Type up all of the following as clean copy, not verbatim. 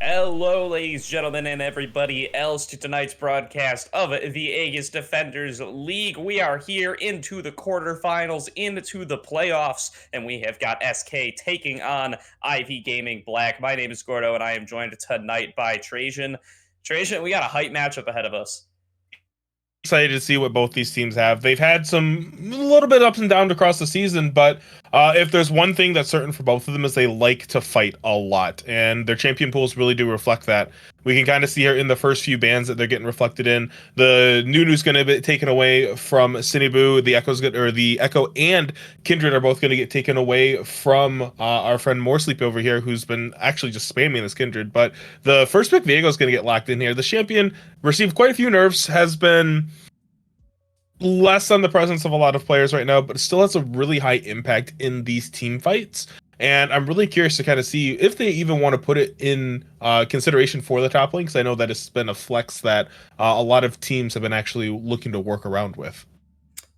Hello, ladies, gentlemen, and everybody else to tonight's broadcast of the Aegis Defenders League. We are here into the quarterfinals, into the playoffs, and we have got SK taking on Ivy Gaming Black. My name is Gordo, and I am joined tonight by Trajan. Trajan, we got a hype matchup ahead of us. Excited to see what both these teams have. They've had some little bit ups and downs across the season, but if there's one thing that's certain for both of them is they like to fight a lot, and their champion pools really do reflect that. We can kind of see here in the first few bans that they're getting reflected in. The Nunu's going to be taken away from Sinibu. The Echo's good, or the Echo and Kindred are both going to get taken away from our friend Moresleep over here, who's been actually just spamming this Kindred. But the first pick Viego is going to get locked in here. The champion received quite a few nerfs, has been less on the presence of a lot of players right now, but it still has a really high impact in these team fights. And I'm really curious to kind of see if they even want to put it in consideration for the top lane, because I know that it's been a flex that a lot of teams have been actually looking to work around with.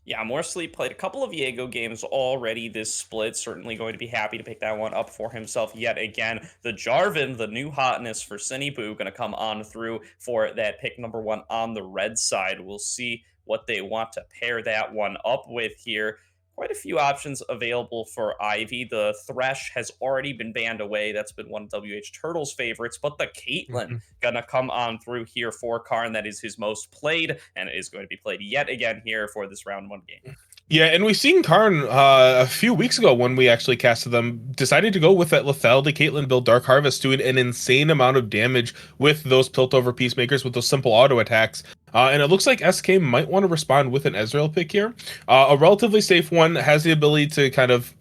Yeah, Moresleep played a couple of Viego games already this split. Certainly going to be happy to pick that one up for himself yet again. The Jarvan, the new hotness for Sinibu, going to come on through for that pick number one on the red side. We'll see what they want to pair that one up with here. Quite a few options available for Ivy. The Thresh has already been banned away. That's been one of WH Turtle's favorites. But the Caitlyn gonna come on through here for Karn. That is his most played, and it is going to be played yet again here for this round one game. Yeah, and we've seen Karn a few weeks ago when we actually casted them, decided to go with that Lethality Caitlyn build Dark Harvest, doing an insane amount of damage with those Piltover Peacemakers, with those simple auto attacks. And it looks like SK might want to respond with an Ezreal pick here. A relatively safe one, has the ability to kind of,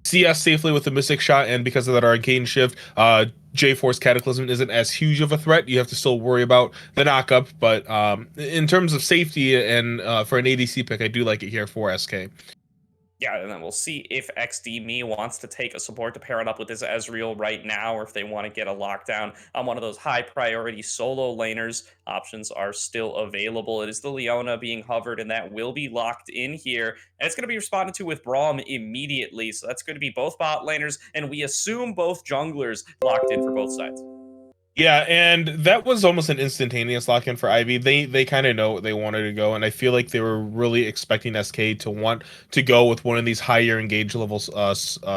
see us safely with the Mystic Shot, and because of that Arcane Shift, J-Force Cataclysm isn't as huge of a threat. You have to still worry about the knockup, but in terms of safety and for an ADC pick, I do like it here for SK. Yeah, and then we'll see if XD wants to take a support to pair it up with his Ezreal right now, or if they want to get a lockdown on one of those high priority solo laners. Options are still available. It is the Leona being hovered, and that will be locked in here. And it's going to be responded to with Braum immediately. So that's going to be both bot laners, and we assume both junglers locked in for both sides. Yeah, and that was almost an instantaneous lock-in for Ivy. They kind of know what they wanted to go, and I feel like they were really expecting SK to want to go with one of these higher engage levels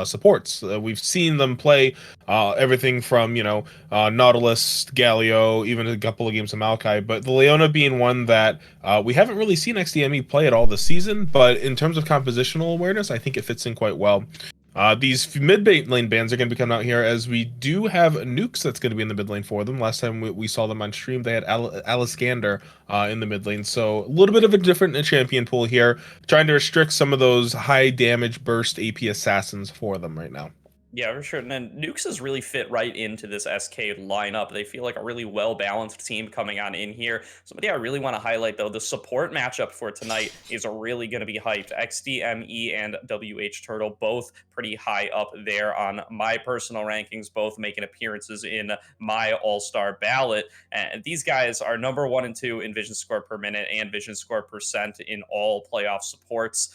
supports. We've seen them play everything from Nautilus, Galio, even a couple of games of Maokai, but the Leona being one that we haven't really seen XDME play at all this season. But in terms of compositional awareness, I think it fits in quite well. These mid lane bans are going to be coming out here, as we do have nukes that's going to be in the mid lane for them. Last time we saw them on stream, they had Aliskander in the mid lane. So a little bit of a different champion pool here, trying to restrict some of those high damage burst AP assassins for them right now. Yeah, for sure. And then Nukes has really fit right into this SK lineup. They feel like a really well-balanced team coming on in here. Somebody I really want to highlight, though, the support matchup for tonight is really going to be hyped. XDME and WH Turtle, both pretty high up there on my personal rankings, both making appearances in my all-star ballot. And these guys are number 1 and 2 in vision score per minute and vision score percent in all playoff supports.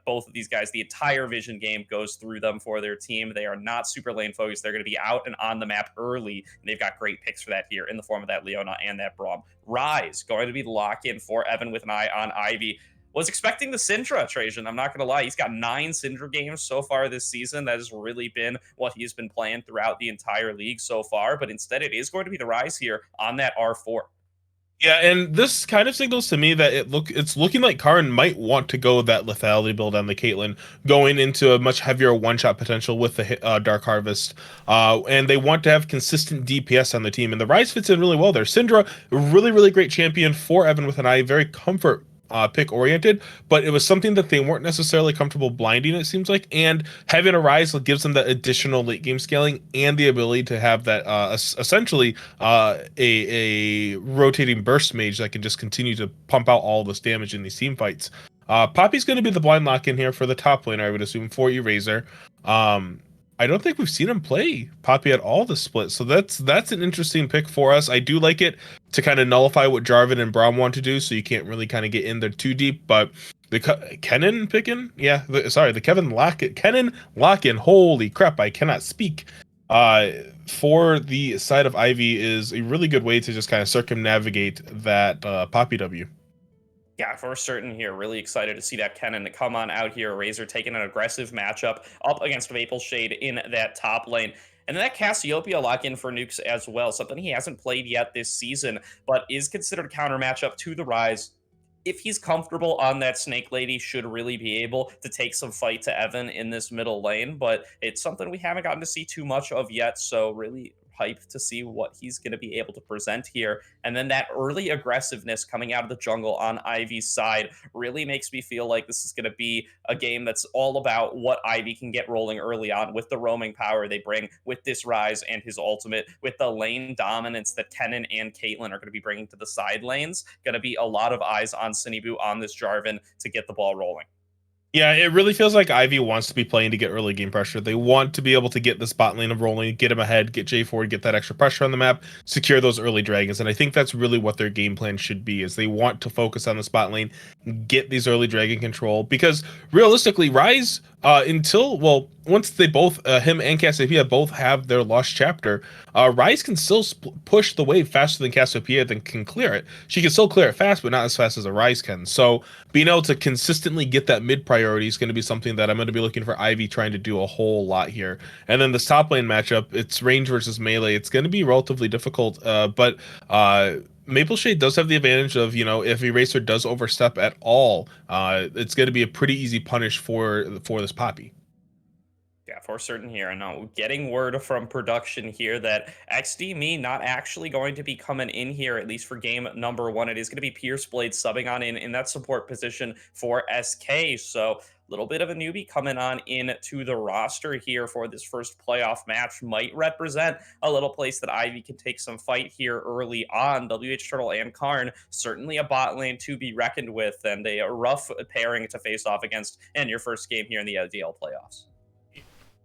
Both of these guys, the entire vision game goes through them for their team. They are not super lane focused. They're going to be out and on the map early, and they've got great picks for that here in the form of that Leona and that Braum. Rise going to be the lock-in for Evan with an eye on Ivy. Was expecting the Syndra, Trajan. I'm not going to lie. He's got 9 Syndra games so far this season. That has really been what he's been playing throughout the entire league so far, but instead it is going to be the Rise here on that R4. Yeah, and this kind of signals to me that it's looking like Karn might want to go that lethality build on the Caitlyn, going into a much heavier one-shot potential with the Dark Harvest, and they want to have consistent DPS on the team, and the Rise fits in really well there. Syndra, really great champion for Evan with an eye, very comfort pick oriented, but it was something that they weren't necessarily comfortable blinding, it seems like, and having a Rise gives them that additional late game scaling and the ability to have that essentially a rotating burst mage that can just continue to pump out all this damage in these team fights. Poppy's going to be the blind lock in here for the top laner, I would assume, for Eraser. I don't think we've seen him play Poppy at all this split, so that's an interesting pick for us. I do like it to kind of nullify what Jarvan and Braum want to do, so you can't really kind of get in there too deep. But the Kennen picking, yeah, the Kevin Lock-in, Kennen Lock-in. Holy crap, I cannot speak. uh, for the side of Ivy is a really good way to just kind of circumnavigate that Poppy W. Yeah, for certain here. Really excited to see that Kennen come on out here. Razor taking an aggressive matchup up against Maple Shade in that top lane. And then that Cassiopeia lock in for Nukes as well. Something he hasn't played yet this season, but is considered a counter matchup to the Rise. If he's comfortable on that Snake Lady, should really be able to take some fight to Evan in this middle lane. But it's something we haven't gotten to see too much of yet. So really hyped to see what he's going to be able to present here. And then that early aggressiveness coming out of the jungle on Ivy's side really makes me feel like this is going to be a game that's all about what Ivy can get rolling early on with the roaming power they bring with this Rise and his ultimate, with the lane dominance that Kennen and Caitlyn are going to be bringing to the side lanes. Going to be a lot of eyes on Sinibu on this Jarvan to get the ball rolling. Yeah, it really feels like Ivy wants to be playing to get early game pressure. They want to be able to get the spot lane of rolling, get him ahead, get J forward, get that extra pressure on the map, secure those early dragons. And I think that's really what their game plan should be, is they want to focus on the spot lane, get these early dragon control. Because realistically, Rise, once they both, him and Cassiopeia both have their lost chapter, Rise can still push the wave faster than Cassiopeia than can clear it. She can still clear it fast, but not as fast as a Rise can. So being able to consistently get that mid priority is going to be something that I'm going to be looking for Ivy trying to do a whole lot here. And then this top lane matchup, it's range versus melee. It's going to be relatively difficult, but Maple Shade does have the advantage of, if Eraser does overstep at all, it's going to be a pretty easy punish for this Poppy. Yeah, for certain here. And now getting word from production here that XD not actually going to be coming in here, at least for game number one. It is going to be Pierce Blade subbing on in that support position for SK. So a little bit of a newbie coming on in to the roster here for this first playoff match might represent a little place that Ivy can take some fight here early on. WH Turtle and Karn, certainly a bot lane to be reckoned with, and a rough pairing to face off against in your first game here in the LDL playoffs.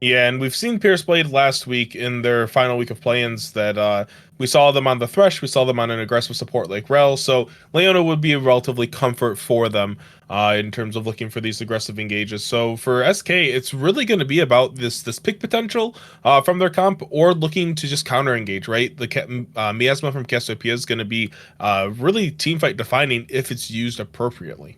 Yeah, and we've seen Pierce Blade last week in their final week of play-ins that we saw them on the Thresh, we saw them on an aggressive support like Rel, so Leona would be a relatively comfort for them in terms of looking for these aggressive engages. So for SK, it's really going to be about this pick potential from their comp, or looking to just counter engage, right? The Miasma from Cassiopeia is going to be really team fight defining if it's used appropriately.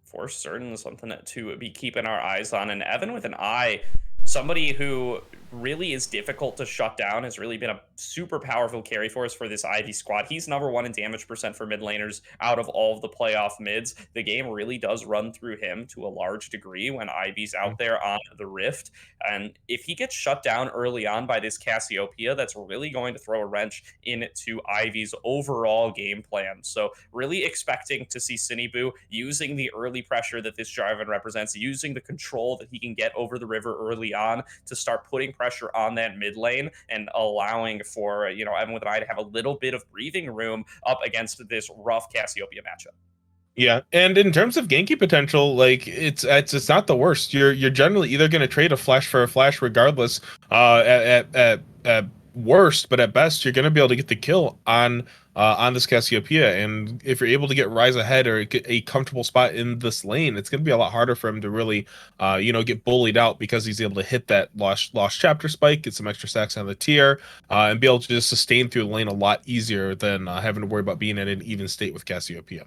For certain, something to be keeping our eyes on. And Evan with an eye, somebody who really is difficult to shut down, has really been a super powerful carry force for this Ivy squad. He's number one in damage percent for mid laners out of all of the playoff mids. The game really does run through him to a large degree when Ivy's out there on the Rift. And if he gets shut down early on by this Cassiopeia, that's really going to throw a wrench into Ivy's overall game plan. So really expecting to see Sinibu using the early pressure that this Jarvan represents, using the control that he can get over the river early on to start putting pressure on that mid lane and allowing for, Evan with an eye to have a little bit of breathing room up against this rough Cassiopeia matchup. Yeah, and in terms of Genki potential, like it's not the worst. You're generally either going to trade a flash for a flash, regardless. At worst, but at best, you're going to be able to get the kill on this Cassiopeia. And if you're able to get Rise ahead or get a comfortable spot in this lane, it's going to be a lot harder for him to really, get bullied out, because he's able to hit that lost chapter spike, get some extra stacks on the tier, and be able to just sustain through the lane a lot easier than having to worry about being in an even state with Cassiopeia.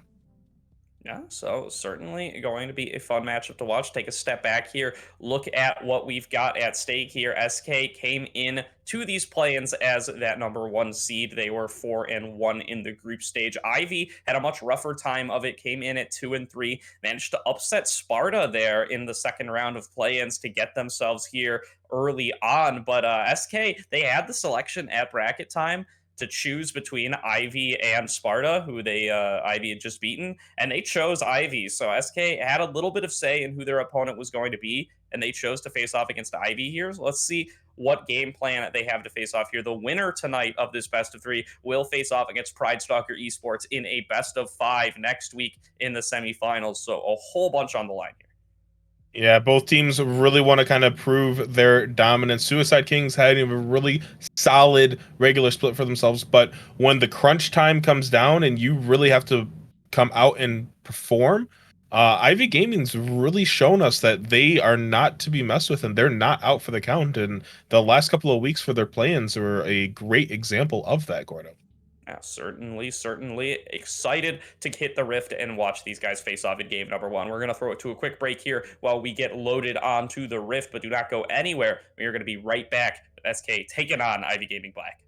Yeah, so certainly going to be a fun matchup to watch. Take a step back here, look at what we've got at stake here. SK came in to these play-ins as that number one seed. They were 4-1 in the group stage. Ivy had a much rougher time of it, came in at 2-3, managed to upset Sparta there in the second round of play-ins to get themselves here early on. But SK, they had the selection at bracket time to choose between Ivy and Sparta, who Ivy had just beaten, and they chose Ivy. So SK had a little bit of say in who their opponent was going to be, and they chose to face off against Ivy here. So let's see what game plan they have to face off here. The winner tonight of this best of three will face off against Pride Stalker Esports in a best of 5 next week in the semifinals. So a whole bunch on the line here. Yeah, both teams really want to kind of prove their dominance. Suicide Kings had a really solid regular split for themselves, but when the crunch time comes down and you really have to come out and perform, Ivy Gaming's really shown us that they are not to be messed with, and they're not out for the count. And the last couple of weeks for their play-ins were a great example of that, Gordo. Yeah, certainly, certainly excited to hit the Rift and watch these guys face off in game number one. We're going to throw it to a quick break here while we get loaded onto the Rift, but do not go anywhere. We are going to be right back with SK taking on Ivy Gaming Black.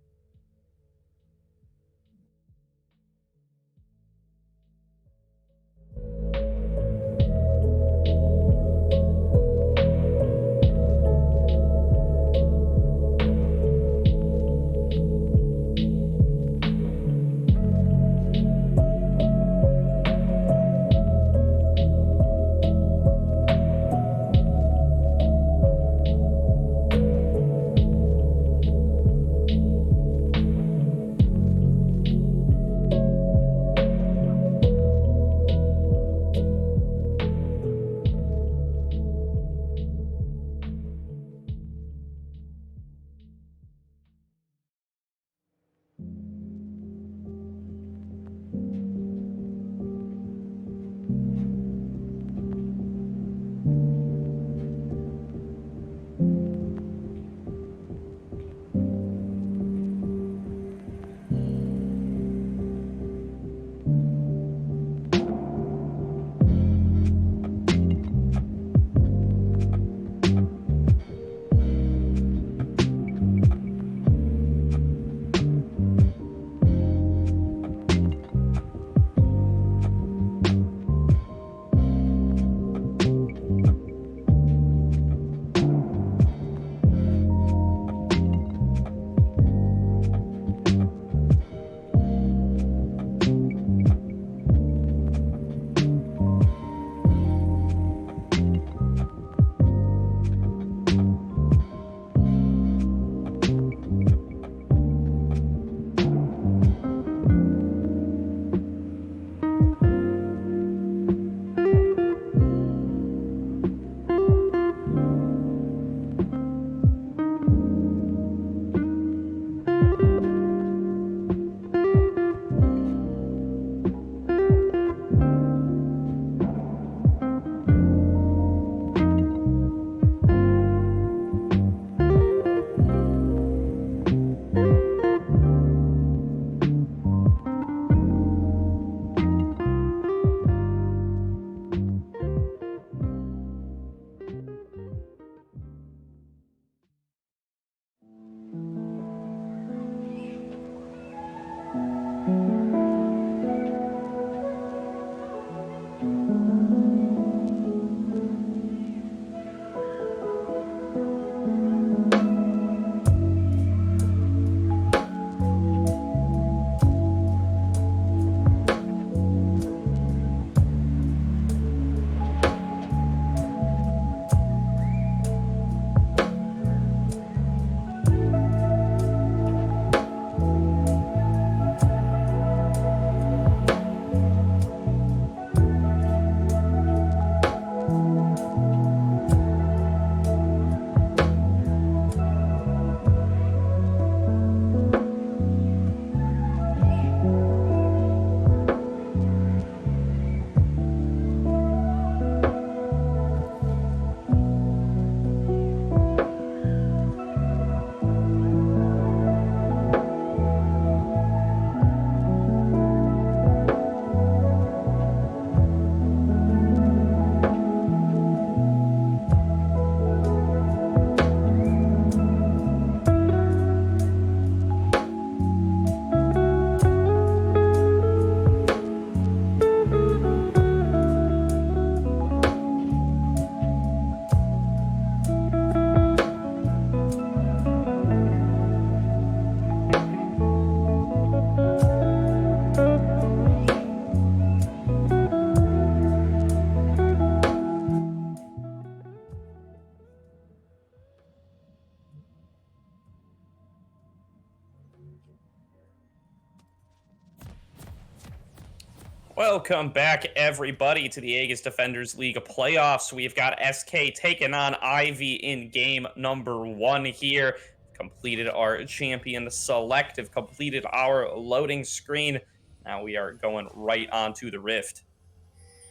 Welcome back, everybody, to the Aegis Defenders League playoffs. We've got SK taking on Ivy in game number one here. Completed our champion select, have completed our loading screen. Now we are going right onto the Rift.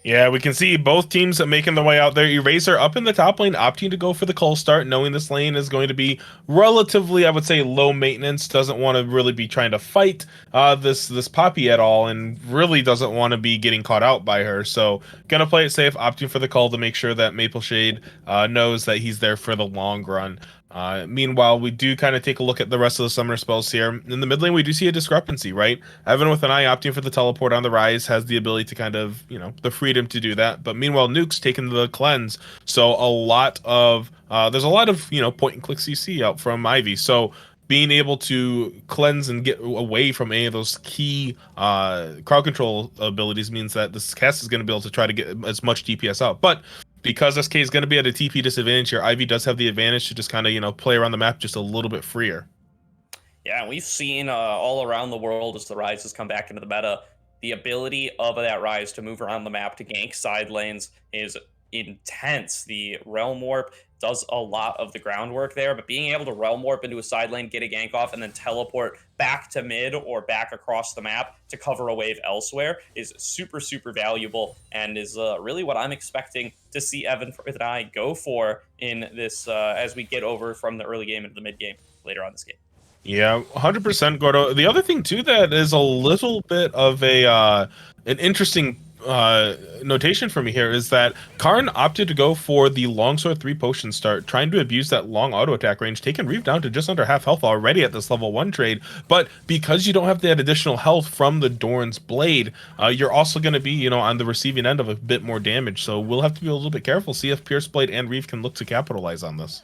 Yeah, we can see both teams making their way out there. Eraser up in the top lane, opting to go for the cold start, knowing this lane is going to be relatively, I would say, low maintenance. Doesn't want to really be trying to fight this Poppy at all, and really doesn't want to be getting caught out by her. So gonna play it safe, opting for the call to make sure that Maple Shade knows that he's there for the long run. Meanwhile, we do kind of take a look at the rest of the summoner spells here. In the mid lane, we do see a discrepancy, right? Evan with an eye opting for the teleport on the rise has the ability to kind of, the freedom to do that. But meanwhile, Nuke's taking the cleanse. So a lot of, there's a lot of, point and click CC out from Ivy. So being able to cleanse and get away from any of those key crowd control abilities means that this cast is going to be able to try to get as much DPS out. But because SK is going to be at a TP disadvantage here, Ivy does have the advantage to just kind of, play around the map just a little bit freer. Yeah, we've seen all around the world as the Rise has come back into the meta, the ability of that Rise to move around the map to gank side lanes is intense. The Realm Warp does a lot of the groundwork there, but being able to Realm Warp into a side lane, get a gank off, and then teleport back to mid or back across the map to cover a wave elsewhere is super, super valuable and is really what I'm expecting to see Evan and I go for in this as we get over from the early game into the mid game later on this game. Yeah, 100% Gordo. The other thing too that is a little bit of a an interesting notation for me here is that Karn opted to go for the longsword 3 potion start, trying to abuse that long auto attack range, taking Reeve down to just under half health already at this level 1 trade. But because you don't have that additional health from the Dorn's blade, you're also going to be, on the receiving end of a bit more damage. So we'll have to be a little bit careful, see if Pierce Blade and Reeve can look to capitalize on this.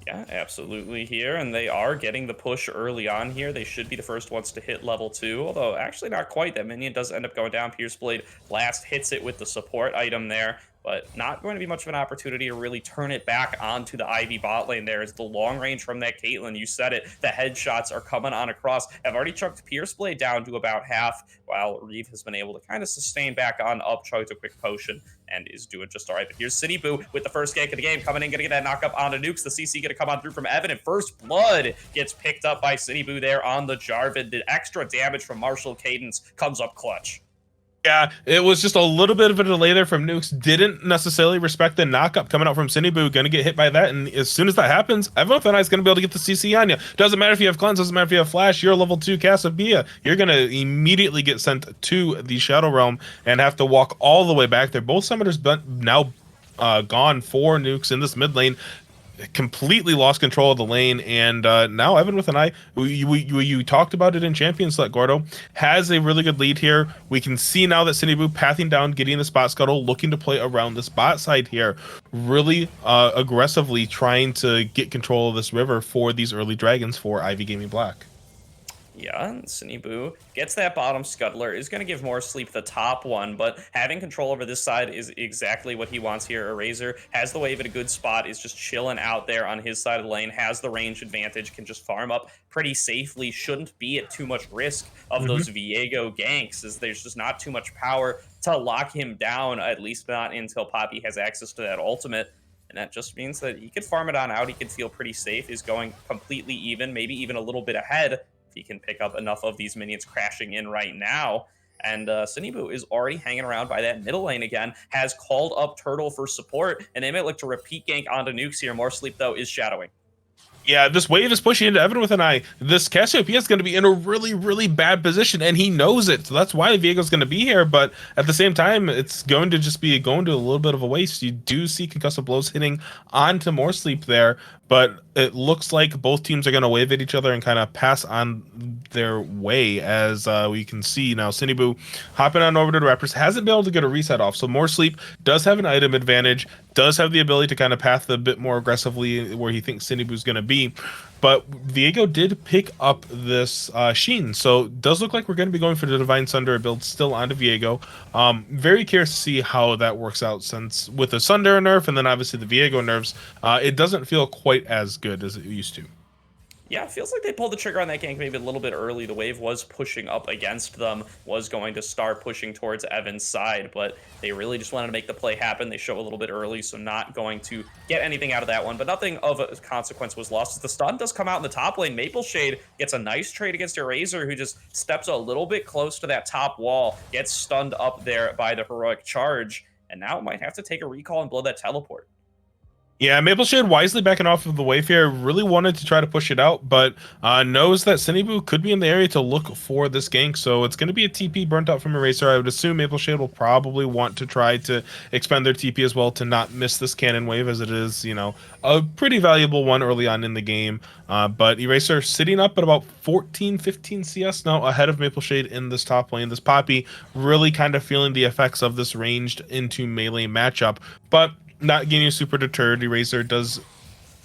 Yeah, absolutely here, and they are getting the push early on here. They should be the first ones to hit level 2, although actually not quite. That minion does end up going down. Pierce Blade Blast hits it with the support item there, but not going to be much of an opportunity to really turn it back onto the Ivy bot lane there. As the long range from that Caitlyn, you said it, the headshots are coming on across. Have already chucked Pierce Blade down to about half, while Reeve has been able to kind of sustain back on up, chugged a quick potion, and is doing just all right. But here's City Boo with the first gank of the game, coming in, gonna get that knock up onto Nukes. The CC gonna come on through from Evan, and First Blood gets picked up by City Boo there on the Jarvan. The extra damage from Martial Cadence comes up clutch. Yeah, it was just a little bit of a delay there from Nukes. Didn't necessarily respect the knockup coming out from Cinebu. Going to get hit by that. And as soon as that happens, everyone is going to be able to get the CC on you. Doesn't matter if you have Cleanse, doesn't matter if you have Flash. You're a level 2 Casabia. You're going to immediately get sent to the Shadow Realm and have to walk all the way back there. Both Summoners now gone for Nukes in this mid lane. Completely lost control of the lane, and now Evan with an eye. You talked about it in Champion Select. Gordo has a really good lead here. We can see now that Cinebu pathing down, getting the spot scuttle, looking to play around the spot side here, really aggressively trying to get control of this river for these early dragons for Ivy Gaming Black. Yeah, Cinebu gets that bottom scuttler, is going to give more sleep the top one, but having control over this side is exactly what he wants here. Eraser has the wave at a good spot, is just chilling out there on his side of the lane, has the range advantage, can just farm up pretty safely, shouldn't be at too much risk of those Viego ganks, as there's just not too much power to lock him down, at least not until Poppy has access to that ultimate. And that just means that he could farm it on out. He could feel pretty safe. Is going completely even, maybe even a little bit ahead. He can pick up enough of these minions crashing in right now. And Cinebu is already hanging around by that middle lane again, has called up Turtle for support, and they might look to repeat gank onto Nukes here. More sleep, though, is shadowing. Yeah, this wave is pushing into Evan with an eye. This Cassiopeia is going to be in a really, really bad position, and he knows it. So that's why Viego's going to be here. But at the same time, it's going to just be going to a little bit of a waste. You do see concussive blows hitting onto more sleep there, but it looks like both teams are going to wave at each other and kind of pass on their way, as we can see now. Cinebu hopping on over to the Raptors, hasn't been able to get a reset off. So more sleep does have an item advantage, does have the ability to kind of path a bit more aggressively where he thinks Cinebu's going to be. But Viego did pick up this Sheen, so it does look like we're going to be going for the Divine Sunder build still onto Viego. Very curious to see how that works out, since with the Sunder nerf and then obviously the Viego nerfs, it doesn't feel quite as good as it used to. Yeah, it feels like they pulled the trigger on that gank maybe a little bit early. The wave was pushing up against them, was going to start pushing towards Evan's side, but they really just wanted to make the play happen. They show a little bit early, so not going to get anything out of that one, but nothing of a consequence was lost. As the stun does come out in the top lane, Maple Shade gets a nice trade against Eraser, who just steps a little bit close to that top wall, gets stunned up there by the heroic charge, and now might have to take a recall and blow that teleport. Yeah, Maple Shade wisely backing off of the wave here. Really wanted to try to push it out, but knows that Cinebu could be in the area to look for this gank. So it's going to be a TP burnt out from Eraser. I would assume Maple Shade will probably want to try to expend their TP as well to not miss this cannon wave, as it is, a pretty valuable one early on in the game. But Eraser sitting up at about 14, 15 CS now ahead of Maple Shade in this top lane. This Poppy really kind of feeling the effects of this ranged into melee matchup. But not getting super deterred. Eraser does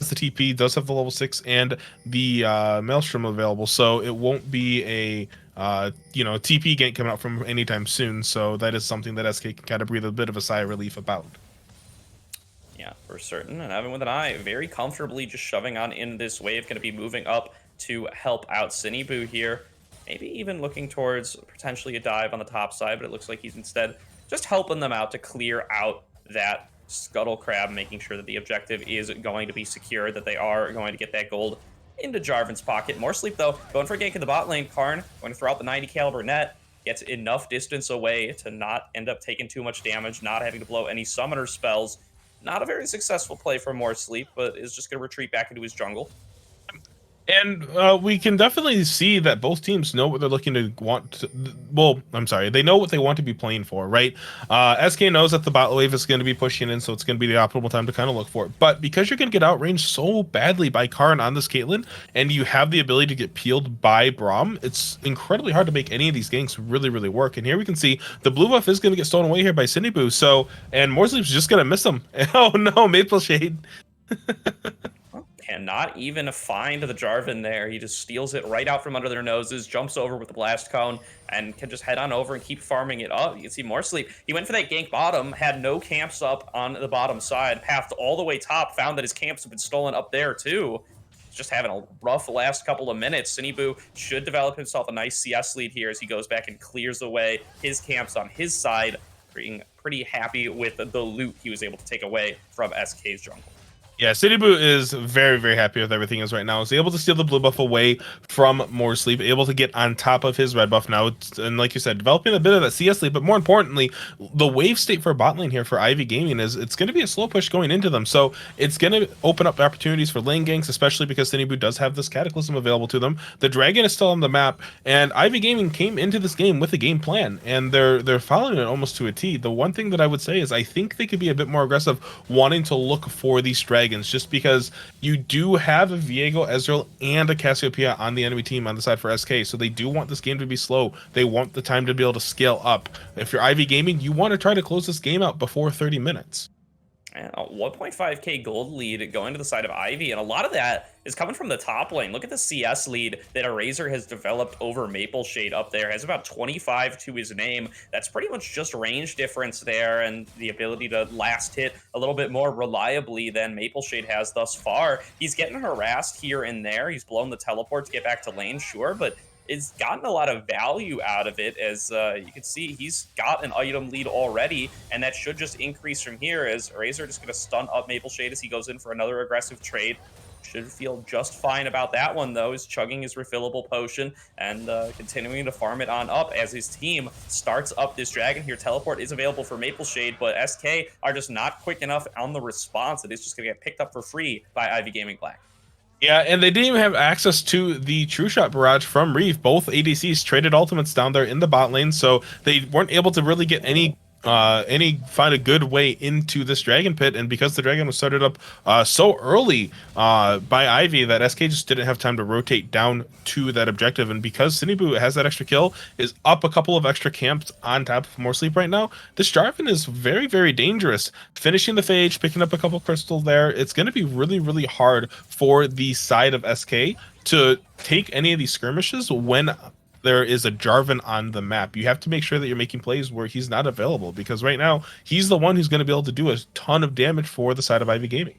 the TP, does have the level 6 and the Maelstrom available, so it won't be a TP gank coming out from anytime soon. So that is something that SK can kind of breathe a bit of a sigh of relief about. Yeah, for certain. And Evan with an eye, very comfortably just shoving on in this wave, going to be moving up to help out Cinebu here. Maybe even looking towards potentially a dive on the top side, but it looks like he's instead just helping them out to clear out that Scuttle Crab, making sure that the objective is going to be secure, that they are going to get that gold into Jarvan's pocket. More sleep, though. Going for a gank in the bot lane. Karn going to throw out the 90 caliber net. Gets enough distance away to not end up taking too much damage, not having to blow any summoner spells. Not a very successful play for More Sleep, but is just going to retreat back into his jungle. And we can definitely see that both teams know what they're looking to want to, well, I'm sorry, they know what they want to be playing for, right? SK knows that the bot wave is going to be pushing in, so it's going to be the optimal time to kind of look for it. But because you're going to get outranged so badly by Karn on this Caitlyn, and you have the ability to get peeled by Braum, it's incredibly hard to make any of these ganks really, really work. And here we can see the blue buff is going to get stolen away here by Cinebu, so, and Morsleep's just going to miss him. Oh no, Maple Shade. Cannot even find the Jarvan there. He just steals it right out from under their noses, jumps over with the blast cone, and can just head on over and keep farming it up. You can see More Sleep. He went for that gank bottom, had no camps up on the bottom side, pathed all the way top, found that his camps have been stolen up there too. Just having a rough last couple of minutes. Cinebu should develop himself a nice CS lead here as he goes back and clears away his camps on his side, being pretty happy with the loot he was able to take away from SK's jungle. Yeah, Cinebu is very, very happy with everything is right now. He's able to steal the blue buff away from More Sleep, able to get on top of his red buff now. And like you said, developing a bit of that CS lead, but more importantly, the wave state for bot lane here for Ivy Gaming is it's going to be a slow push going into them. So it's going to open up opportunities for lane ganks, especially because Cinebu does have this Cataclysm available to them. The Dragon is still on the map, and Ivy Gaming came into this game with a game plan, and they're following it almost to a T. The one thing that I would say is I think they could be a bit more aggressive wanting to look for these dragons, just because you do have a Viego, Ezreal, and a Cassiopeia on the enemy team on the side for SK, so they do want this game to be slow. They want the time to be able to scale up. If you're Ivy Gaming, you want to try to close this game out before 30 minutes. And a 1.5k gold lead going to the side of Ivy, and a lot of that is coming from the top lane. Look at the CS lead that Eraser has developed over Maple Shade up there. Has about 25 to his name. That's pretty much just range difference there, and the ability to last hit a little bit more reliably than Maple Shade has thus far. He's getting harassed here and there. He's blown the teleport to get back to lane, sure, but it's gotten a lot of value out of it. As you can see, he's got an item lead already, and that should just increase from here as Razor just going to stun up Maple Shade as he goes in for another aggressive trade. Should feel just fine about that one, though. He's chugging his refillable potion and continuing to farm it on up as his team starts up this dragon here. Teleport is available for Maple Shade, but SK are just not quick enough on the response. It is just going to get picked up for free by Ivy Gaming Black. Yeah, and they didn't even have access to the True Shot Barrage from Reeve. Both ADCs traded ultimates down there in the bot lane, so they weren't able to really get any find a good way into this dragon pit. And because the dragon was started up so early by Ivy, that SK just didn't have time to rotate down to that objective. And because Cinebu has that extra kill, is up a couple of extra camps on top of More Sleep right now, this Jarvan is very, very dangerous. Finishing the phage, picking up a couple crystals there, it's going to be really, really hard for the side of SK to take any of these skirmishes when there is a Jarvan on the map. You have to make sure that you're making plays where he's not available, because right now he's the one who's going to be able to do a ton of damage for the side of Ivy Gaming.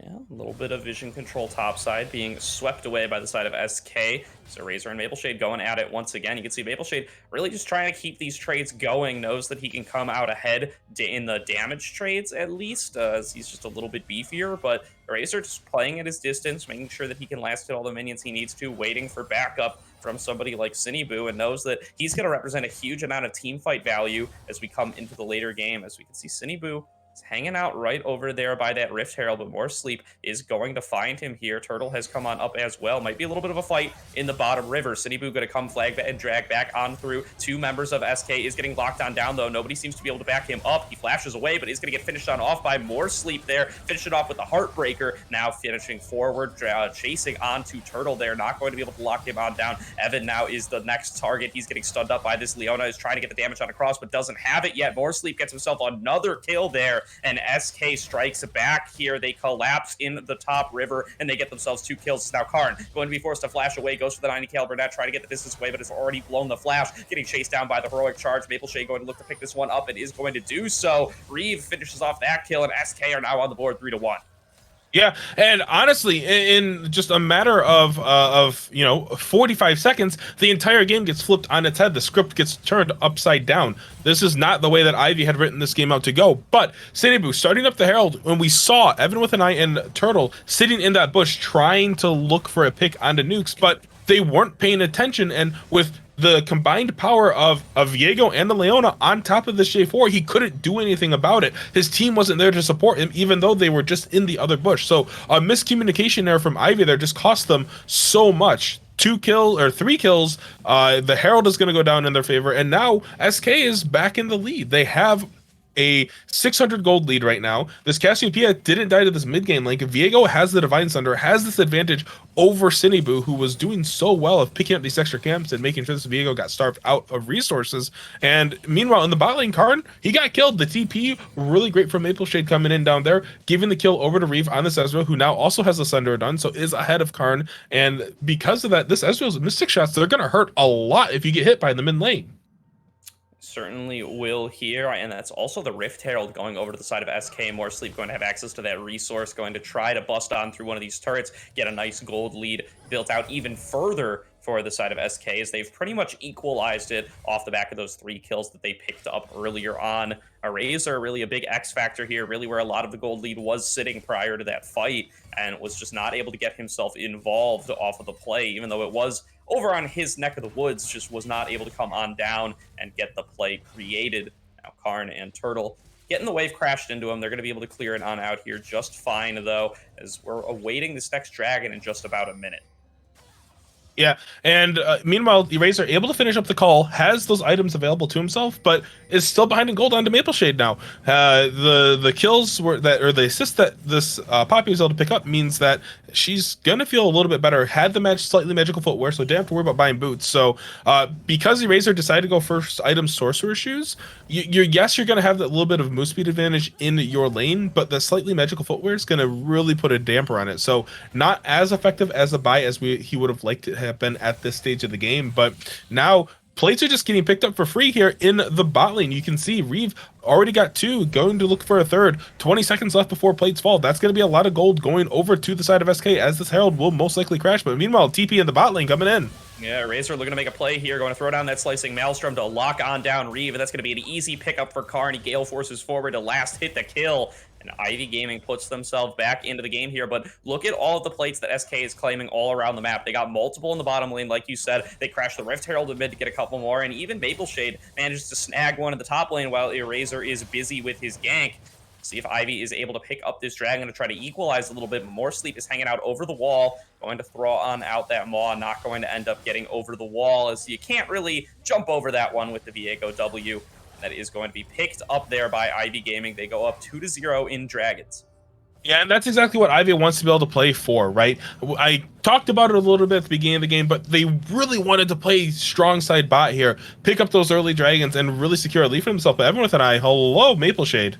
Yeah, a little bit of vision control topside being swept away by the side of SK. So Razor and Mapleshade going at it once again. You can see Mapleshade really just trying to keep these trades going, knows that he can come out ahead in the damage trades at least, as he's just a little bit beefier. But Razor just playing at his distance, making sure that he can last hit all the minions he needs to, waiting for backup from somebody like Cinniboo, and knows that he's going to represent a huge amount of team fight value as we come into the later game. As we can see Cinniboo is hanging out right over there by that Rift Herald, but more sleep is going to find him here. Turtle has come on up as well. Might be a little bit of a fight in the bottom river. Cinniboo going to come flag and drag back on through. Two members of SK is getting locked on down, though. Nobody seems to be able to back him up. He flashes away, but he's going to get finished on off by more sleep there. Finish it off with the Heartbreaker. Now finishing forward, chasing onto Turtle there. Not going to be able to lock him on down. Evan now is the next target. He's getting stunned up by this. Leona is trying to get the damage on across, but doesn't have it yet. More sleep gets himself another kill there, and SK strikes back here. They collapse in the top river, and they get themselves 2 kills. Now Karn going to be forced to flash away, goes for the 90 caliber net, try to get the distance away, but it's already blown the flash, getting chased down by the heroic charge. Mapleshade going to look to pick this one up and is going to do so. Reeve finishes off that kill, and SK are now on the board 3-1. Yeah, and honestly, in just a matter of 45 seconds, the entire game gets flipped on its head. The script gets turned upside down. This is not the way that Ivy had written this game out to go. But Cinniboo starting up the Herald, when we saw Evan with an eye and Turtle sitting in that bush trying to look for a pick onto nukes, but they weren't paying attention, and with the combined power of Viego and the Leona on top of the J4, he couldn't do anything about it. His team wasn't there to support him, even though they were just in the other bush. So a miscommunication there from Ivy there just cost them so much. 3 kills. The Herald is going to go down in their favor, and now SK is back in the lead. They have a 600 gold lead right now. This Cassiopeia didn't die to this mid-game link. Viego has the Divine Thunder, has this advantage over Cinniboo, who was doing so well of picking up these extra camps and making sure this Viego got starved out of resources. And meanwhile, in the bot lane, Karn, he got killed. The TP, really great from Mapleshade coming in down there, giving the kill over to Reeve on this Ezreal, who now also has the Thunder done, so is ahead of Karn. And because of that, this Ezreal's Mystic Shots, they're going to hurt a lot if you get hit by the mid lane. Certainly will here, and that's also the Rift Herald going over to the side of SK. More sleep going to have access to that resource, going to try to bust on through one of these turrets, get a nice gold lead built out even further for the side of SK, as they've pretty much equalized it off the back of those 3 kills that they picked up earlier on. A Razor, really a big X factor here, really where a lot of the gold lead was sitting prior to that fight, and was just not able to get himself involved off of the play, even though it was over on his neck of the woods, just was not able to come on down and get the play created. Now Karn and Turtle getting the wave crashed into him. They're going to be able to clear it on out here just fine, though, as we're awaiting this next dragon in just about a minute. Yeah, and meanwhile, Eraser able to finish up the call, has those items available to himself, but is still behind in gold onto Mapleshade now. The kills were that, or the assist that this Poppy was able to pick up means that she's gonna feel a little bit better. Had the slightly magical footwear, so didn't have to worry about buying boots. So because Eraser decided to go first item sorcerer shoes, you're gonna have that little bit of move speed advantage in your lane, but the slightly magical footwear is gonna really put a damper on it. So not as effective as a buy as he would have liked it have been at this stage of the game, but now plates are just getting picked up for free here in the bot lane. You can see Reeve already got 2, going to look for a third. 20 seconds left before plates fall. That's going to be a lot of gold going over to the side of SK, as this Herald will most likely crash. But meanwhile, TP in the bot lane coming in. Yeah, Razor looking to make a play here, going to throw down that Slicing Maelstrom to lock on down Reeve, and that's going to be an easy pickup for Karn. He Gale forces forward to last hit the kill, and Ivy Gaming puts themselves back into the game here. But look at all of the plates that SK is claiming all around the map. They got multiple in the bottom lane, like you said. They crashed the Rift Herald in mid to get a couple more, and even Mapleshade manages to snag one in the top lane while Eraser is busy with his gank. See if Ivy is able to pick up this dragon to try to equalize a little bit. More sleep is hanging out over the wall, going to throw on out that maw, not going to end up getting over the wall, as you can't really jump over that one with the Viego W. That is going to be picked up there by Ivy Gaming. They go up 2-0 in dragons. Yeah, and that's exactly what Ivy wants to be able to play for, right? I talked about it a little bit at the beginning of the game, but they really wanted to play strong side bot here, pick up those early dragons, and really secure a lead for himself. But everyone with an eye, hello, Mapleshade.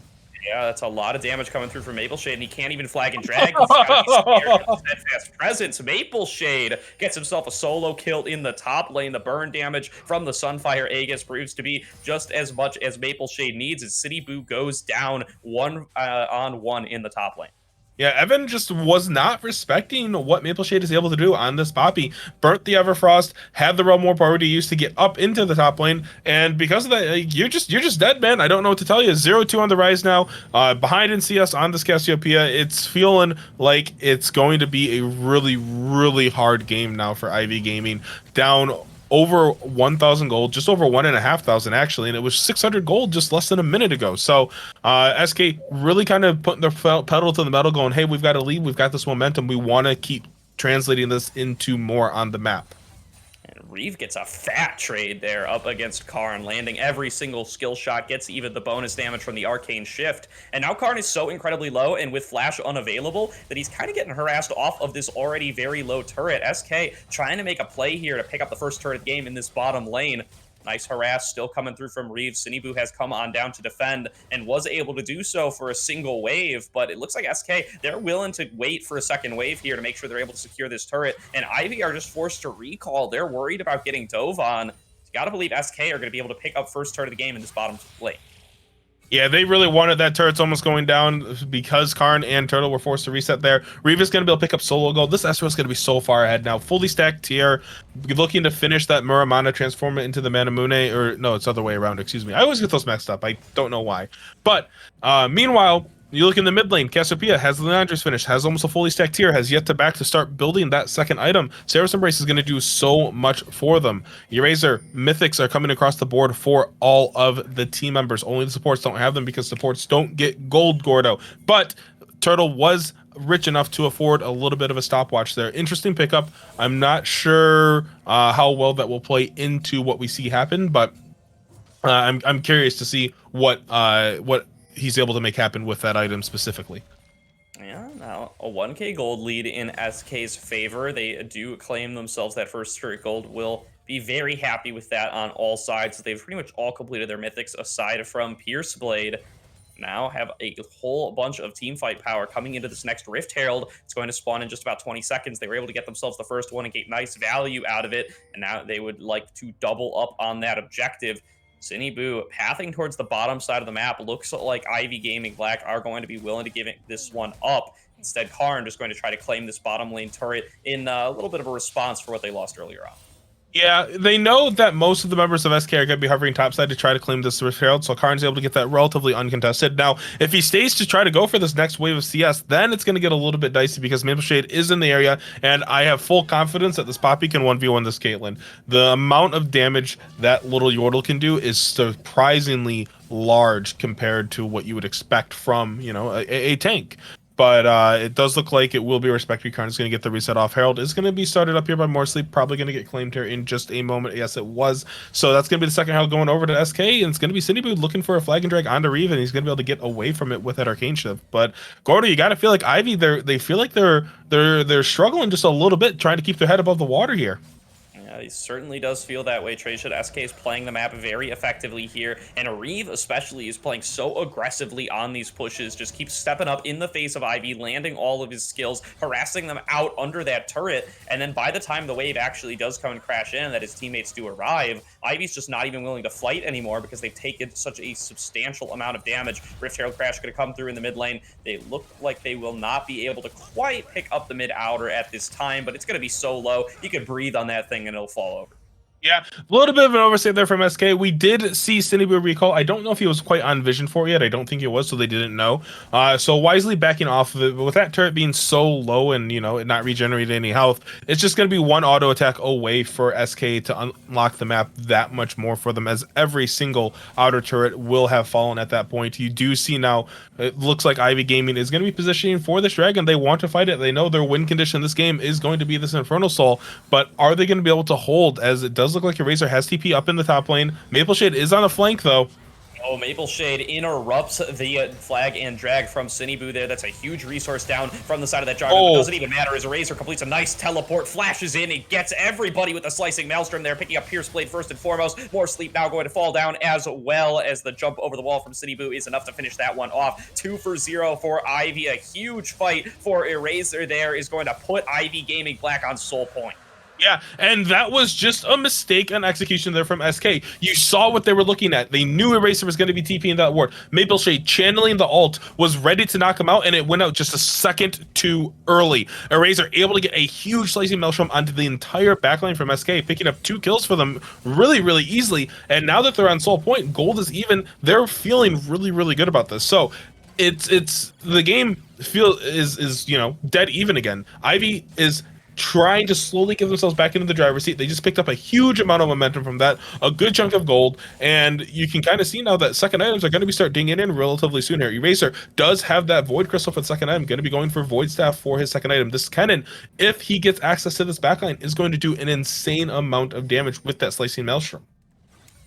Yeah, that's a lot of damage coming through from Mapleshade, and he can't even flag and drag. He's got to be scared of the steadfast presence. Mapleshade gets himself a solo kill in the top lane. The burn damage from the Sunfire Aegis proves to be just as much as Mapleshade needs, as Cinniboo goes down 1-on-1 in the top lane. Yeah, Evan just was not respecting what Maple Shade is able to do on this Poppy. Burnt the Everfrost, had the Realm Warp already used to get up into the top lane, and because of that, you're just dead, man. I don't know what to tell you. 0-2 on the rise now, behind in CS on this Cassiopeia. It's feeling like it's going to be a really, really hard game now for Ivy Gaming. Down over 1,000 gold, just over 1,500 actually, and it was 600 gold just less than a minute ago. So SK really kind of putting the pedal to the metal, going, "Hey, we've got to lead. We've got this momentum. We want to keep translating this into more on the map." And Reeve gets a fat trade there up against Karn, landing every single skill shot, gets even the bonus damage from the Arcane Shift. And now Karn is so incredibly low and with Flash unavailable that he's kind of getting harassed off of this already very low turret. SK trying to make a play here to pick up the first turret of the game in this bottom lane. Nice harass still coming through from Reeves. Sinibu has come on down to defend and was able to do so for a single wave, but it looks like SK, they're willing to wait for a second wave here to make sure they're able to secure this turret, and Ivy are just forced to recall. They're worried about getting dove on. You gotta believe SK are gonna be able to pick up first turret of the game in this bottom lane. Yeah, they really wanted that turret's almost going down because Karn and Turtle were forced to reset there. Reva's going to be able to pick up solo gold. This Ezreal is going to be so far ahead now. Fully stacked tier, looking to finish that Muramana, transform it into the Manamune, or no, it's the other way around, excuse me. I always get those mixed up. I don't know why. But meanwhile, you look in the mid lane, Cassiopeia has the Leandris finish, has almost a fully stacked tier, has yet to back to start building that second item. Sarah's Embrace is going to do so much for them. Eraser, Mythics are coming across the board for all of the team members. Only the supports don't have them because supports don't get gold, Gordo. But Turtle was rich enough to afford a little bit of a stopwatch there. Interesting pickup. I'm not sure how well that will play into what we see happen, but I'm curious to see what he's able to make happen with that item specifically. Yeah, now a 1k gold lead in SK's favor. They do claim themselves that first turret gold. Will be very happy with that on all sides. They've pretty much all completed their mythics aside from Pierce Blade. Now have a whole bunch of team fight power coming into this next Rift Herald. It's going to spawn in just about 20 seconds. They were able to get themselves the first one and get nice value out of it, and now they would like to double up on that objective. Sinibu pathing towards the bottom side of the map. Looks like Ivy Gaming Black are going to be willing to give this one up. Instead, Karn just going to try to claim this bottom lane turret in a little bit of a response for what they lost earlier on. Yeah, they know that most of the members of SK are going to be hovering topside to try to claim this Rift Herald, so Karn's able to get that relatively uncontested. Now, if he stays to try to go for this next wave of CS, then it's going to get a little bit dicey because Maple Shade is in the area, and I have full confidence that this Poppy can 1v1 this Caitlyn. The amount of damage that little Yordle can do is surprisingly large compared to what you would expect from, a tank. But it does look like it will be Respectory. Karn is going to get the reset off. Herald is going to be started up here by Moresleep. Probably going to get claimed here in just a moment. Yes, it was. So that's going to be the second Herald going over to SK, and it's going to be Sinibu looking for a flag and drag onto Reeve, and he's going to be able to get away from it with that Arcane Shift. But Gordo, you got to feel like Ivy, they feel like they're struggling just a little bit, trying to keep their head above the water here. Yeah, he certainly does feel that way, Tracia. SK is playing the map very effectively here, and Reeve especially is playing so aggressively on these pushes, just keeps stepping up in the face of Ivy, landing all of his skills, harassing them out under that turret, and then by the time the wave actually does come and crash in, that his teammates do arrive, Ivy's just not even willing to fight anymore because they've taken such a substantial amount of damage. Rift Herald Crash going to come through in the mid lane. They look like they will not be able to quite pick up the mid outer at this time, but it's going to be so low, you could breathe on that thing and it'll fall over. Yeah, a little bit of an oversight there from SK. We did see Sinibu recall. I don't know if he was quite on vision for it yet. I don't think he was, so they didn't know. So wisely backing off of it. But with that turret being so low and, it not regenerating any health, it's just going to be one auto attack away for SK to unlock the map that much more for them, as every single outer turret will have fallen at that point. You do see now, it looks like Ivy Gaming is going to be positioning for this dragon. They want to fight it. They know their win condition in this game is going to be this Infernal Soul, but are they going to be able to hold, as it does look like Eraser has TP up in the top lane. Maple Shade is on the flank though. Oh, Maple Shade interrupts the flag and drag from Sinibu there. That's a huge resource down from the side of that jungle. Oh. It doesn't even matter as Eraser completes a nice teleport, flashes in. It gets everybody with a slicing maelstrom there, picking up Pierce Blade first and foremost. Moresleep now going to fall down, as well as the jump over the wall from Sinibu is enough to finish that one off. 2 for 0 for Ivy. A huge fight for Eraser there is going to put Ivy Gaming Black on soul point. Yeah, and that was just a mistake on execution there from SK. You saw what they were looking at. They knew Eraser was going to be TPing that ward. Maple Shade channeling the ult was ready to knock him out, and it went out just a second too early. Eraser able to get a huge slicing maelstrom onto the entire backline from SK, picking up 2 kills for them really, really easily. And now that they're on soul point, gold is even. They're feeling really, really good about this. So it's the game is dead even again. Ivy is trying to slowly get themselves back into the driver's seat. They just picked up a huge amount of momentum from that, a good chunk of gold, and you can kind of see now that second items are going to be start dinging in relatively soon here. Eraser does have that Void Crystal for the second item, going to be going for Void Staff for his second item. This Kennen, if he gets access to this backline, is going to do an insane amount of damage with that Slicing Maelstrom.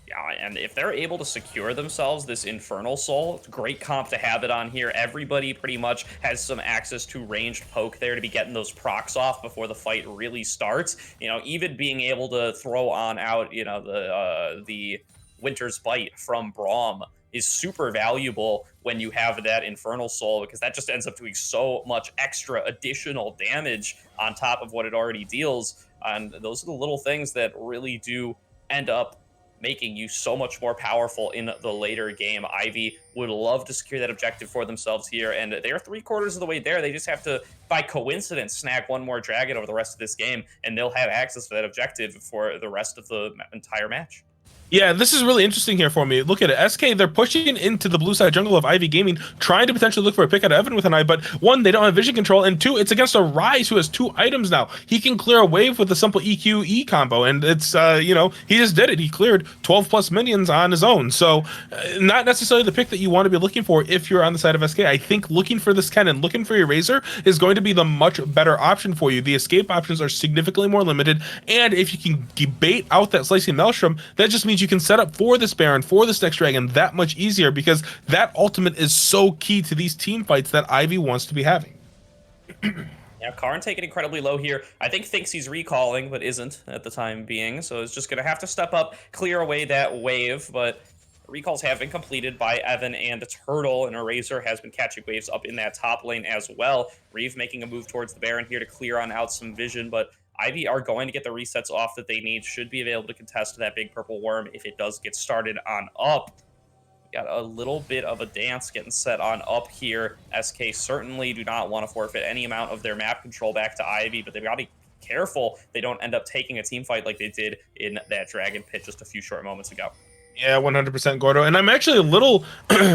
Yeah, and if they're able to secure themselves this Infernal Soul, it's a great comp to have it on here. Everybody pretty much has some access to ranged poke there to be getting those procs off before the fight really starts. Even being able to throw on out, the Winter's Bite from Braum is super valuable when you have that Infernal Soul, because that just ends up doing so much extra additional damage on top of what it already deals. And those are the little things that really do end up making you so much more powerful in the later game. Ivy would love to secure that objective for themselves here, and they're 3/4 of the way there. They just have to, by coincidence, snag one more dragon over the rest of this game, and they'll have access to that objective for the rest of the entire match. Yeah, this is really interesting here for me. Look at it. SK, they're pushing into the blue side jungle of Ivy Gaming, trying to potentially look for a pick out of Evan with an eye, but one, they don't have vision control, and two, it's against a Rise who has 2 items now. He can clear a wave with a simple EQ-E combo, and it's, he just did it. He cleared 12 plus minions on his own. So, not necessarily the pick that you want to be looking for if you're on the side of SK. I think looking for this Kennen, looking for your Razor is going to be the much better option for you. The escape options are significantly more limited, and if you can bait out that Slicing Maelstrom, that just means you can set up for this Baron, for this next Dragon that much easier, because that ultimate is so key to these team fights that Ivy wants to be having. Yeah, Karn taking incredibly low here. I think thinks he's recalling, but isn't at the time being. So it's just going to have to step up, clear away that wave. But recalls have been completed by Evan and Turtle, and Eraser has been catching waves up in that top lane as well. Reeve making a move towards the Baron here to clear on out some vision, but Ivy are going to get the resets off that they need, should be able to contest that big purple worm if it does get started on up. Got a little bit of a dance getting set on up here. SK certainly do not want to forfeit any amount of their map control back to Ivy, but they've got to be careful they don't end up taking a team fight like they did in that Dragon Pit just a few short moments ago. Yeah, 100% Gordo. And I'm actually a little,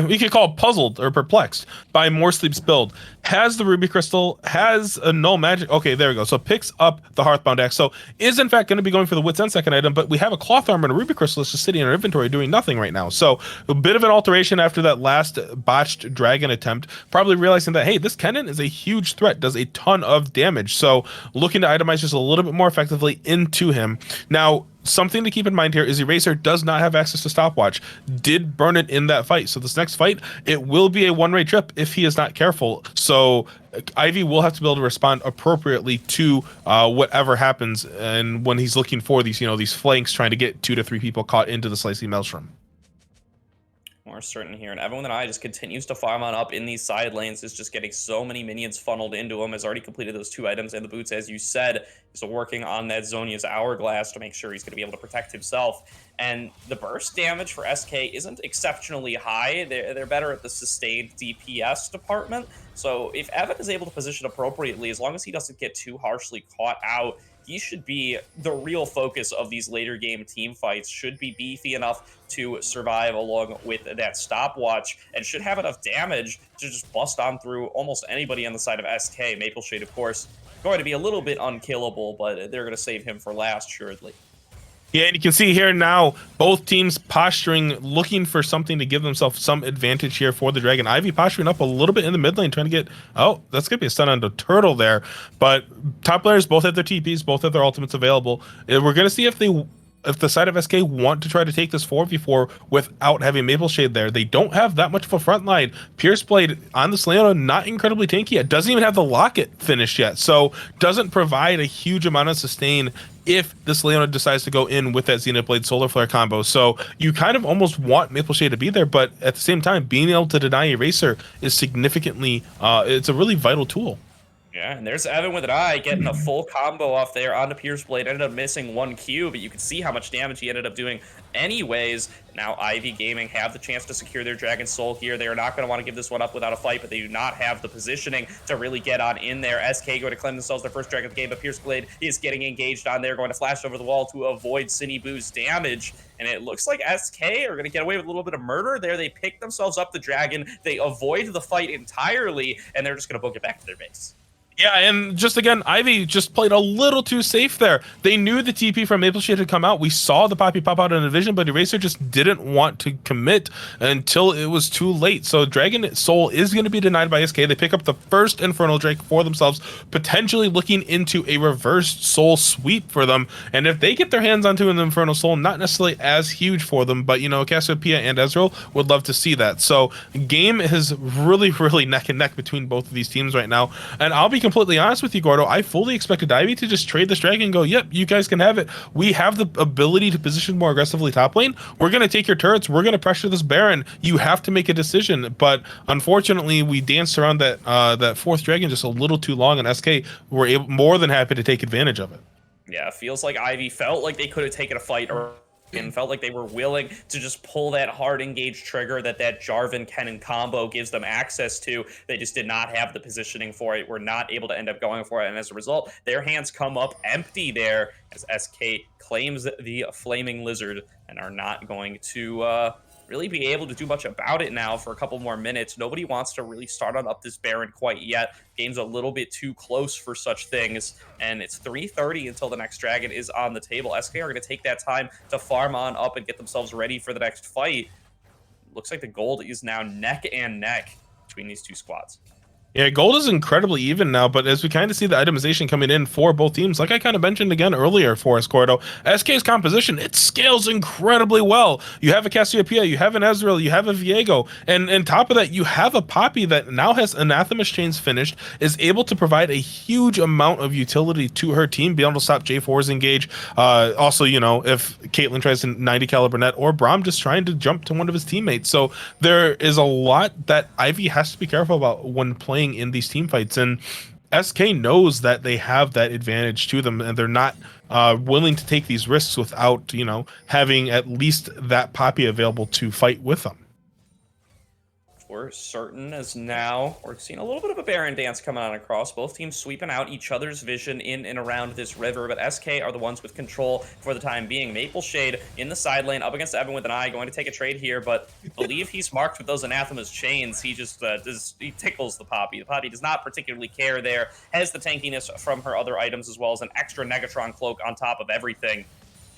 we could call it puzzled or perplexed by More Sleep's build. Has the Ruby Crystal, has a null magic. Okay, there we go. So picks up the Hearthbound Axe. So is in fact going to be going for the Wit's End second item, but we have a Cloth Armor and a Ruby Crystal that's just sitting in our inventory doing nothing right now. So a bit of an alteration after that last botched Dragon attempt, probably realizing that, hey, this Kennen is a huge threat, does a ton of damage. So looking to itemize just a little bit more effectively into him. Now, something to keep in mind here is Eraser does not have access to Stopwatch. Did burn it in that fight. So this next fight, it will be a one-way trip if he is not careful. So Ivy will have to be able to respond appropriately to whatever happens, and when he's looking for these, these flanks, trying to get 2 to 3 people caught into the Slicing Maelstrom. More certain here, and everyone and I just continues to farm on up in these side lanes, is just getting so many minions funneled into him. Has already completed those 2 items and the boots, as you said. So working on that Zhonya's Hourglass to make sure he's going to be able to protect himself. And the burst damage for SK isn't exceptionally high. They're better at the sustained DPS department. So if Evan is able to position appropriately, as long as he doesn't get too harshly caught out, he should be the real focus of these later game team fights, should be beefy enough to survive along with that stopwatch, and should have enough damage to just bust on through almost anybody on the side of SK. Maple Shade, of course, going to be a little bit unkillable, but they're going to save him for last, assuredly. Yeah, and you can see here now, both teams posturing, looking for something to give themselves some advantage here for the Dragon. Ivy posturing up a little bit in the mid lane, trying to get, oh, that's going to be a stun on the Turtle there. But top players both have their TPs, both have their ultimates available. We're going to see if the side of SK want to try to take this 4v4 without having Maple Shade there. They don't have that much of a front line. Pierce Blade on this Leona, not incredibly tanky yet. Doesn't even have the Locket finished yet. So doesn't provide a huge amount of sustain if this Leona decides to go in with that Zenith Blade Solar Flare combo. So you kind of almost want Maple Shade to be there, but at the same time, being able to deny Eraser is significantly, it's a really vital tool. Yeah, and there's Evan with an eye getting a full combo off there onto Pierce Blade. Ended up missing one Q, but you can see how much damage he ended up doing anyways. Now Ivy Gaming have the chance to secure their Dragon Soul here. They are not going to want to give this one up without a fight, but they do not have the positioning to really get on in there. SK going to claim themselves their first Dragon of the game, but Pierce Blade is getting engaged on there, going to flash over the wall to avoid Boo's damage. And it looks like SK are going to get away with a little bit of murder there. They pick themselves up the Dragon. They avoid the fight entirely, and they're just going to book it back to their base. Yeah, and just again, Ivy just played a little too safe there. They knew the TP from Maple Shade had come out. We saw the Poppy pop out in a vision, but Eraser just didn't want to commit until it was too late. So Dragon Soul is going to be denied by SK. They pick up the first Infernal Drake for themselves, potentially looking into a reversed Soul sweep for them. And if they get their hands onto an Infernal Soul, not necessarily as huge for them, but, you know, Cassiopeia and Ezreal would love to see that. So game is really neck and neck between both of these teams right now. And I'll be completely honest with you, Gordo, I fully expected Ivy to just trade this Dragon and go, yep, you guys can have it. We have the ability to position more aggressively top lane. We're going to take your turrets. We're going to pressure this Baron. You have to make a decision. But unfortunately, we danced around that fourth Dragon just a little too long, and SK were more than happy to take advantage of it. Yeah, it feels like Ivy felt like they could have taken a fight or and felt like they were willing to just pull that hard engage trigger that Jarvan Kennen combo gives them access to. They just did not have the positioning for it. Were not able to end up going for it. And as a result, their hands come up empty there as SK claims the Flaming Lizard and are not going to really be able to do much about it now for a couple more minutes. Nobody wants to really start on up this Baron quite yet. Game's a little bit too close for such things, and it's 3:30 until the next Dragon is on the table. SK are going to take that time to farm on up and get themselves ready for the next fight. Looks like the gold is now neck and neck between these two squads. Yeah, gold is incredibly even now, but as we kind of see the itemization coming in for both teams, like I kind of mentioned again earlier for us, Cordo, SK's composition, it scales incredibly well. You have a Cassiopeia, you have an Ezreal, you have a Viego, and on top of that, you have a Poppy that now has Anathema's Chains finished, is able to provide a huge amount of utility to her team, be able to stop J4's engage. Also, you know, if Caitlyn tries to 90 caliber net, or Braum just trying to jump to one of his teammates. So there is a lot that Ivy has to be careful about when playing in these team fights, and SK knows that they have that advantage to them, and they're not willing to take these risks without, you know, having at least that Poppy available to fight with them. We're certain as now we're seeing a little bit of a Baron dance coming on across. Both teams sweeping out each other's vision in and around this river, but SK are the ones with control for the time being. Maple Shade in the side lane up against Evan with an eye, going to take a trade here, but believe he's marked with those Anathema's chains. He just he tickles the Poppy. The Poppy does not particularly care there, has the tankiness from her other items as well as an extra Negatron cloak on top of everything.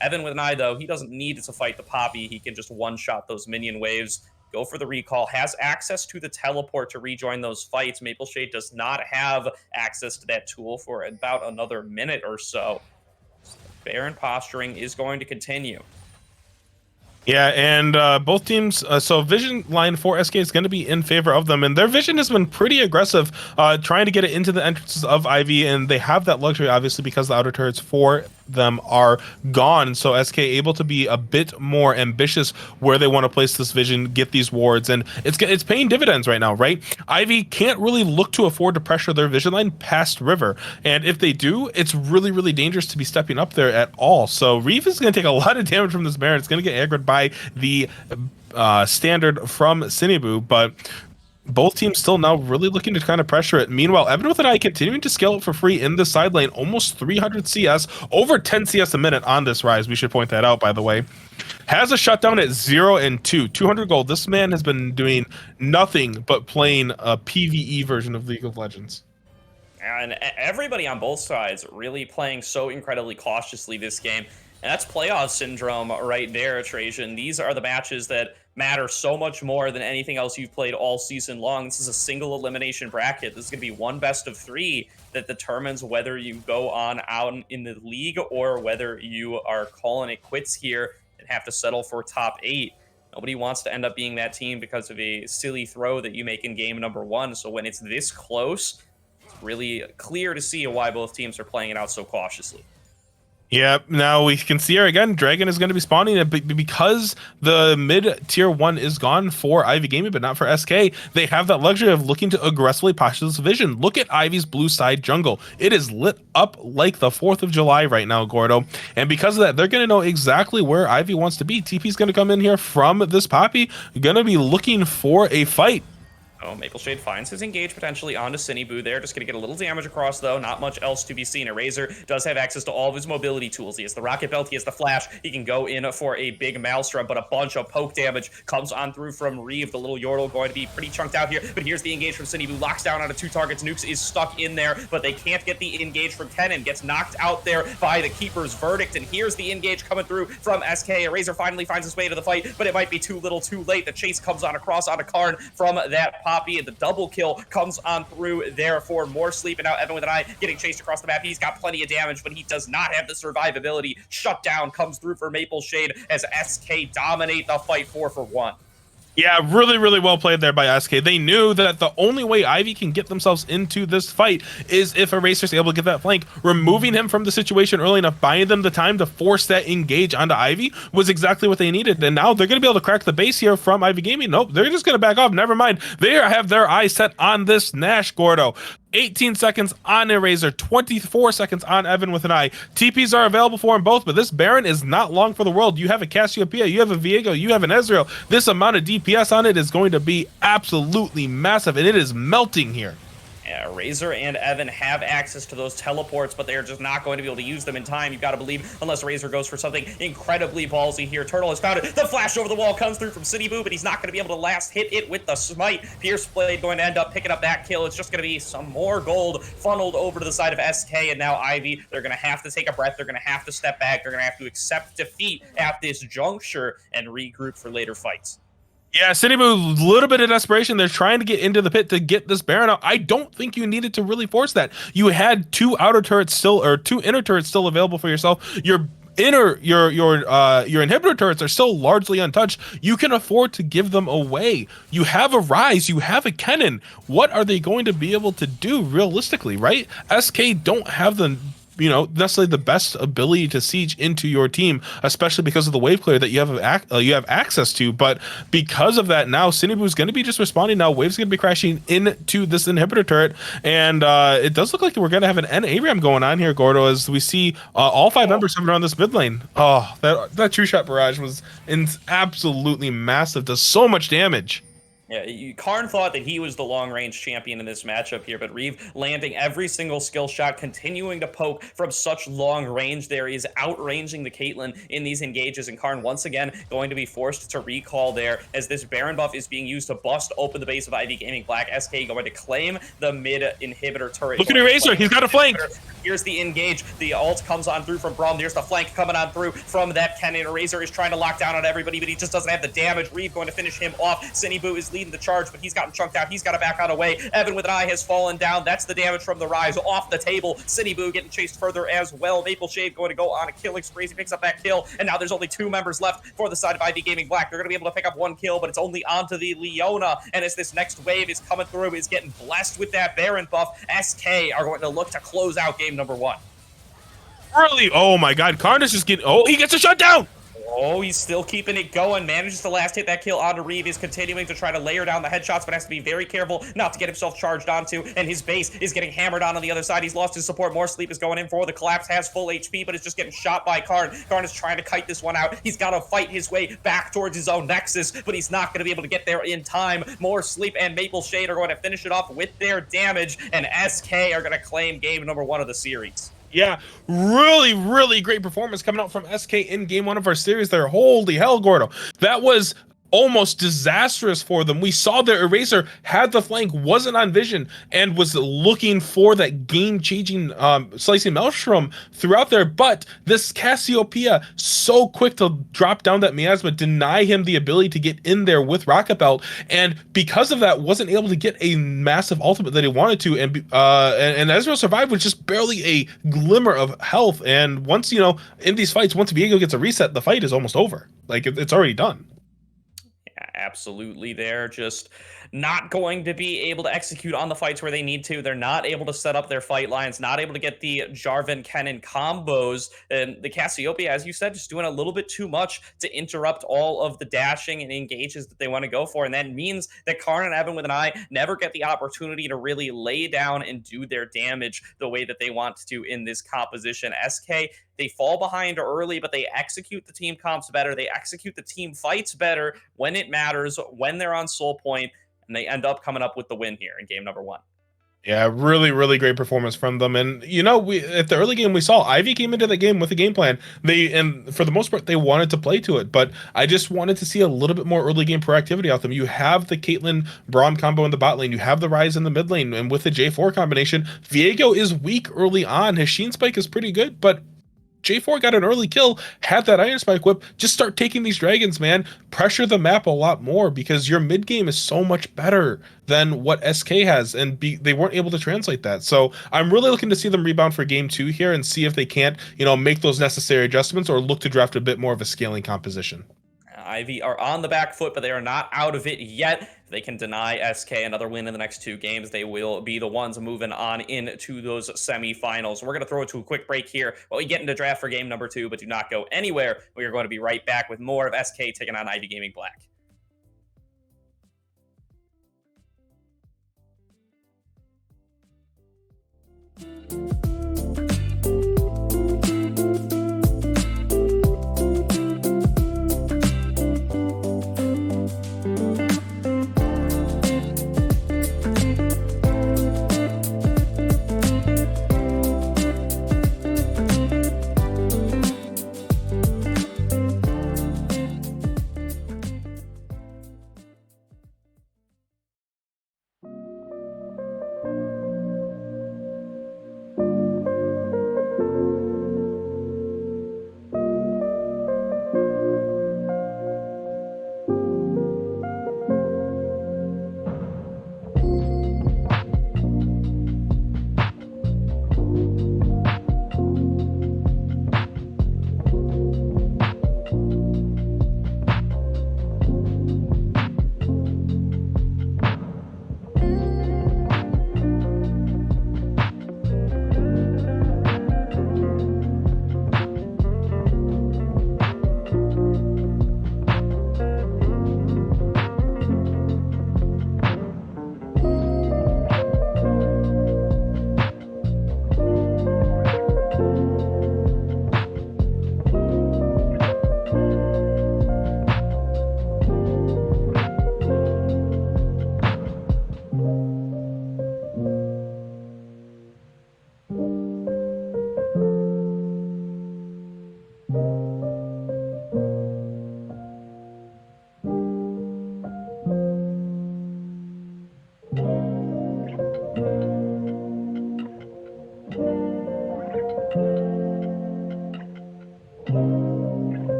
Evan with an eye, though, he doesn't need to fight the Poppy. He can just one-shot those minion waves, go for the recall, has access to the teleport to rejoin those fights. Maple Shade does not have access to that tool for about another minute or so. Baron posturing is going to continue. Yeah, and both teams, so vision line for SK is going to be in favor of them, and their vision has been pretty aggressive, trying to get it into the entrances of Ivy, and they have that luxury, obviously, because the outer turrets for them are gone, so SK able to be a bit more ambitious where they want to place this vision, get these wards, and it's paying dividends right now, right? Ivy can't really look to afford to pressure their vision line past river, and if they do, it's really dangerous to be stepping up there at all. So Reef is going to take a lot of damage from this Baron. It's going to get aggroed by the standard from Cinebu, but both teams still now really looking to kind of pressure it. Meanwhile, Evan with an eye continuing to scale it for free in the side lane, almost 300 CS, over 10 CS a minute on this rise. We should point that out, by the way. Has a shutdown at 0 and 2, 200 gold. This man has been doing nothing but playing a PvE version of League of Legends. And everybody on both sides really playing so incredibly cautiously this game. And that's playoff syndrome right there, Trajan. These are the matches that matter so much more than anything else you've played all season long. This is a single elimination bracket. This is going to be one best of 3 that determines whether you go on out in the league or whether you are calling it quits here and have to settle for top 8. Nobody wants to end up being that team because of a silly throw that you make in game number 1. So when it's this close, it's really clear to see why both teams are playing it out so cautiously. Yep. Now we can see her again. Dragon is going to be spawning it because the mid tier 1 is gone for Ivy Gaming, but not for SK. They have that luxury of looking to aggressively push this vision. Look at Ivy's blue side jungle. It is lit up like the 4th of July right now, Gordo. And because of that, they're going to know exactly where Ivy wants to be. TP's going to come in here from this Poppy, going to be looking for a fight. Oh, Maple Shade finds his engage potentially onto Cineboo there. Just going to get a little damage across, though. Not much else to be seen. Eraser does have access to all of his mobility tools. He has the Rocket Belt. He has the Flash. He can go in for a big Maelstrom, but a bunch of poke damage comes on through from Reeve. The little Yordle going to be pretty chunked out here. But here's the engage from Cineboo. Locks down onto 2 targets. Nukes is stuck in there, but they can't get the engage from Kennen. Gets knocked out there by the Keeper's Verdict. And here's the engage coming through from SK. Eraser finally finds his way to the fight, but it might be too little too late. The chase comes on across onto Karn from that Poppy, and the double kill comes on through there for more sleep. And now Evan with an eye getting chased across the map. He's got plenty of damage, but he does not have the survivability. Shutdown comes through for Maple Shade as SK dominate the fight 4-for-1. Yeah, really, really well played there by SK. They knew that the only way Ivy can get themselves into this fight is if Eraser's able to get that flank. Removing him from the situation early enough, buying them the time to force that engage onto Ivy was exactly what they needed. And now they're going to be able to crack the base here from Ivy Gaming. Nope, they're just going to back off. Never mind. They have their eyes set on this Nash, Gordo. 18 seconds on Eraser, 24 seconds on Evan with an eye. TPs are available for them both, but this Baron is not long for the world. You have a Cassiopeia, you have a Viego, you have an Ezreal. This amount of DPS on it is going to be absolutely massive, and it is melting here. Yeah, Razor and Evan have access to those teleports, but they're just not going to be able to use them in time. You've got to believe, unless Razor goes for something incredibly ballsy here. Turtle has found it. The flash over the wall comes through from Cineboo, but he's not going to be able to last hit it with the smite. Pierce Blade going to end up picking up that kill. It's just going to be some more gold funneled over to the side of SK, and now Ivy, they're going to have to take a breath. They're going to have to step back. They're going to have to accept defeat at this juncture and regroup for later fights. Yeah, Cineboo, a little bit of desperation. They're trying to get into the pit to get this Baron out. I don't think you needed to really force that. You had 2 outer turrets still, or 2 inner turrets still available for yourself. Your inhibitor turrets are still largely untouched. You can afford to give them away. You have a Rise, you have a Kennen. What are they going to be able to do realistically, right? SK don't have the necessarily the best ability to siege into your team, especially because of the wave clear that you have access to. But because of that, now Cineboo is going to be just responding. Now wave's going to be crashing into this inhibitor turret, and it does look like we're going to have an N-Aram going on here, Gordo, as we see all 5 members coming around this mid lane. Oh, that true shot barrage was absolutely massive. Does so much damage. Yeah, Karn thought that he was the long-range champion in this matchup here, but Reeve landing every single skill shot, continuing to poke from such long range there. He is outranging the Caitlyn in these engages, and Karn once again going to be forced to recall there as this Baron buff is being used to bust open the base of Ivy Gaming Black. SK going to claim the mid inhibitor turret. Look at Eraser, he's got a flank. Here's the engage. The ult comes on through from Braum. There's the flank coming on through from that Kennen. Eraser is trying to lock down on everybody, but he just doesn't have the damage. Reeve going to finish him off. Cineboo is leading the charge, but he's gotten chunked out. He's got to back out away. Evan with an eye has fallen down. That's the damage from the Rise off the table. Cineboo getting chased further as well. Maple Shade going to go on a killing spree. He picks up that kill, and now there's only 2 members left for the side of Ivy Gaming Black. They're going to be able to pick up 1 kill, but it's only onto the Leona, and as this next wave is coming through, is getting blessed with that Baron buff, SK are going to look to close out game number 1. Really? Oh my god, Karn is just getting... Oh, he gets a shutdown! Oh, he's still keeping it going. Manages to last hit that kill onto Reeve. Is continuing to try to layer down the headshots, but has to be very careful not to get himself charged onto. And his base is getting hammered on the other side. He's lost his support. More sleep is going in for the collapse. Has full HP, but is just getting shot by Karn. Karn is trying to kite this one out. He's got to fight his way back towards his own Nexus, but he's not going to be able to get there in time. More sleep and Maple Shade are going to finish it off with their damage, and SK are going to claim game number 1 of the series. Yeah, really, really great performance coming out from SK in game 1 of our series there. Holy hell, Gordo. That was almost disastrous for them. We saw their Eraser had the flank, wasn't on vision, and was looking for that game-changing slicing Maelstrom throughout there. But this Cassiopeia, so quick to drop down that miasma, deny him the ability to get in there with Rocket Belt, and because of that, wasn't able to get a massive ultimate that he wanted to. And Ezreal survived with just barely a glimmer of health. And once, in these fights, once Viego gets a reset, the fight is almost over. Like, it's already done. Absolutely. They're just not going to be able to execute on the fights where they need to. They're not able to set up their fight lines, not able to get the Jarvan Kennen combos. And the Cassiopeia, as you said, just doing a little bit too much to interrupt all of the dashing and engages that they want to go for. And that means that Karn and Evan with an eye never get the opportunity to really lay down and do their damage the way that they want to in this composition. SK, they fall behind early, but they execute the team comps better. They execute the team fights better when it matters, when they're on soul point, and they end up coming up with the win here in game number 1. Yeah, really, really great performance from them. And you know, we at the early game we saw Ivy came into the game with a game plan. And for the most part they wanted to play to it, but I just wanted to see a little bit more early game proactivity out of them. You have the Caitlyn Braum combo in the bot lane, you have the Rise in the mid lane, and with the J4 combination, Viego is weak early on. His Sheen Spike is pretty good, but J4 got an early kill, had that Iron Spike whip. Just start taking these dragons, man. Pressure the map a lot more because your mid game is so much better than what SK has, and they weren't able to translate that. So I'm really looking to see them rebound for game 2 here and see if they can't, make those necessary adjustments or look to draft a bit more of a scaling composition. Ivy are on the back foot, but they are not out of it yet. If they can deny SK another win in the next 2 games, they will be the ones moving on into those semifinals. We're going to throw it to a quick break here while we get into draft for game number 2, but do not go anywhere. We are going to be right back with more of SK taking on Ivy Gaming Black.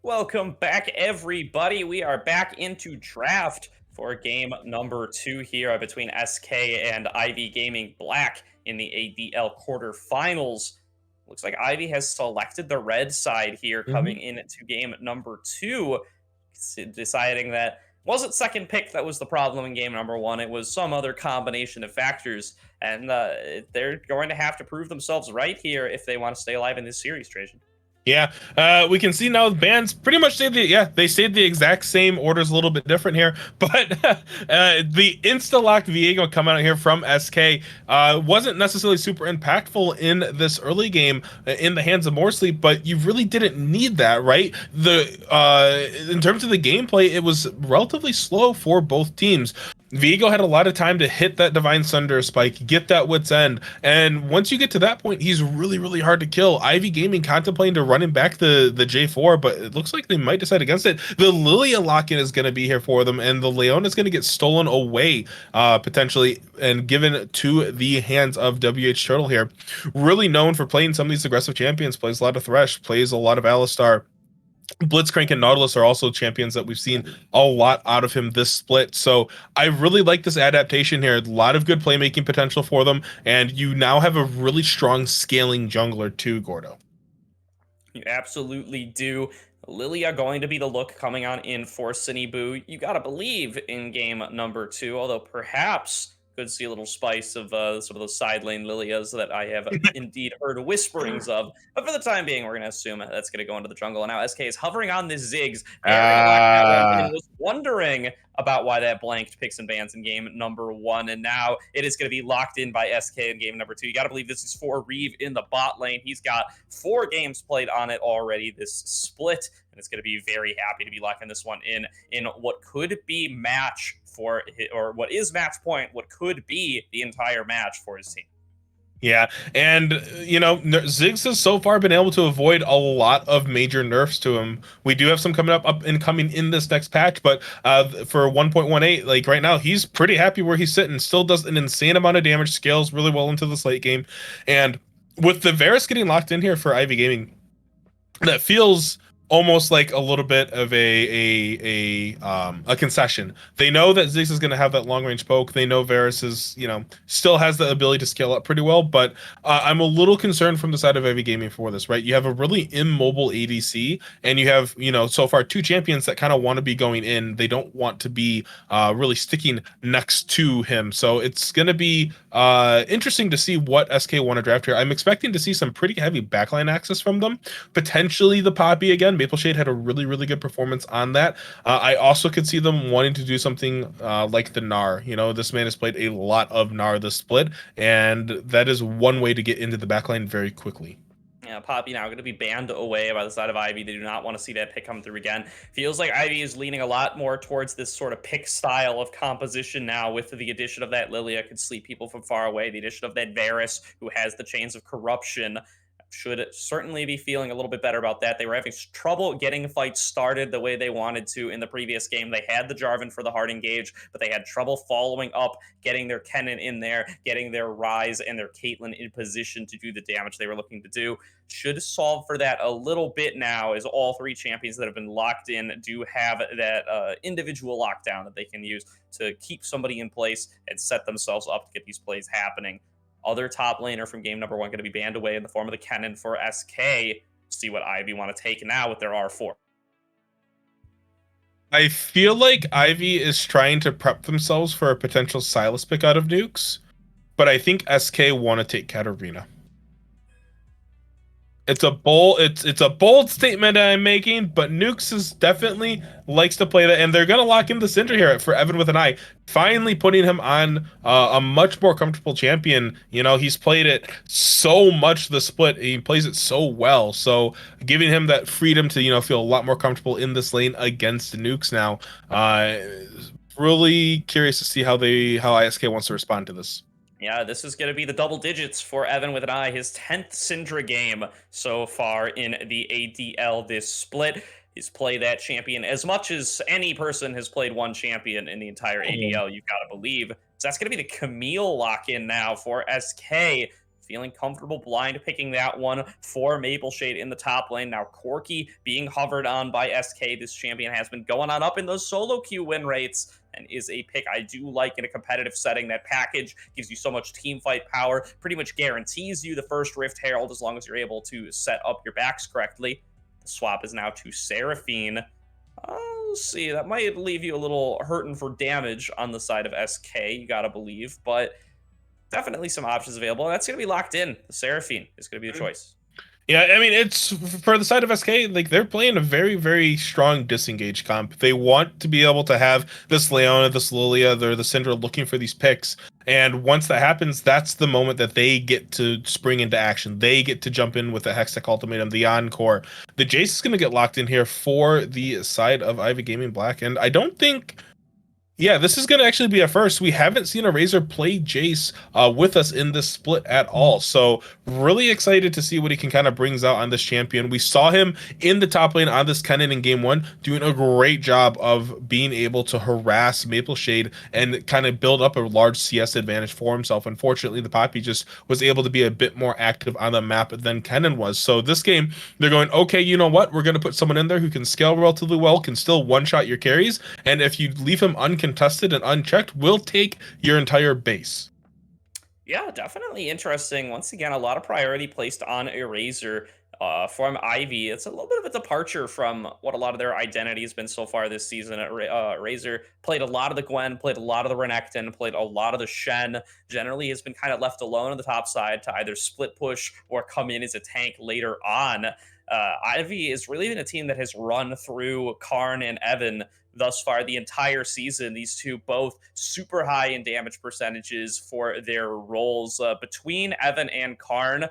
Welcome back, everybody. We are back into draft for game number 2 here between SK and Ivy Gaming Black in the ADL quarterfinals. Looks like Ivy has selected the red side here Mhm. coming into game number 2, deciding that wasn't second pick that was the problem in game number 1. It was some other combination of factors, and they're going to have to prove themselves right here if they want to stay alive in this series, Trajan. Yeah, we can see now the bands pretty much they stayed the exact same orders, a little bit different here, but the insta lock Viego coming out here from SK wasn't necessarily super impactful in this early game in the hands of Morsley, but you really didn't need that, right? In terms of the gameplay, it was relatively slow for both teams. Viego had a lot of time to hit that Divine Sunder spike, get that Wit's End, and once you get to that point, he's really, really hard to kill. Ivy Gaming contemplating to run him back the J4, but it looks like they might decide against it. The Lilia lock-in is going to be here for them, and the Leon is going to get stolen away, potentially, and given to the hands of WH Turtle here. Really known for playing some of these aggressive champions, plays a lot of Thresh, plays a lot of Alistar. Blitzcrank and Nautilus are also champions that we've seen a lot out of him this split. So I really like this adaptation here. A lot of good playmaking potential for them, and you now have a really strong scaling jungler too, Gordo. You absolutely do. Lilia going to be the look coming on in for Boo. You got to believe in game number 2, although perhaps could see a little spice of some of those side lane Lilias that I have indeed heard whisperings of. But for the time being, we're going to assume that's going to go into the jungle. And now SK is hovering on this Ziggs, very locked that one in, and Ah, was wondering about why that blanked picks and bans in game number 1. And now it is going to be locked in by SK in game number 2. You got to believe this is for Reeve in the bot lane. He's got 4 games played on it already this split, and it's going to be very happy to be locking this one in what could be match for, or what is match point, what could be the entire match for his team. yeah, and Ziggs has so far been able to avoid a lot of major nerfs to him. We do have some up and coming in this next patch, but for 1.18, like right now, he's pretty happy where he's sitting. Still does an insane amount of damage, scales really well into this late game, and with the Varus getting locked in here for Ivy Gaming, that feels almost like a little bit of a concession. They know that Ziggs is going to have that long range poke. They know Varus is still has the ability to scale up pretty well, but I'm a little concerned from the side of Ivy Gaming for this. Right, you have a really immobile ADC, and you have so far 2 champions that kind of want to be going in. They don't want to be really sticking next to him. So it's going to be interesting to see what SK want to draft here. I'm expecting to see some pretty heavy backline access from them. Potentially the Poppy again. Maple Shade had a really, really good performance on that. I also could see them wanting to do something like the Gnar. This man has played a lot of Gnar this split, and that is one way to get into the backline very quickly. Yeah, Poppy now going to be banned away by the side of Ivy. They do not want to see that pick come through again. Feels like Ivy is leaning a lot more towards this sort of pick style of composition now with the addition of that Lilia could sleep people from far away. The addition of that Varus, who has the chains of corruption, should certainly be feeling a little bit better about that. They were having trouble getting fights started the way they wanted to in the previous game. They had the Jarvan for the hard engage, but they had trouble following up, getting their Kennen in there, getting their Rise and their Caitlyn in position to do the damage they were looking to do. Should solve for that a little bit now, as all 3 champions that have been locked in do have that individual lockdown that they can use to keep somebody in place and set themselves up to get these plays happening. Other top laner from game number 1 going to be banned away in the form of the Kennen for SK. See what Ivy want to take now with their R4. I feel like Ivy is trying to prep themselves for a potential Silas pick out of Nukes, but I think SK want to take Katarina. It's a bold statement I'm making, but Nukes is definitely likes to play that, and they're gonna lock in the Syndra here for Evan with an eye, finally putting him on a much more comfortable champion. He's played it so much the split, he plays it so well, so giving him that freedom to feel a lot more comfortable in this lane against Nukes now. Really curious to see how ISK wants to respond to this. Yeah, this is going to be the double digits for Evan with an eye. His 10th Syndra game so far in the ADL this split. He's played that champion as much as any person has played one champion in the entire ADL, you've got to believe. So that's going to be the Camille lock-in now for SK. feeling comfortable blind picking that one for Maple Shade in the top lane. Now, Corki being hovered on by SK. This champion has been going on up in those solo queue win rates and is a pick I do like in a competitive setting. That package gives you so much team fight power, pretty much guarantees you the first Rift Herald as long as you're able to set up your backs correctly. The swap is now to Seraphine. Let's see, that might leave you a little hurting for damage on the side of SK, you gotta believe, but definitely some options available. That's gonna be locked in. The Seraphine is gonna be the choice. Yeah, I mean, it's for the side of SK, like they're playing a very, very strong disengage comp. They want to be able to have this Leona, this Lilia, the Syndra looking for these picks. And once that happens, that's the moment that they get to spring into action. They get to jump in with the Hextech Ultimatum, the Encore. The Jace is going to get locked in here for the side of Ivy Gaming Black. And I don't think yeah, this is going to actually be a first. We haven't seen a Razor play Jace with us in this split at all. So really excited to see what he can kind of brings out on this champion. We saw him in the top lane on this Kennen in game one, doing a great job of being able to harass Maple Shade and kind of build up a large CS advantage for himself. Unfortunately, the Poppy just was able to be a bit more active on the map than Kennen was. So this game, they're going, okay, you know what? We're going to put someone in there who can scale relatively well, can still one-shot your carries. And if you leave him uncontested and unchecked, will take your entire base. Yeah, definitely interesting. Once again, a lot of priority placed on Eraser from Ivy. It's a little bit of a departure from what a lot of their identity has been so far this season. Eraser played a lot of the Gwen, played a lot of the Renekton, played a lot of the Shen. Generally has been kind of left alone on the top side to either split push or come in as a tank later on. Ivy is really been a team that has run through Karn and Evan thus far the entire season. These two both super high in damage percentages for their roles. Between Evan and Karn,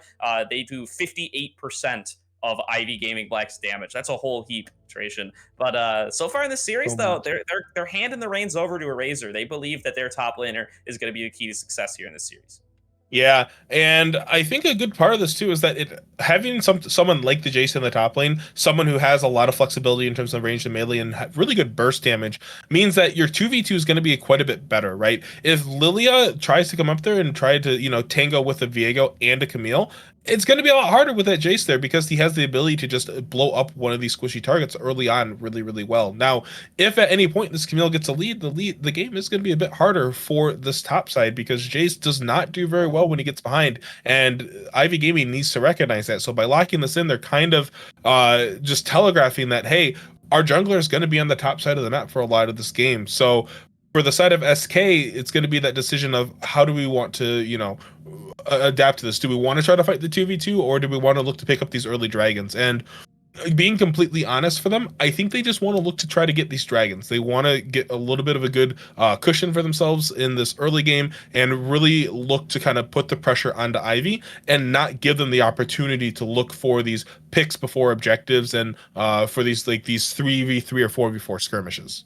they do 58% of Ivy Gaming Black's damage. That's a whole heap, Trajan. But so far in this series, So though, much. they're handing the reins over to Eraser. They believe that their top laner is going to be the key to success here in this series. Yeah, and I think a good part of this too is that it having someone like the Jace in the top lane, someone who has a lot of flexibility in terms of range and melee and really good burst damage, means that your 2v2 is going to be quite a bit better, right? If Lilia tries to come up there and try to, tango with a Viego and a Camille, it's going to be a lot harder with that Jace there because he has the ability to just blow up one of these squishy targets early on really, really well. Now, if at any point this Camille gets a lead, the game is going to be a bit harder for this top side because Jace does not do very well when he gets behind, and Ivy Gaming needs to recognize that. So by locking this in, they're kind of just telegraphing that, hey, our jungler is going to be on the top side of the map for a lot of this game. So for the side of SK, it's going to be that decision of how do we want to, adapt to this? Do we want to try to fight the 2v2 or do we want to look to pick up these early dragons? And being completely honest for them, I think they just want to look to try to get these dragons. They want to get a little bit of a good cushion for themselves in this early game and really look to kind of put the pressure onto Ivy and not give them the opportunity to look for these picks before objectives and for these 3v3 or 4v4 skirmishes.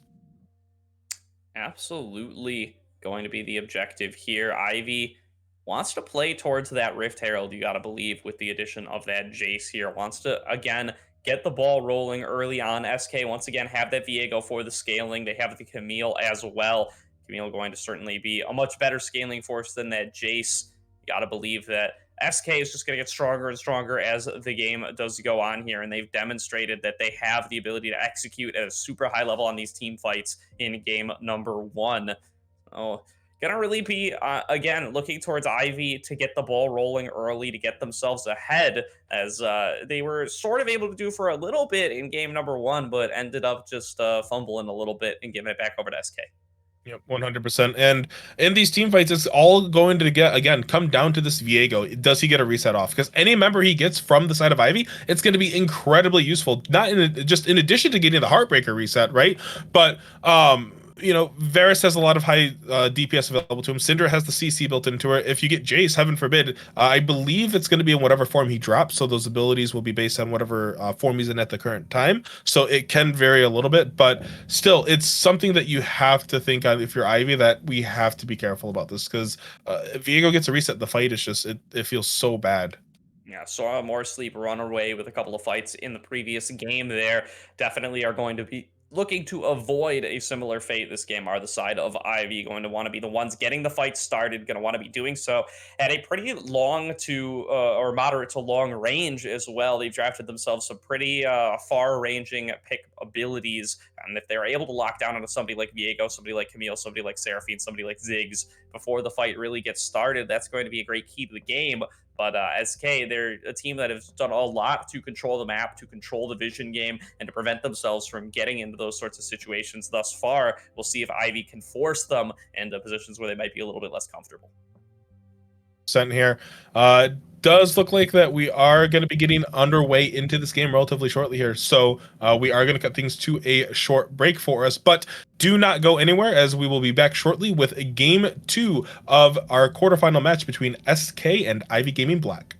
Absolutely going to be the objective here. Ivy wants to play towards that Rift Herald, you got to believe, with the addition of that Jace here. Wants to, again, get the ball rolling early on. SK, once again, have that Viego for the scaling. They have the Camille as well. Camille going to certainly be a much better scaling force than that Jace. You got to believe that SK is just going to get stronger and stronger as the game does go on here, and they've demonstrated that they have the ability to execute at a super high level on these team fights in game number one. Oh, gonna really be again looking towards Ivy to get the ball rolling early to get themselves ahead, as they were sort of able to do for a little bit in game number one, but ended up just fumbling a little bit and giving it back over to SK. Yep, 100%. And in these team fights, it's all going to get again come down to this Viego. Does he get a reset off? Because any member he gets from the side of Ivy, it's going to be incredibly useful. Not just in addition to getting the Heartbreaker reset, right? But Varus has a lot of high DPS available to him. Syndra has the CC built into her. If you get Jace, heaven forbid, I believe it's going to be in whatever form he drops. So those abilities will be based on whatever form he's in at the current time. So it can vary a little bit, but still, it's something that you have to think on if you're Ivy, that we have to be careful about this because if Viego gets a reset, the fight is just it feels so bad. Yeah, saw more sleep run away with a couple of fights in the previous game there. Definitely are going to be looking to avoid a similar fate this game are the side of Ivy, going to want to be the ones getting the fight started, going to want to be doing so at a pretty long to or moderate to long range as well. They've drafted themselves some pretty far ranging pick abilities. And if they're able to lock down onto somebody like Viego, somebody like Camille, somebody like Seraphine, somebody like Ziggs before the fight really gets started, that's going to be a great key to the game. But SK, they're a team that has done a lot to control the map, to control the vision game, and to prevent themselves from getting into those sorts of situations thus far. We'll see if Ivy can force them into positions where they might be a little bit less comfortable. Sent here. Uh, does look like that we are going to be getting underway into this game relatively shortly here. So we are going to cut things to a short break for us, but do not go anywhere as we will be back shortly with game 2 of our quarterfinal match between SK and Ivy Gaming Black.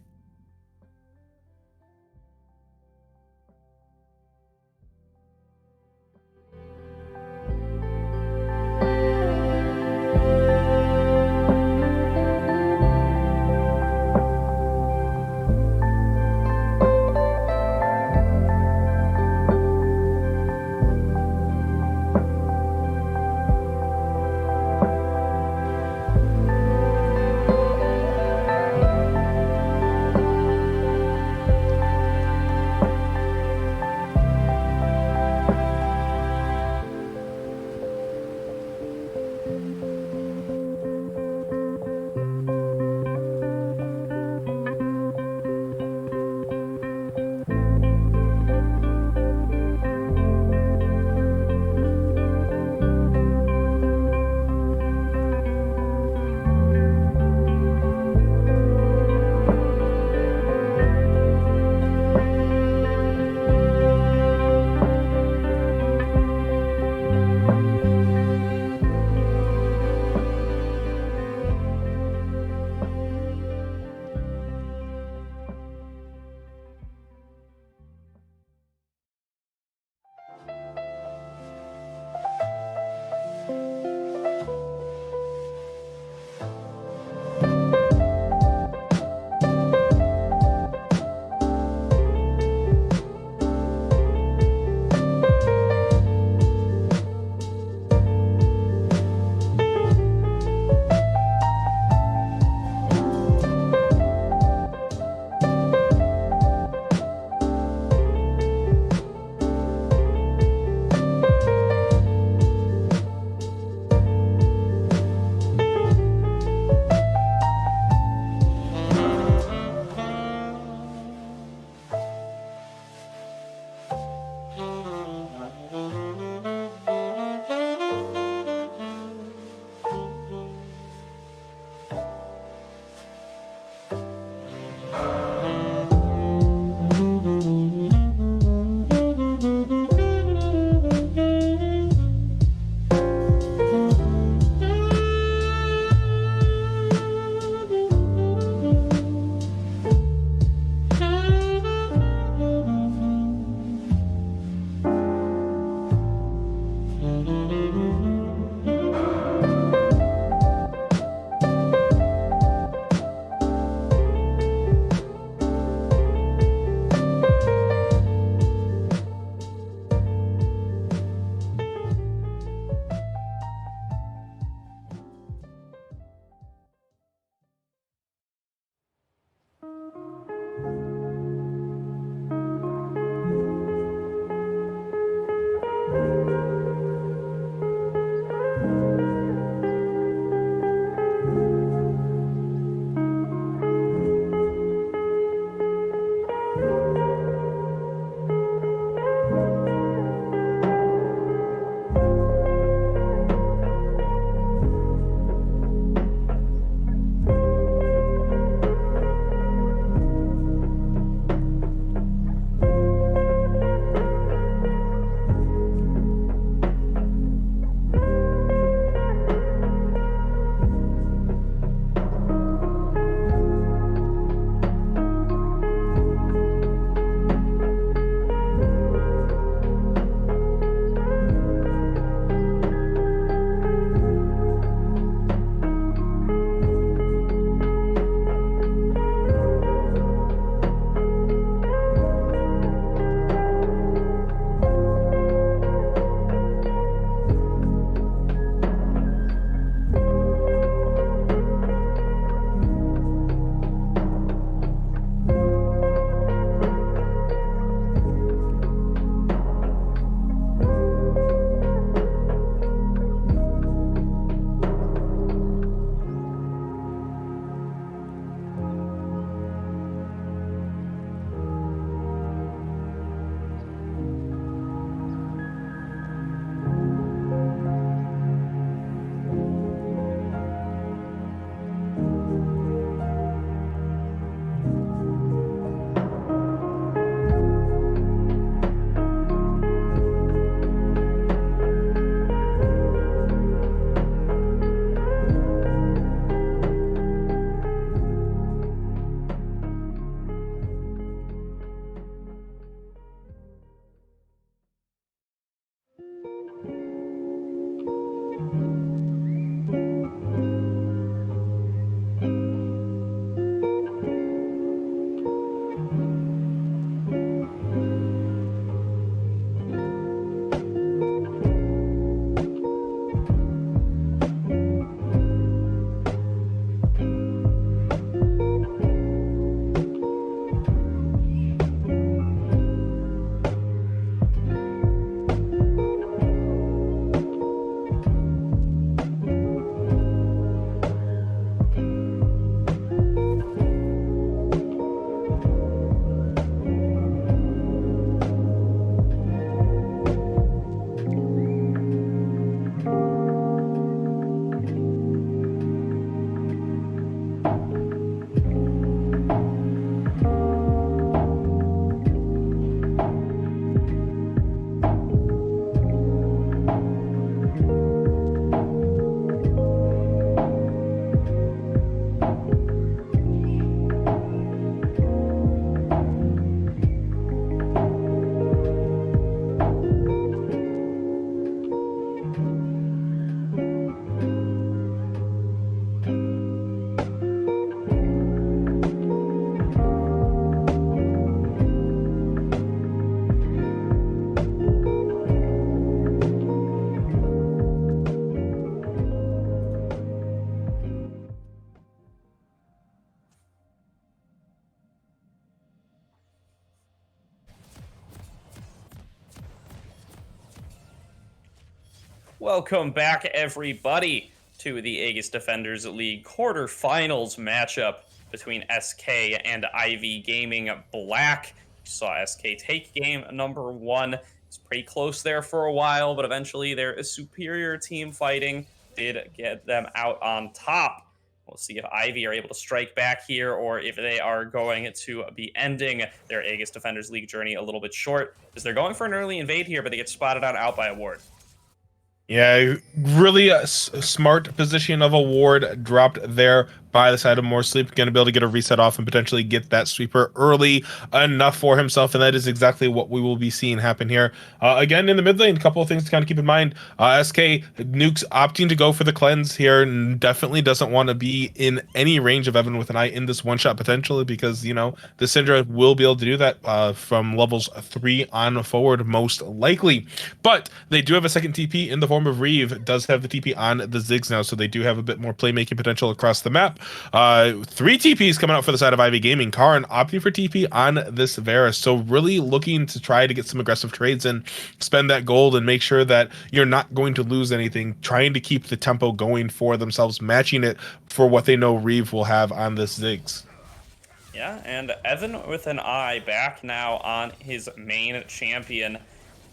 Welcome back, everybody, to the Aegis Defenders League quarterfinals matchup between SK and IV Gaming Black. We saw SK take game number one. It's pretty close there for a while, but eventually their superior team fighting did get them out on top. We'll see if Ivy are able to strike back here or if they are going to be ending their Aegis Defenders League journey a little bit short, because they're going for an early invade here, but they get spotted on out by a ward. Yeah, really a smart position of a ward dropped there by the side of More Sleep. Going to be able to get a reset off and potentially get that sweeper early enough for himself. And that is exactly what we will be seeing happen here. Again, in the mid lane, a couple of things to kind of keep in mind. SK Nuke's opting to go for the cleanse here and definitely doesn't want to be in any range of Evan with an eye in this one shot potentially because, you know, the Syndra will be able to do that from levels 3 on forward most likely. But they do have a second TP in the form of Reeve. Does have the TP on the Ziggs now, so they do have a bit more playmaking potential across the map. 3 TPs coming out for the side of Ivy Gaming. Karn opting for TP on this Varus, so really looking to try to get some aggressive trades and spend that gold and make sure that you're not going to lose anything, trying to keep the tempo going for themselves, matching it for what they know Reeve will have on this Ziggs. Yeah, and Evan with an eye back now on his main champion.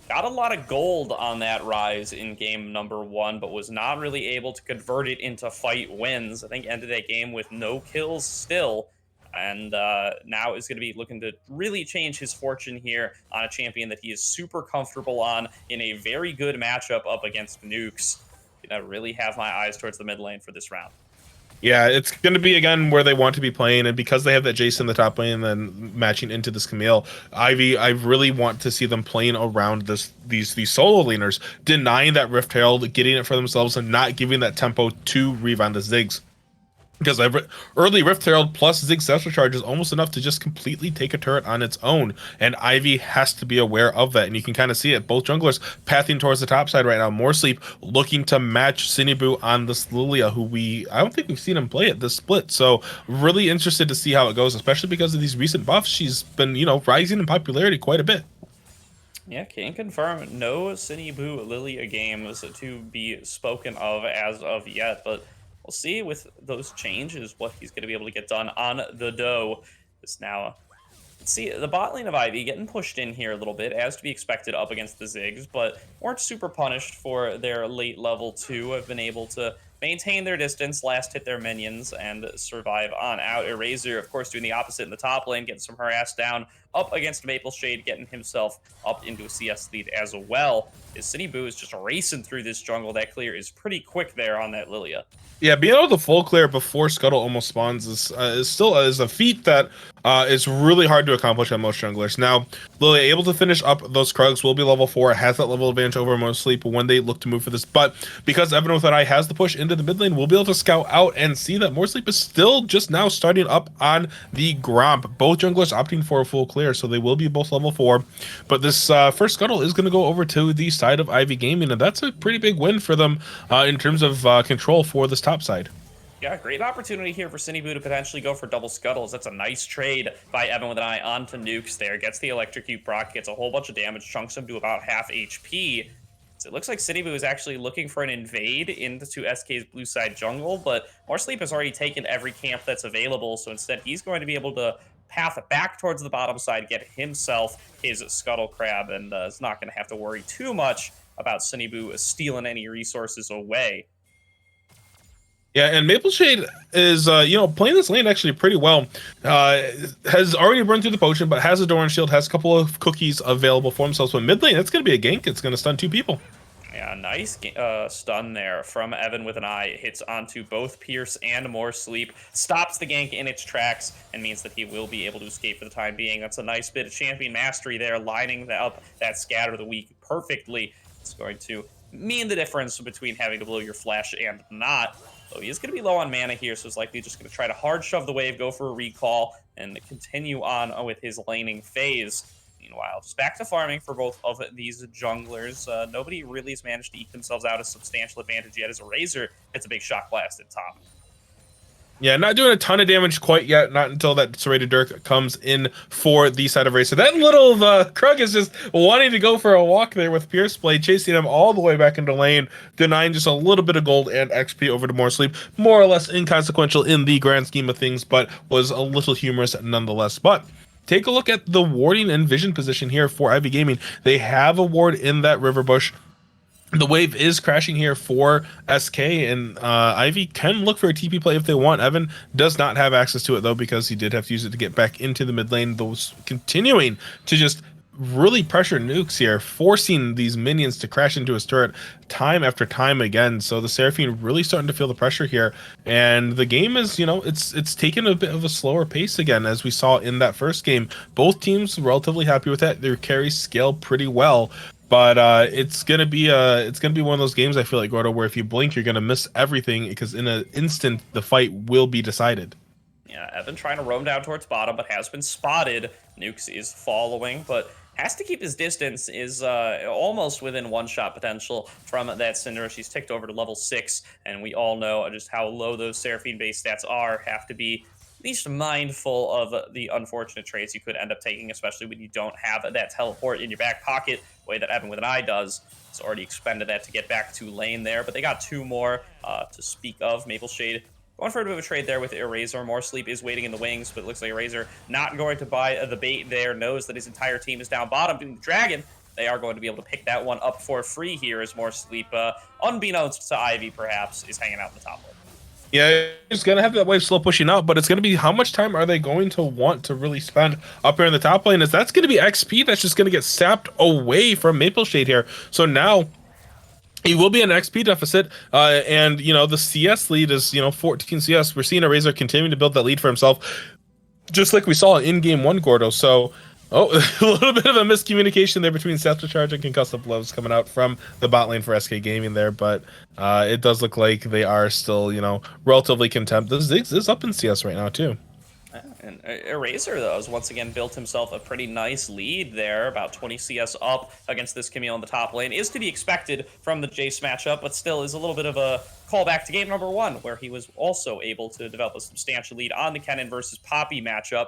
Got a lot of gold on that rise in game number one, but was not really able to convert it into fight wins. I think ended that game with no kills still. And now is going to be looking to really change his fortune here on a champion that he is super comfortable on in a very good matchup up against Nukes. Gonna really have my eyes towards the mid lane for this round. Yeah, it's going to be again where they want to be playing, and because they have that Jason in the top lane and then matching into this Camille, Ivy, I really want to see them playing around these solo laners, denying that Rift Herald, getting it for themselves, and not giving that tempo to Reeve on the Ziggs. Because early Rift Herald plus Ziggs Central Charge is almost enough to just completely take a turret on its own, and Ivy has to be aware of that, and you can kind of see it. Both junglers pathing towards the top side right now. More Sleep looking to match Sinibu on this Lilia, who I don't think we've seen him play at this split, so really interested to see how it goes, especially because of these recent buffs. She's been, you know, rising in popularity quite a bit. Yeah, can confirm no Sinibu Lilia games to be spoken of as of yet, but we'll see with those changes what he's going to be able to get done on the dough. This now, let's see, the bot lane of Ivy getting pushed in here a little bit, as to be expected up against the Ziggs, but weren't super punished for their late level 2. Have been able to maintain their distance, last hit their minions, and survive on out. Eraser, of course, doing the opposite in the top lane, getting some harass down up against Maple Shade, getting himself up into a CS lead as well. His City Boo is just racing through this jungle. That clear is pretty quick there on that Lilia. Yeah, being able to full clear before Scuttle almost spawns is still is a feat that is really hard to accomplish on most junglers. Now, Lily able to finish up those Krugs, will be level 4, has that level advantage over More Sleep when they look to move for this. But because Evan with an eye has the push into the mid lane, we'll be able to scout out and see that More Sleep is still just now starting up on the Gromp. Both junglers opting for a full clear, so they will be both level 4. But this first Scuttle is going to go over to the side of Ivy Gaming, and that's a pretty big win for them in terms of control for this top side. Yeah, great opportunity here for Sinibu to potentially go for double scuttles. That's a nice trade by Evan with an eye onto Nukes there. Gets the electrocute proc, gets a whole bunch of damage, chunks him to about half HP. So it looks like Sinibu is actually looking for an invade into SK's blue side jungle, but More Sleep has already taken every camp that's available, so instead he's going to be able to path back towards the bottom side, get himself his Scuttle Crab, and is not going to have to worry too much about Sinibu stealing any resources away. Yeah, and Maple Shade is, you know, playing this lane actually pretty well. Has already run through the potion, but has a Doran Shield, has a couple of cookies available for himself. So in mid lane, it's going to be a gank. It's going to stun 2 people. Yeah, nice stun there from Evan with an eye. Hits onto both Pierce and More Sleep. Stops the gank in its tracks and means that he will be able to escape for the time being. That's a nice bit of champion mastery there, lining up that Scatter the Weak perfectly. It's going to mean the difference between having to blow your flash and not. So he is going to be low on mana here, so it's likely just going to try to hard shove the wave, go for a recall, and continue on with his laning phase. Meanwhile, just back to farming for both of these junglers. Nobody really has managed to eke themselves out a substantial advantage yet, as a Razor hits a big shock blast at top. Yeah, not doing a ton of damage quite yet. Not until that Serrated Dirk comes in for the side of Racer. That little Krug is just wanting to go for a walk there with Pierce Blade, chasing him all the way back into lane, denying just a little bit of gold and XP over to More Sleep. More or less inconsequential in the grand scheme of things, but was a little humorous nonetheless. But take a look at the warding and vision position here for Ivy Gaming. They have a ward in that River Bush. The wave is crashing here for SK, and Ivy can look for a TP play if they want. Evan does not have access to it, though, because he did have to use it to get back into the mid lane. Those continuing to just really pressure Nukes here, forcing these minions to crash into his turret time after time again. So the Seraphine really starting to feel the pressure here, and the game is, it's taken a bit of a slower pace again, as we saw in that first game. Both teams relatively happy with that. Their carries scale pretty well. But it's gonna be one of those games, I feel like, Gordo, where if you blink, you're gonna miss everything, because in an instant the fight will be decided. Yeah, Evan trying to roam down towards bottom, but has been spotted. Nukes is following, but has to keep his distance, is almost within one-shot potential from that Cinder. She's ticked over to level 6, and we all know just how low those Seraphine base stats are. Have to be at least mindful of the unfortunate trades you could end up taking, especially when you don't have that teleport in your back pocket, the way that Evan with an eye does. It's already expended that to get back to lane there, but they got 2 more to speak of. Maple Shade going for a bit of a trade there with Eraser. More Sleep is waiting in the wings, but it looks like Eraser not going to buy the bait there. Knows that his entire team is down bottom doing the Dragon. They are going to be able to pick that one up for free here, as More Sleep, unbeknownst to Ivy perhaps, is hanging out in the top lane. Yeah, it's gonna have that wave slow pushing out, but it's gonna be how much time are they going to want to really spend up here in the top lane? Is that's gonna be XP that's just gonna get sapped away from Maple Shade here. So now he will be an XP deficit, and the CS lead is 14 CS. We're seeing Eraser continue to build that lead for himself, just like we saw in game 1, Gordo. So, a little bit of a miscommunication there between Scepter Charge and Concussive Blows coming out from the bot lane for SK Gaming there, but it does look like they are still, relatively content. The Ziggs is up in CS right now, too. And Eraser, though, has once again built himself a pretty nice lead there, about 20 CS up against this Camille in the top lane. Is to be expected from the Jace matchup, but still is a little bit of a callback to game number 1, where he was also able to develop a substantial lead on the Kennen versus Poppy matchup.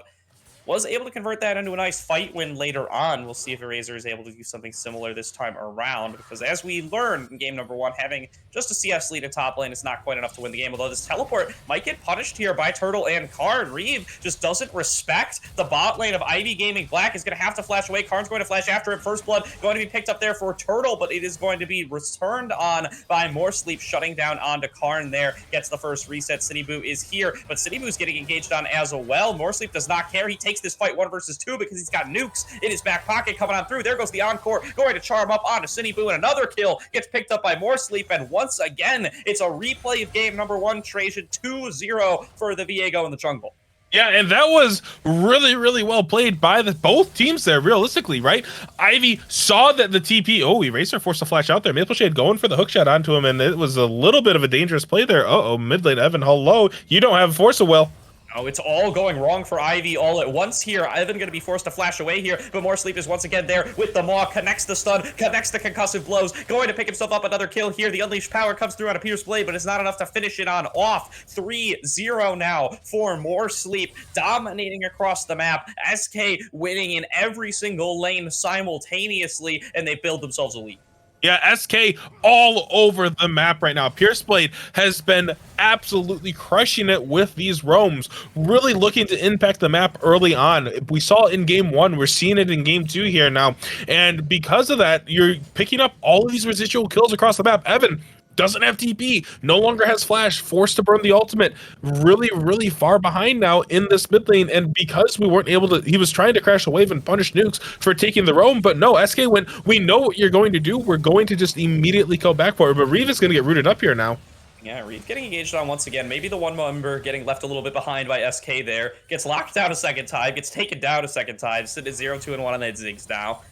Was able to convert that into a nice fight win later on. We'll see if Eraser is able to do something similar this time around, because as we learned in game number 1, having just a CS lead in top lane is not quite enough to win the game, although this teleport might get punished here by Turtle and Karn. Reeve just doesn't respect the bot lane of Ivy Gaming. Black is going to have to flash away. Karn's going to flash after him. First blood going to be picked up there for Turtle, but it is going to be returned on by More Sleep, shutting down onto Karn there. Gets the first reset. City Boo is here, but City Boo's getting engaged on as well. More Sleep does not care. He takes this fight 1 versus 2 because he's got Nukes in his back pocket coming on through. There goes the Encore, going to charm up onto City Boo, and another kill gets picked up by More Sleep, and once again, it's a replay of game number 1, Trajan 2-0 for the Viego in the jungle. Yeah, and that was really, really well played by both teams there, realistically, right? Ivy saw that the TP, Eraser forced a flash out there. Maple Shade going for the hookshot onto him, and it was a little bit of a dangerous play there. Mid lane Evan, hello. You don't have Force of Will. Oh, it's all going wrong for Ivy all at once here. Ivan going to be forced to flash away here, but More Sleep is once again there with the Maw, connects the stun, connects the concussive blows, going to pick himself up another kill here. The Unleashed Power comes through on a Pierce Blade, but it's not enough to finish it on off. 3-0 now for More Sleep, dominating across the map. SK winning in every single lane simultaneously, and they build themselves a lead. Yeah, SK all over the map right now. Pierce Blade has been absolutely crushing it with these roams, really looking to impact the map early on. We saw it in game 1. We're seeing it in game 2 here now. And because of that, you're picking up all of these residual kills across the map. Evan doesn't have TP, no longer has flash, forced to burn the ultimate, really, really far behind now in this mid lane. And because we weren't able to, he was trying to crash a wave and punish Nukes for taking the roam, but no, SK went, we know what you're going to do, we're going to just immediately go back for it. But Reeve is going to get rooted up here now. Yeah, Reeve getting engaged on once again. Maybe the one member getting left a little bit behind by SK there. Gets locked down a second time, gets taken down a second time, sit at 0-2-1 on that Ziggs now.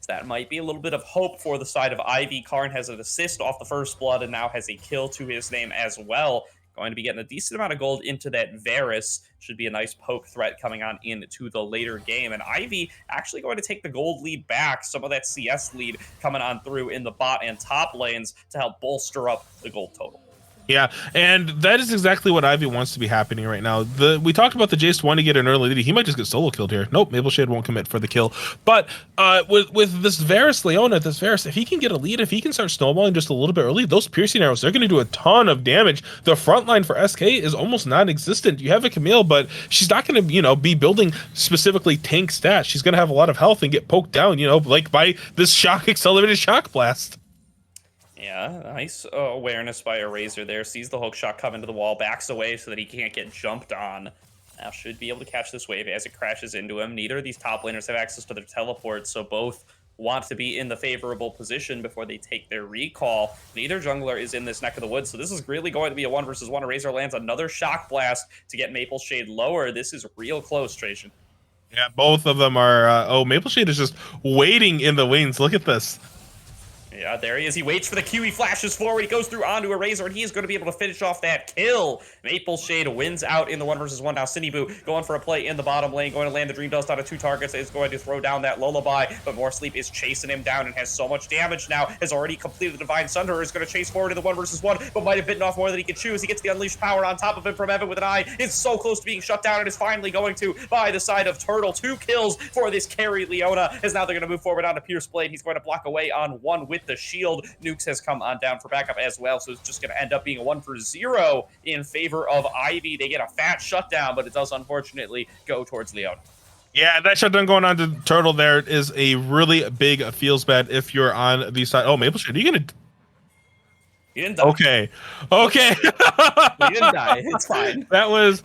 That might be a little bit of hope for the side of Ivy. Karn has an assist off the first blood and now has a kill to his name as well. Going to be getting a decent amount of gold into that Varus. Should be a nice poke threat coming on into the later game. And Ivy actually going to take the gold lead back. Some of that CS lead coming on through in the bot and top lanes to help bolster up the gold total. Yeah, and that is exactly what Ivy wants to be happening right now. We talked about the Jace wanting to get an early lead. He might just get solo killed here. Nope, Maple Shade won't commit for the kill. But with this Varus Leona, this Varus, if he can get a lead, if he can start snowballing just a little bit early, those piercing arrows, they're going to do a ton of damage. The front line for SK is almost non-existent. You have a Camille, but she's not going to, be building specifically tank stats. She's going to have a lot of health and get poked down, like by this accelerated shock blast. Yeah, nice awareness by Eraser there. Sees the hook shot come into the wall, backs away so that he can't get jumped on. Now should be able to catch this wave as it crashes into him. Neither of these top laners have access to their teleports, so both want to be in the favorable position before they take their recall. Neither jungler is in this neck of the woods, so this is really going to be a 1v1. Eraser lands another shock blast to get Maple Shade lower. This is real close, Trajan. Yeah, both of them are... Maple Shade is just waiting in the wings. Look at this. Yeah, there he is. He waits for the Q. He flashes forward. He goes through onto Eraser, and he is going to be able to finish off that kill. Maple Shade wins out in the 1v1. Now, Cineboo going for a play in the bottom lane, going to land the Dream Dust on 2 targets. Is going to throw down that Lullaby, but More Sleep is chasing him down and has so much damage now. Has already completed the Divine Sunder. Is going to chase forward in the 1v1, but might have bitten off more than he could chew. He gets the Unleashed Power on top of him from Evan with an eye. Is so close to being shut down and is finally going to by the side of Turtle. 2 kills for this carry Leona, as now they're going to move forward onto Pierce Blade. He's going to block away on 1 with the shield. Nukes has come on down for backup as well, so it's just going to end up being a 1-for-0 in favor of Ivy. They get a fat shutdown, but it does unfortunately go towards Leona. Yeah, that shutdown going on to Turtle there is a really big feels bad if you're on the side. Oh, Maple Shade, are you going to... He didn't die. Okay. He didn't die. It's fine. That was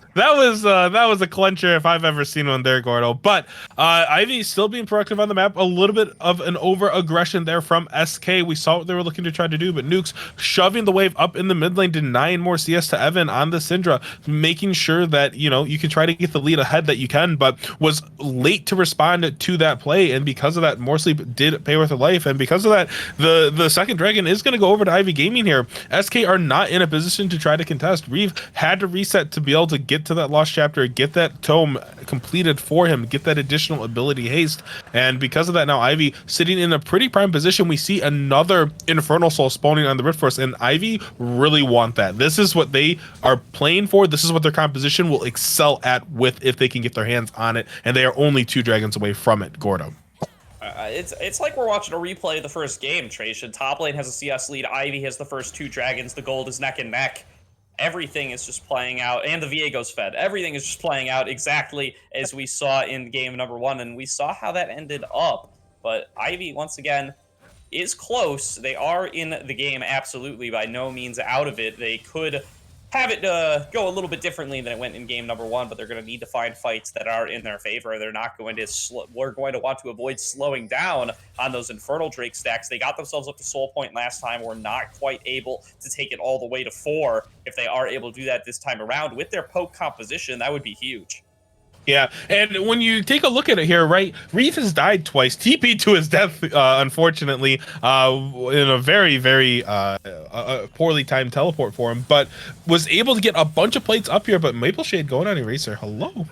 a clincher if I've ever seen one there, Gordo. But Ivy still being proactive on the map. A little bit of an over aggression there from SK. We saw what they were looking to try to do, but Nukes shoving the wave up in the mid lane, denying more CS to Evan on the Syndra, making sure that you can try to get the lead ahead that you can, but was late to respond to that play, and because of that, More Sleep did pay with her life, and because of that, the second dragon is going to go over to Ivy Gaming here. SK are not in a position to try to contest. Reeve had to reset to be able to get to that lost chapter, get that tome completed for him, get that additional ability haste, and because of that, now Ivy sitting in a pretty prime position. We see another Infernal Soul spawning on the Rift Force, and Ivy really want that. This is what they are playing for. This is what their composition will excel at with if they can get their hands on it, and they are only 2 dragons away from it, Gordo. It's like we're watching a replay of the first game, Trajan. Top lane has a CS lead. Ivy has the first 2 dragons. The gold is neck and neck. Everything is just playing out, and the Viego's fed. Everything is just playing out exactly as we saw in game number 1, and we saw how that ended up. But Ivy, once again, is close. They are in the game, absolutely, by no means out of it. They could have it go a little bit differently than it went in game number 1, but they're going to need to find fights that are in their favor. They're not going to we're going to want to avoid slowing down on those Infernal Drake stacks. They got themselves up to Soul Point last time. We're not quite able to take it all the way to 4. If they are able to do that this time around with their poke composition, that would be huge. Yeah, and when you take a look at it here, right, Reeve has died twice, TP to his death, unfortunately, in a very, very poorly timed teleport for him, but was able to get a bunch of plates up here, but Maple Shade going on Eraser, hello.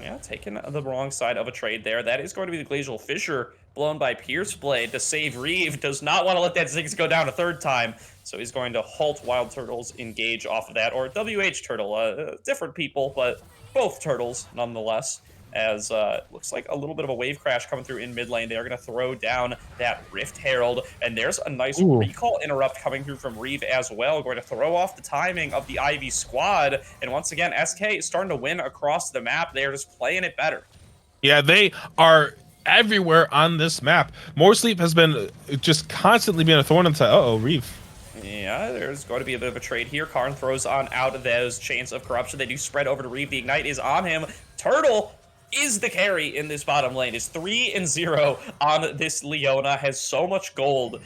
Yeah, taking the wrong side of a trade there. That is going to be the Glacial Fissure blown by Pierce Blade to save Reeve. Does not want to let that Ziggs go down a 3rd time, so he's going to halt Wild Turtles engage off of that, or WH Turtle, different people, but both turtles nonetheless, as looks like a little bit of a wave crash coming through in mid lane. They are going to throw down that Rift Herald, and there's a nice recall interrupt coming through from Reeve as well, going to throw off the timing of the Ivy squad, and once again, SK is starting to win across the map. They are just playing it better. Yeah, they are everywhere on this map. More Sleep has been just constantly being a thorn in the side. Uh-oh, Reeve. Yeah, there's going to be a bit of a trade here. Karn throws on out of those Chains of Corruption. They do spread over to Reeve. The Ignite is on him. Turtle is the carry in this bottom lane. Is 3-0 on this Leona. Has so much gold.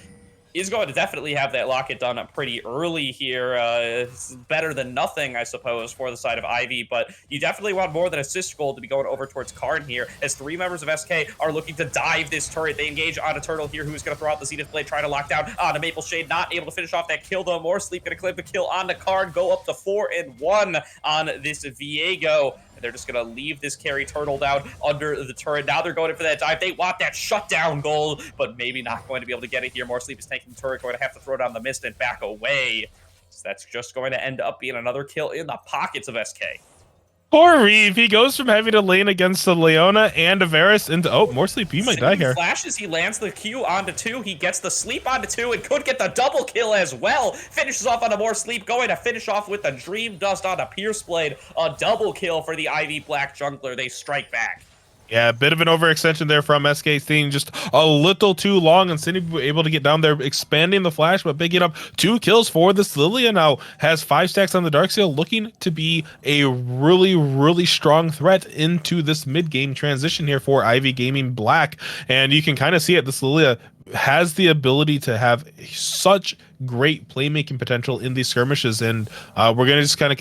Is going to definitely have that locket done pretty early here. It's better than nothing, I suppose, for the side of Ivy, but you definitely want more than assist gold to be going over towards Karn here, as 3 members of SK are looking to dive this turret. They engage on a Turtle here, who's going to throw out the Zenith Blade, try to lock down on a Maple Shade, not able to finish off that kill, though. More Sleep going to clip the kill on the Karn, go up to 4-1 on this Viego. They're just going to leave this carry Turtle down under the turret. Now they're going in for that dive. They want that shutdown goal, but maybe not going to be able to get it here. More Sleep is taking the turret, going to have to throw down the mist and back away. That's just going to end up being another kill in the pockets of SK. Poor Reeve, he goes from having to lane against the Leona and Avaris into, oh, more sleep, he might die City here. flashes, he lands the Q onto 2, he gets the sleep onto 2, and could get the double kill as well. Finishes off on a more sleep, going to finish off with the Dream Dust on a Pierce Blade. A double kill for the Ivy Black jungler. They strike back. Yeah, a bit of an overextension there from SK, staying just a little too long, and Cindy able to get down there, expanding the flash, but picking up 2 kills for this. Lilia now has 5 stacks on the Darkseal, looking to be a really, really strong threat into this mid-game transition here for Ivy Gaming Black. And you can kind of see it, this Lilia has the ability to have such great playmaking potential in these skirmishes, and we're going to just kind of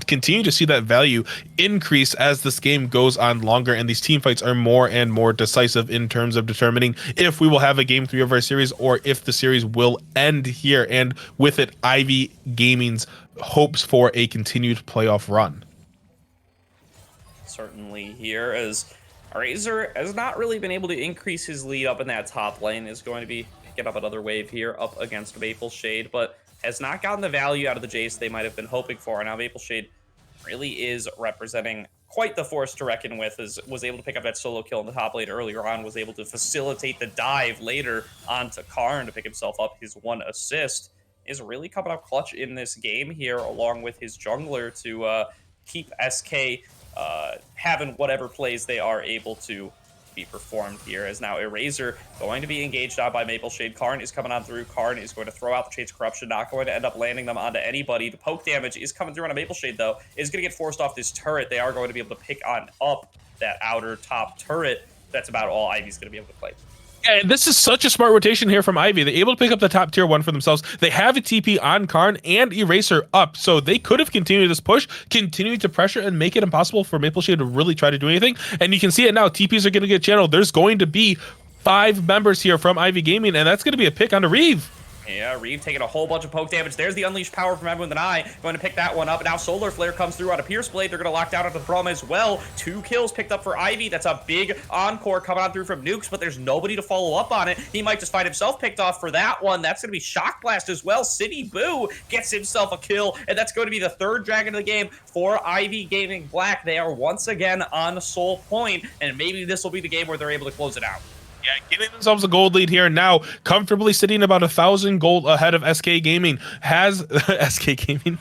continue to see that value increase as this game goes on longer and these team fights are more and more decisive in terms of determining if we will have a game 3 of our series or if the series will end here, and with it Ivy Gaming's hopes for a continued playoff run. Certainly here, as Razor has not really been able to increase his lead up in that top lane, is going to be picking up another wave here up against Maple Shade, but has not gotten the value out of the Jace they might have been hoping for. Now Maple Shade really is representing quite the force to reckon with, as was able to pick up that solo kill in the top lane earlier on, was able to facilitate the dive later onto Karn to pick himself up his 1 assist, is really coming up clutch in this game here, along with his jungler to keep SK having whatever plays they are able to be performed here. As now Eraser going to be engaged on by Maple Shade. Karn is coming on through. Karn is going to throw out the Shades Corruption, not going to end up landing them onto anybody. The poke damage is coming through on a Maple Shade, though, is going to get forced off this turret. They are going to be able to pick on up that outer top turret. That's about all Ivy's going to be able to play. Yeah, this is such a smart rotation here from Ivy. They're able to pick up the top tier 1 for themselves. They have a TP on Karn and Eraser up, so they could have continued this push, continued to pressure, and make it impossible for Maple Shade to really try to do anything. And you can see it now. TPs are going to get channeled. There's going to be 5 members here from Ivy Gaming, and that's going to be a pick onto Reeve. Yeah, Reeve taking a whole bunch of poke damage. There's the Unleashed Power from Everyone Than I. Going to pick that one up. Now Solar Flare comes through on a Pierce Blade. They're going to lock down onto the Braum as well. 2 kills picked up for Ivy. That's a big encore coming on through from Nukes, but there's nobody to follow up on it. He might just find himself picked off for that one. That's going to be Shock Blast as well. City Boo gets himself a kill, and that's going to be the 3rd dragon of the game for Ivy Gaming Black. They are once again on Soul Point, and maybe this will be the game where they're able to close it out. Yeah, getting themselves a gold lead here now, comfortably sitting about 1,000 gold ahead of SK Gaming. Has SK Gaming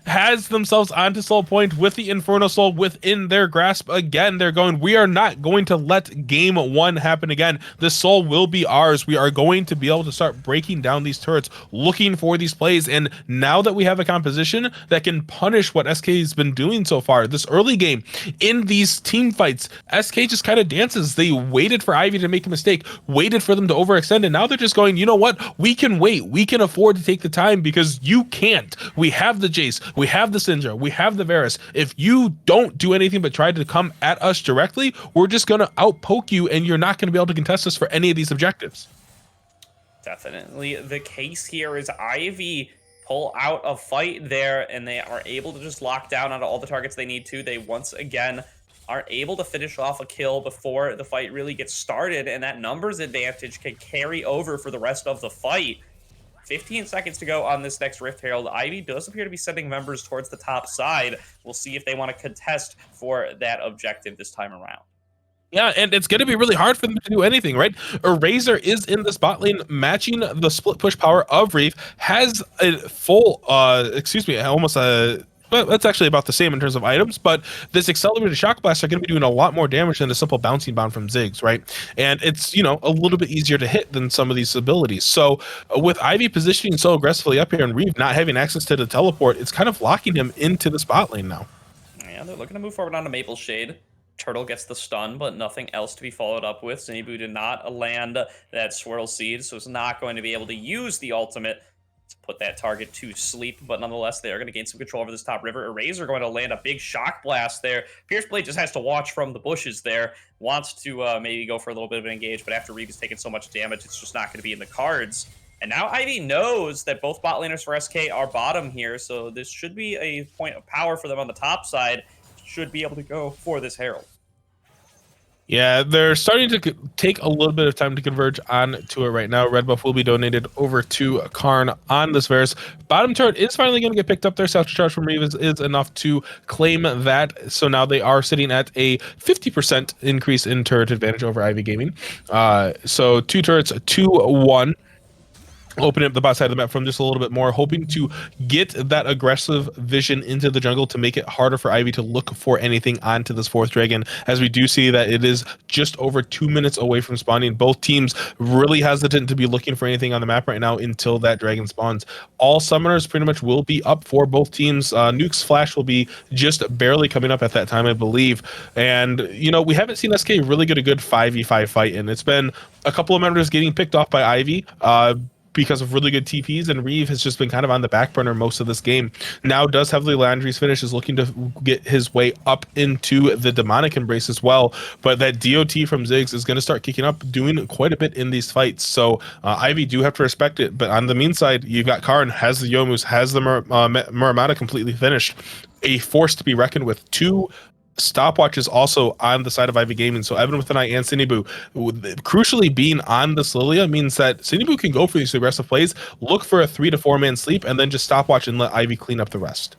has themselves onto Soul Point with the Inferno Soul within their grasp again. They're going, we are not going to let game 1 happen again. This soul will be ours. We are going to be able to start breaking down these turrets, looking for these plays. And now that we have a composition that can punish what SK has been doing so far, this early game in these team fights, SK just kind of dances. They waited for Ivy to make a mistake, waited for them to overextend, and now they're just going, you know what? We can wait. We can afford to take the time because you can't. We have the Jace, we have the Syndra, we have the Varus. If you don't do anything but try to come at us directly, we're just going to outpoke you, and you're not going to be able to contest us for any of these objectives. Definitely the case here is Ivy pull out a fight there, and they are able to just lock down onto all the targets they need to. They once again are able to finish off a kill before the fight really gets started, and that numbers advantage can carry over for the rest of the fight. 15 seconds to go on this next Rift Herald. Ivy does appear to be sending members towards the top side. We'll see if they want to contest for that objective this time around. Yeah, and it's going to be really hard for them to do anything, right? Eraser is in the spot lane, matching the split push power of Reeve, has a full, almost a, well, that's actually about the same in terms of items, but this accelerated shock blast are going to be doing a lot more damage than a simple bouncing bomb from Ziggs, right? And it's, you know, a little bit easier to hit than some of these abilities. So with Ivy positioning so aggressively up here and Reeve not having access to the teleport, it's kind of locking him into the spot lane now. Yeah, they're looking to move forward onto Maple Shade. Turtle gets the stun, but nothing else to be followed up with. Zinibu did not land that Swirl Seed, so it's not going to be able to use the ultimate to put that target to sleep, but nonetheless, they are going to gain some control over this top river. Eraser going to land a big shock blast there. Pierce Blade just has to watch from the bushes there. Wants to maybe go for a little bit of an engage, but after Reeve has taken so much damage, it's just not going to be in the cards. And now Ivy knows that both bot laners for SK are bottom here, so this should be a point of power for them on the top side. Should be able to go for this Herald. Yeah, they're starting to take a little bit of time to converge on to it right now. Red buff will be donated over to Karn on this Varus. Bottom turret is finally going to get picked up there. Self charge from Reeves is enough to claim that. So now they are sitting at a 50% increase in turret advantage over Ivy Gaming. So two turrets, 2-1. Opening up the bot side of the map from just a little bit more, hoping to get that aggressive vision into the jungle to make it harder for Ivy to look for anything onto this fourth dragon, as we do see that it is just over 2 minutes away from spawning. Both teams really hesitant to be looking for anything on the map right now until that dragon spawns. All summoners pretty much will be up for both teams. Nuke's flash will be just barely coming up at that time, I believe. And, you know, we haven't seen SK really get a good 5v5 fight, and it's been a couple of members getting picked off by Ivy. Because of really good TPs, and Reeve has just been kind of on the back burner most of this game. Now does have the Landry's finish, is looking to get his way up into the demonic embrace as well, but that DOT from Ziggs is going to start kicking up, doing quite a bit in these fights. So Ivy do have to respect it, but on the mean side, you've got Karn, has the Yomus, has the Muramata completely finished. A force to be reckoned with. Two stopwatches also on the side of Ivy Gaming. So Evan with an eye and Sinibu, crucially being on this Lilia means that Sinibu can go for these aggressive plays, look for a 3 to 4 man sleep, and then just stopwatch and let Ivy clean up the rest.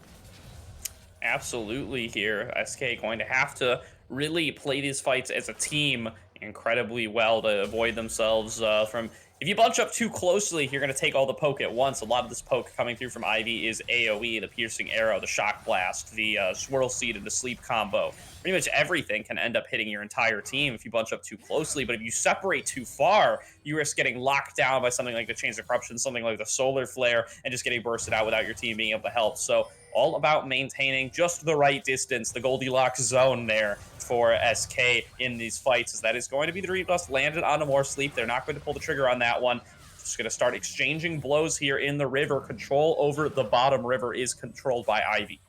Absolutely here. SK going to have to really play these fights as a team incredibly well to avoid themselves from... If you bunch up too closely, you're going to take all the poke at once. A lot of this poke coming through from Ivy is AoE, the Piercing Arrow, the Shock Blast, the Swirl Seed, and the Sleep combo. Pretty much everything can end up hitting your entire team if you bunch up too closely, but if you separate too far, you risk getting locked down by something like the Chains of Corruption, something like the Solar Flare, and just getting bursted out without your team being able to help. So all about maintaining just the right distance, the Goldilocks zone there for SK in these fights, as that is going to be the Reed Dust landed on a more sleep. They're not going to pull the trigger on that one. Just going to start exchanging blows here in the river. Control over the bottom river is controlled by Ivy.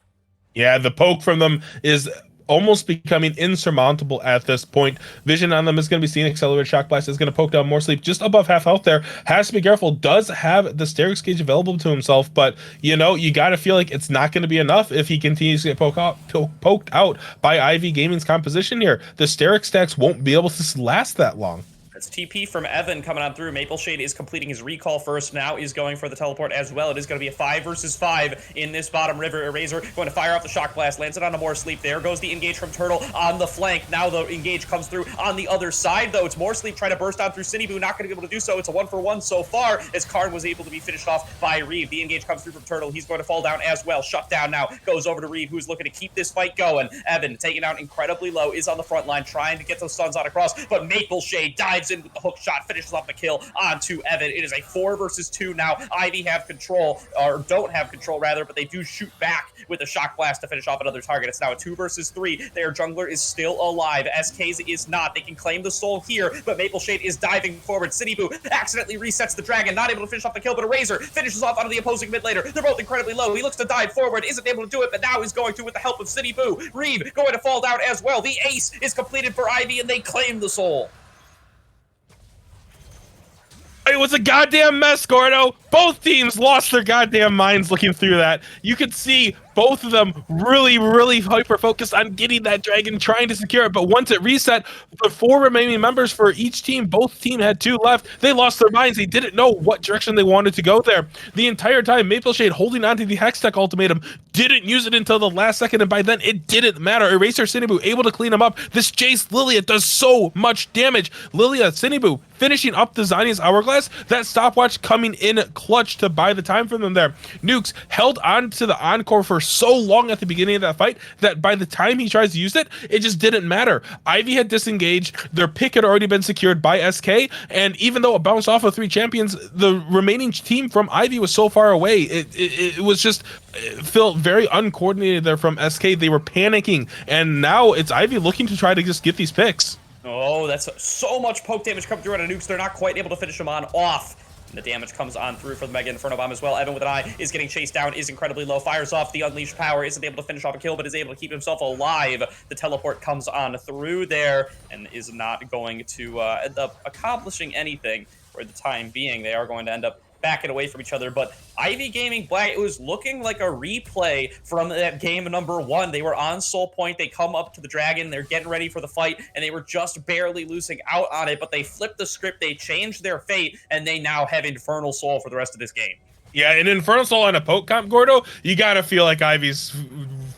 Yeah, the poke from them is almost becoming insurmountable at this point. Vision on them is going to be seen. Accelerated Shock Blast is going to poke down more sleep just above half health there. Has to be careful. Does have the Sterix Gauge available to himself, but, you know, you got to feel like it's not going to be enough if he continues to get poked out by Ivy Gaming's composition here. The Sterix stacks won't be able to last that long. It's TP from Evan coming on through. Maple Shade is completing his recall first. Now is going for the teleport as well. It is going to be a 5 versus 5 in this bottom river. Eraser going to fire off the Shock Blast. Lands it on a more sleep. There goes the engage from Turtle on the flank. Now the engage comes through on the other side, though. It's more sleep trying to burst down through Sinibu. Not going to be able to do so. It's a 1-for-1 so far, as Karn was able to be finished off by Reeve. The engage comes through from Turtle. He's going to fall down as well. Shut down now. Goes over to Reeve, who's looking to keep this fight going. Evan, taken out incredibly low, is on the front line, trying to get those stuns on across, but Maple Shade dives in with the hook shot, finishes off the kill onto Evan. It is a 4 versus 2 now. Ivy have control, or don't have control rather, but they do shoot back with a Shock Blast to finish off another target. It's now a 2 versus 3. Their jungler is still alive. SK's is not. They can claim the soul here, but Maple Shade is diving forward. Sinibu accidentally resets the dragon, not able to finish off the kill, but Eraser finishes off onto the opposing mid laner. They're both incredibly low. He looks to dive forward, isn't able to do it, but now he's going to with the help of Sinibu. Reeve going to fall down as well. The ace is completed for Ivy, and they claim the soul. It was a goddamn mess, Gordo. Both teams lost their goddamn minds looking through that. You could see both of them really hyper-focused on getting that dragon, trying to secure it. But once it reset, the 4 remaining members for each team, both team had 2 left. They lost their minds. They didn't know what direction they wanted to go there. The entire time, Maple Shade holding onto the Hextech ultimatum, didn't use it until the last second, and by then, it didn't matter. Eraser Sinibu able to clean him up. This Jace Lilia does so much damage. Lilia, Sinibu, finishing up the Zania's Hourglass. That stopwatch coming in clutch to buy the time from them there. Nukes held on to the Encore for so long at the beginning of that fight that by the time he tries to use it, it just didn't matter. Ivy had disengaged, their pick had already been secured by SK, and even though it bounced off of 3 champions, the remaining team from Ivy was so far away. It was just, it felt very uncoordinated there from SK. They were panicking, and now it's Ivy looking to try to just get these picks. Oh, that's so much poke damage coming through on a Nukes. They're not quite able to finish him off. And the damage comes on through for the Mega Inferno Bomb as well. Evan with an eye is getting chased down, is incredibly low, fires off the Unleashed Power, isn't able to finish off a kill, but is able to keep himself alive. The teleport comes on through there and is not going to end up accomplishing anything for the time being. They are going to end up backing away from each other. But Ivy Gaming Black, it was looking like a replay from that game number 1. They were on Soul Point. They come up to the Dragon. They're getting ready for the fight, and they were just barely losing out on it. But they flipped the script. They changed their fate, and they now have Infernal Soul for the rest of this game. Yeah, and Infernal Soul on a poke comp, Gordo, you gotta feel like Ivy's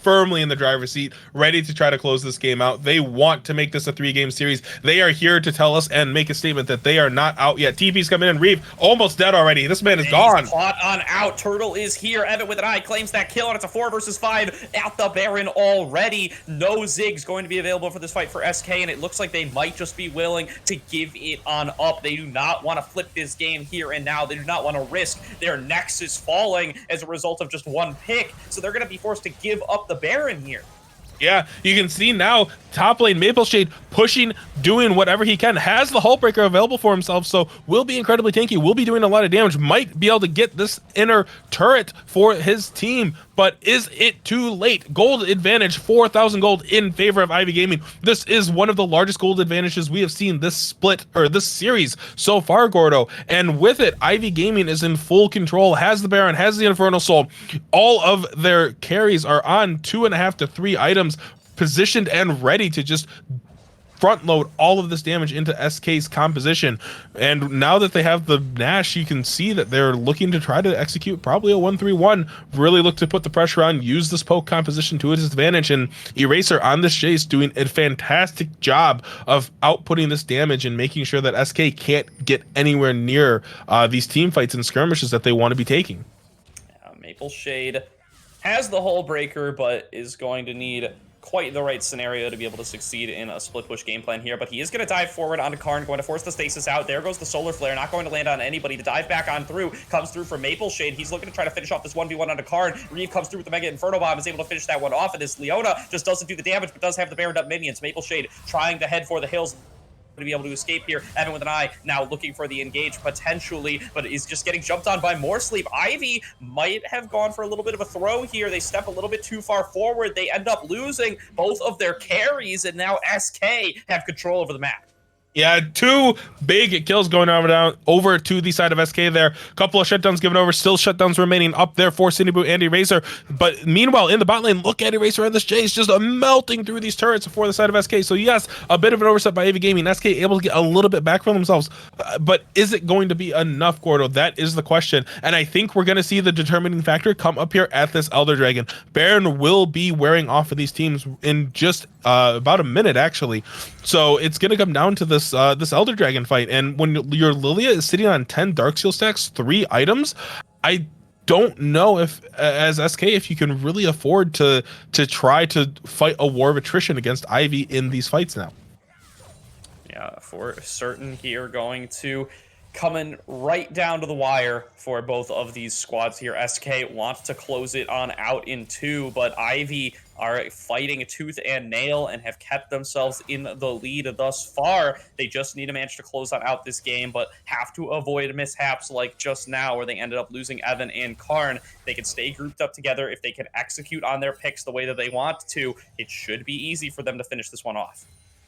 firmly in the driver's seat, ready to try to close this game out. They want to make this a 3-game series. They are here to tell us and make a statement that they are not out yet. TP's coming in. Reeve almost dead already. This man is gone. He's caught on out. Turtle is here. Evan with an eye claims that kill, and it's a 4 versus 5 at the Baron already. No Ziggs going to be available for this fight for SK, and it looks like they might just be willing to give it on up. They do not want to flip this game here and now. They do not want to risk their Nexus falling as a result of just one pick, so they're going to be forced to give up the Baron here. Yeah, you can see now top lane Maple Shade pushing, doing whatever he can, has the Hullbreaker available for himself, so will be incredibly tanky, will be doing a lot of damage, might be able to get this inner turret for his team, but is it too late? Gold advantage, 4,000 gold in favor of Ivy Gaming. This is one of the largest gold advantages we have seen this split, or this series so far, Gordo, and with it, Ivy Gaming is in full control, has the Baron, has the Infernal Soul, all of their carries are on 2.5 to 3 items positioned and ready to just front load all of this damage into SK's composition. And now that they have the Nash, you can see that they're looking to try to execute probably a 1-3-1, really look to put the pressure on, use this poke composition to its advantage, and Eraser on this chase doing a fantastic job of outputting this damage and making sure that SK can't get anywhere near these team fights and skirmishes that they want to be taking. Maple Shade has the Hullbreaker, but is going to need quite the right scenario to be able to succeed in a split push game plan here. But he is going to dive forward onto Karn, going to force the stasis out. There goes the Solar Flare, not going to land on anybody. To dive back on through, comes through for Maple Shade. He's looking to try to finish off this 1v1 onto Karn. Reeve comes through with the Mega Inferno Bomb, is able to finish that one off, and this Leona just doesn't do the damage, but does have the Baroned up minions. Maple Shade trying to head for the hills to be able to escape here. Evan with an eye now looking for the engage potentially, but is just getting jumped on by more sleep. Ivy might have gone for a little bit of a throw here. They step a little bit too far forward. They end up losing both of their carries, and now SK have control over the map. Yeah, 2 big kills going over to the side of SK there. Couple of shutdowns given over, still shutdowns remaining up there for Cinnyboo and Eraser. But meanwhile, in the bot lane, look at Eraser and this chase just melting through these turrets for the side of SK. So yes, a bit of an oversight by AV Gaming. SK able to get a little bit back for themselves. But is it going to be enough, Gordo? That is the question. And I think we're going to see the determining factor come up here at this Elder Dragon. Baron will be wearing off of these teams in just about a minute, actually. So it's going to come down to this Elder Dragon fight, and when your Lilia is sitting on 10 Darksteel stacks, 3 items, I don't know if, as SK, if you can really afford to try to fight a war of attrition against Ivy in these fights now. Yeah, for certain here, going to coming right down to the wire for both of these squads here. SK wants to close it on out in 2, but Ivy are fighting tooth and nail and have kept themselves in the lead thus far. They just need to manage to close on out this game, but have to avoid mishaps like just now where they ended up losing Evan and Karn. They can stay grouped up together. If they can execute on their picks the way that they want to, it should be easy for them to finish this one off.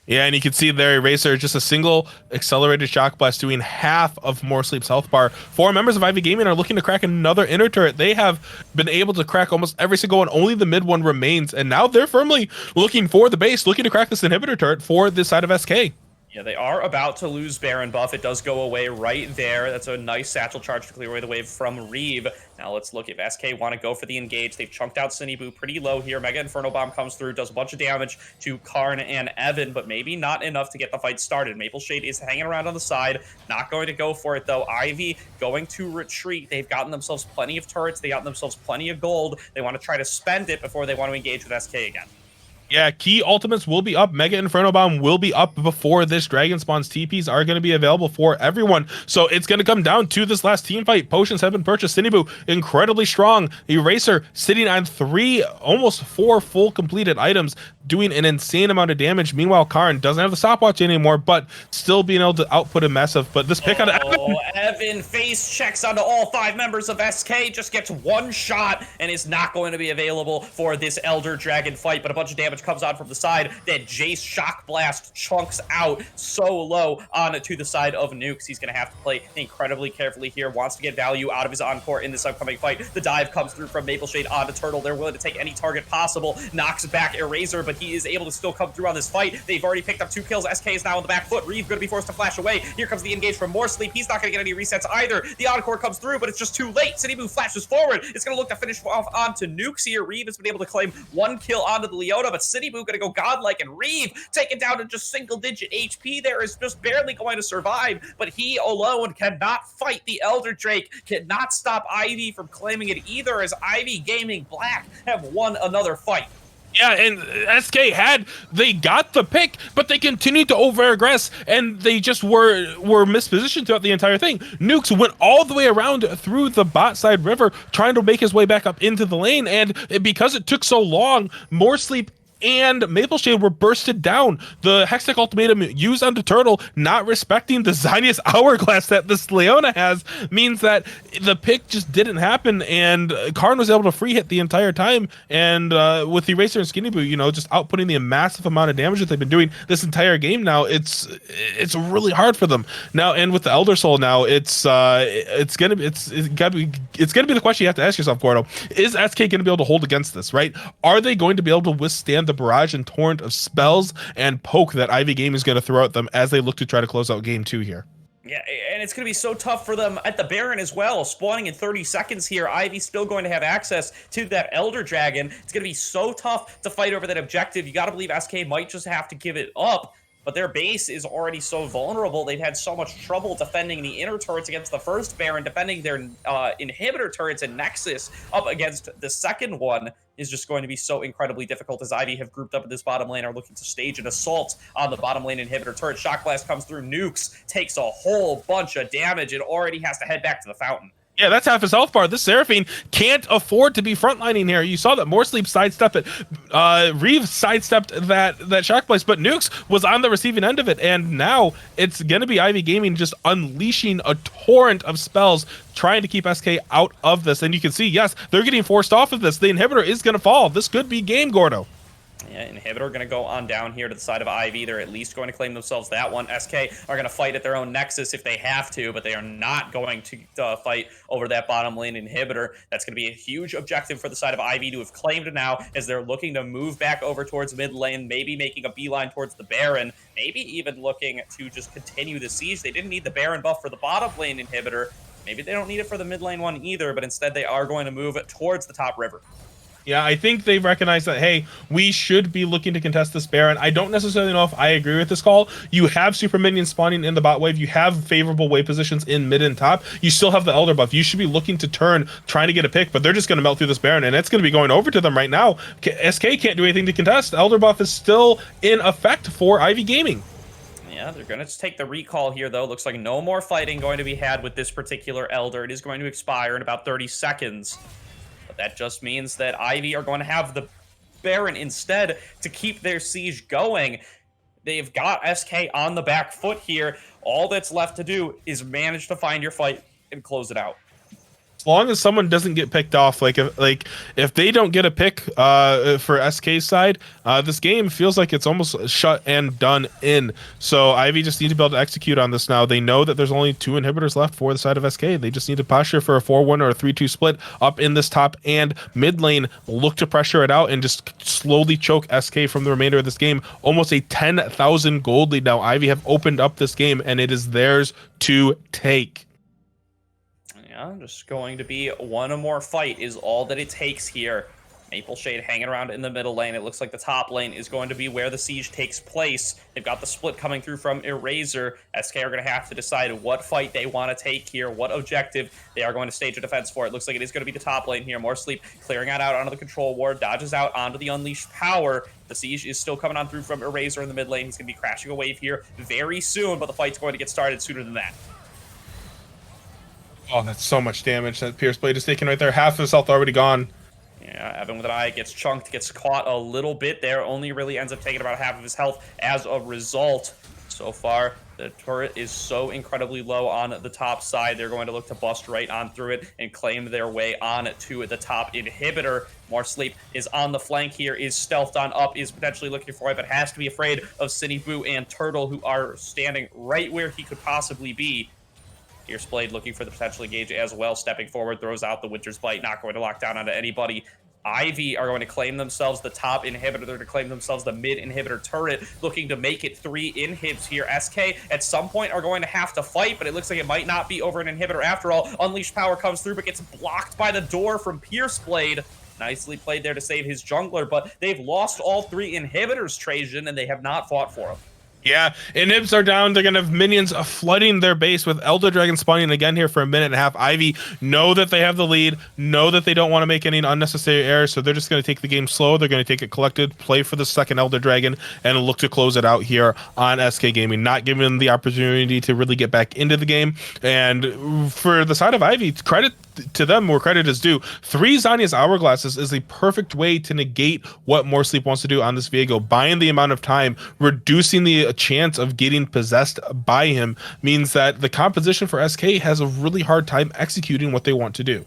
Yeah, and you can see there, Eraser, just a single accelerated shock blast doing half of More Sleep's health bar. 4 members of Ivy Gaming are looking to crack another inner turret. They have been able to crack almost every single one. Only the mid one remains, and now they're firmly looking for the base, looking to crack this inhibitor turret for this side of SK. Yeah, they are about to lose Baron buff. It does go away right there. That's a nice satchel charge to clear away the wave from Reeve. Now let's look if SK want to go for the engage. They've chunked out Cinnyboo pretty low here. Mega Inferno Bomb comes through, does a bunch of damage to Karn and Evan, but maybe not enough to get the fight started. Maple Shade is hanging around on the side, not going to go for it though. Ivy going to retreat. They've gotten themselves plenty of turrets. They got themselves plenty of gold. They want to try to spend it before they want to engage with SK again. Yeah, key ultimates will be up. Mega Inferno Bomb will be up before this Dragon spawns. TPs are going to be available for everyone. So it's going to come down to this last team fight. Potions have been purchased. Cinnyboo, incredibly strong. Eraser sitting on 3, almost 4 full completed items, doing an insane amount of damage. Meanwhile, Karn doesn't have the stopwatch anymore, but still being able to output a massive. But this pick out of Evan. Evan face checks onto all 5 members of SK, just gets 1 shot and is not going to be available for this Elder Dragon fight, but a bunch of damage damage comes on from the side. Then Jace Shock Blast chunks out so low onto the side of Nukes. He's going to have to play incredibly carefully here. Wants to get value out of his Encore in this upcoming fight. The dive comes through from Maple Shade onto Turtle. They're willing to take any target possible. Knocks back Eraser, but he is able to still come through on this fight. They've already picked up 2 kills. SK is now on the back foot. Reeve going to be forced to flash away. Here comes the engage from More Sleep. He's not going to get any resets either. The Encore comes through, but it's just too late. City Move flashes forward. It's going to look to finish off onto Nukes here. Reeve has been able to claim 1 kill onto the Leona, but City Move going to go godlike, and Reeve taken down to just single-digit HP there is just barely going to survive, but he alone cannot fight the Elder Drake, cannot stop Ivy from claiming it either, as Ivy Gaming Black have won another fight. Yeah, and they got the pick, but they continued to over-aggress, and they just were mispositioned throughout the entire thing. Nukes went all the way around through the bot side river, trying to make his way back up into the lane, and because it took so long, More Sleep and Maple Shade were bursted down. The Hextech Ultimatum used onto Turtle, not respecting the Zynius Hourglass that this Leona has, means that the pick just didn't happen, and Karn was able to free hit the entire time, and with Eraser and Skinny Boo, you know, just outputting the massive amount of damage that they've been doing this entire game now, it's really hard for them. Now, and with the Elder Soul now, it's gonna be the question you have to ask yourself, Gordo. Is SK gonna be able to hold against this, right? Are they going to be able to withstand the barrage and torrent of spells and poke that Ivy Gaming is going to throw at them as they look to try to close out game 2 here? Yeah, and it's going to be so tough for them at the Baron as well. Spawning in 30 seconds here, Ivy's still going to have access to that Elder Dragon. It's going to be so tough to fight over that objective. You got to believe SK might just have to give it up, but their base is already so vulnerable. They've had so much trouble defending the inner turrets against the first Baron, defending their inhibitor turrets and Nexus up against the second one is just going to be so incredibly difficult, as Ivy have grouped up in this bottom lane, are looking to stage an assault on the bottom lane inhibitor turret. Shock Blast comes through, Nukes takes a whole bunch of damage and already has to head back to the fountain. Yeah, that's half his health bar. This Seraphine can't afford to be frontlining here. You saw that More Sleep sidestepped it. Reeve sidestepped that Shock Blast, but Nukes was on the receiving end of it, and now it's going to be Ivy Gaming just unleashing a torrent of spells, trying to keep SK out of this. And you can see, yes, they're getting forced off of this. The inhibitor is going to fall. This could be game, Gordo. Yeah, Inhibitor going to go on down here to the side of Ivy. They're at least going to claim themselves that one. SK are going to fight at their own Nexus if they have to, but they are not going to fight over that bottom lane Inhibitor. That's going to be a huge objective for the side of Ivy to have claimed now, as they're looking to move back over towards mid lane, maybe making a beeline towards the Baron, maybe even looking to just continue the siege. They didn't need the Baron buff for the bottom lane Inhibitor. Maybe they don't need it for the mid lane one either, but instead they are going to move towards the top river. Yeah, I think they've recognized that, hey, we should be looking to contest this Baron. I don't necessarily know if I agree with this call. You have super minions spawning in the bot wave. You have favorable wave positions in mid and top. You still have the Elder buff. You should be looking to turn, trying to get a pick, but they're just going to melt through this Baron, and it's going to be going over to them right now. SK can't do anything to contest. Elder buff is still in effect for Ivy Gaming. Yeah, they're going to take the recall here, though. Looks like no more fighting going to be had with this particular Elder. It is going to expire in about 30 seconds. That just means that Ivy are going to have the Baron instead to keep their siege going. They've got SK on the back foot here. All that's left to do is manage to find your fight and close it out. As long as someone doesn't get picked off, if they don't get a pick for SK's side, this game feels like it's almost shut and done in. So Ivy just need to be able to execute on this now. They know that there's only 2 inhibitors left for the side of SK. They just need to posture for a 4-1 or a 3-2 split up in this top and mid lane, look to pressure it out and just slowly choke SK from the remainder of this game. Almost a 10,000 gold lead now. Ivy have opened up this game, and it is theirs to take. Yeah, just going to be one more fight is all that it takes here. Maple Shade hanging around in the middle lane. It looks like the top lane is going to be where the siege takes place. They've got the split coming through from Eraser. SK are going to have to decide what fight they want to take here, what objective they are going to stage a defense for. It looks like it is going to be the top lane here. More Sleep clearing out onto the control ward, dodges out onto the Unleashed Power. The siege is still coming on through from Eraser in the mid lane. He's going to be crashing a wave here very soon, but the fight's going to get started sooner than that. Oh, that's so much damage that Pierce Blade is taking right there. Half of his health already gone. Yeah, Evan with an eye gets chunked, gets caught a little bit there. Only really ends up taking about half of his health as a result. So far, the turret is so incredibly low on the top side. They're going to look to bust right on through it and claim their way on to the top inhibitor. More Sleep is on the flank here, is stealthed on up, is potentially looking for it, but has to be afraid of City Boo and Turtle, who are standing right where he could possibly be. Fierce Blade looking for the potential engage as well, stepping forward, throws out the Winter's Bite, not going to lock down onto anybody. Ivy are going to claim themselves the top inhibitor. They're going to claim themselves the mid inhibitor turret, looking to make it 3 inhibs here. SK at some point are going to have to fight, but it looks like it might not be over an inhibitor after all. Unleashed Power comes through, but gets blocked by the door from Pierce Blade. Nicely played there to save his jungler, but they've lost all 3 inhibitors, Trajan, and they have not fought for them. Yeah, inhibs are down. They're gonna have minions flooding their base with Elder Dragon spawning again here for a minute and a half. Ivy know that they have the lead, know that they don't want to make any unnecessary errors, so they're just gonna take the game slow. They're gonna take it collected, play for the second Elder Dragon, and look to close it out here on SK Gaming, not giving them the opportunity to really get back into the game. And for the side of Ivy, credit to them where credit is due. 3 Zanya's Hourglasses is a perfect way to negate what More Sleep wants to do on this Viego. Buying the amount of time, reducing the chance of getting possessed by him means that the composition for SK has a really hard time executing what they want to do.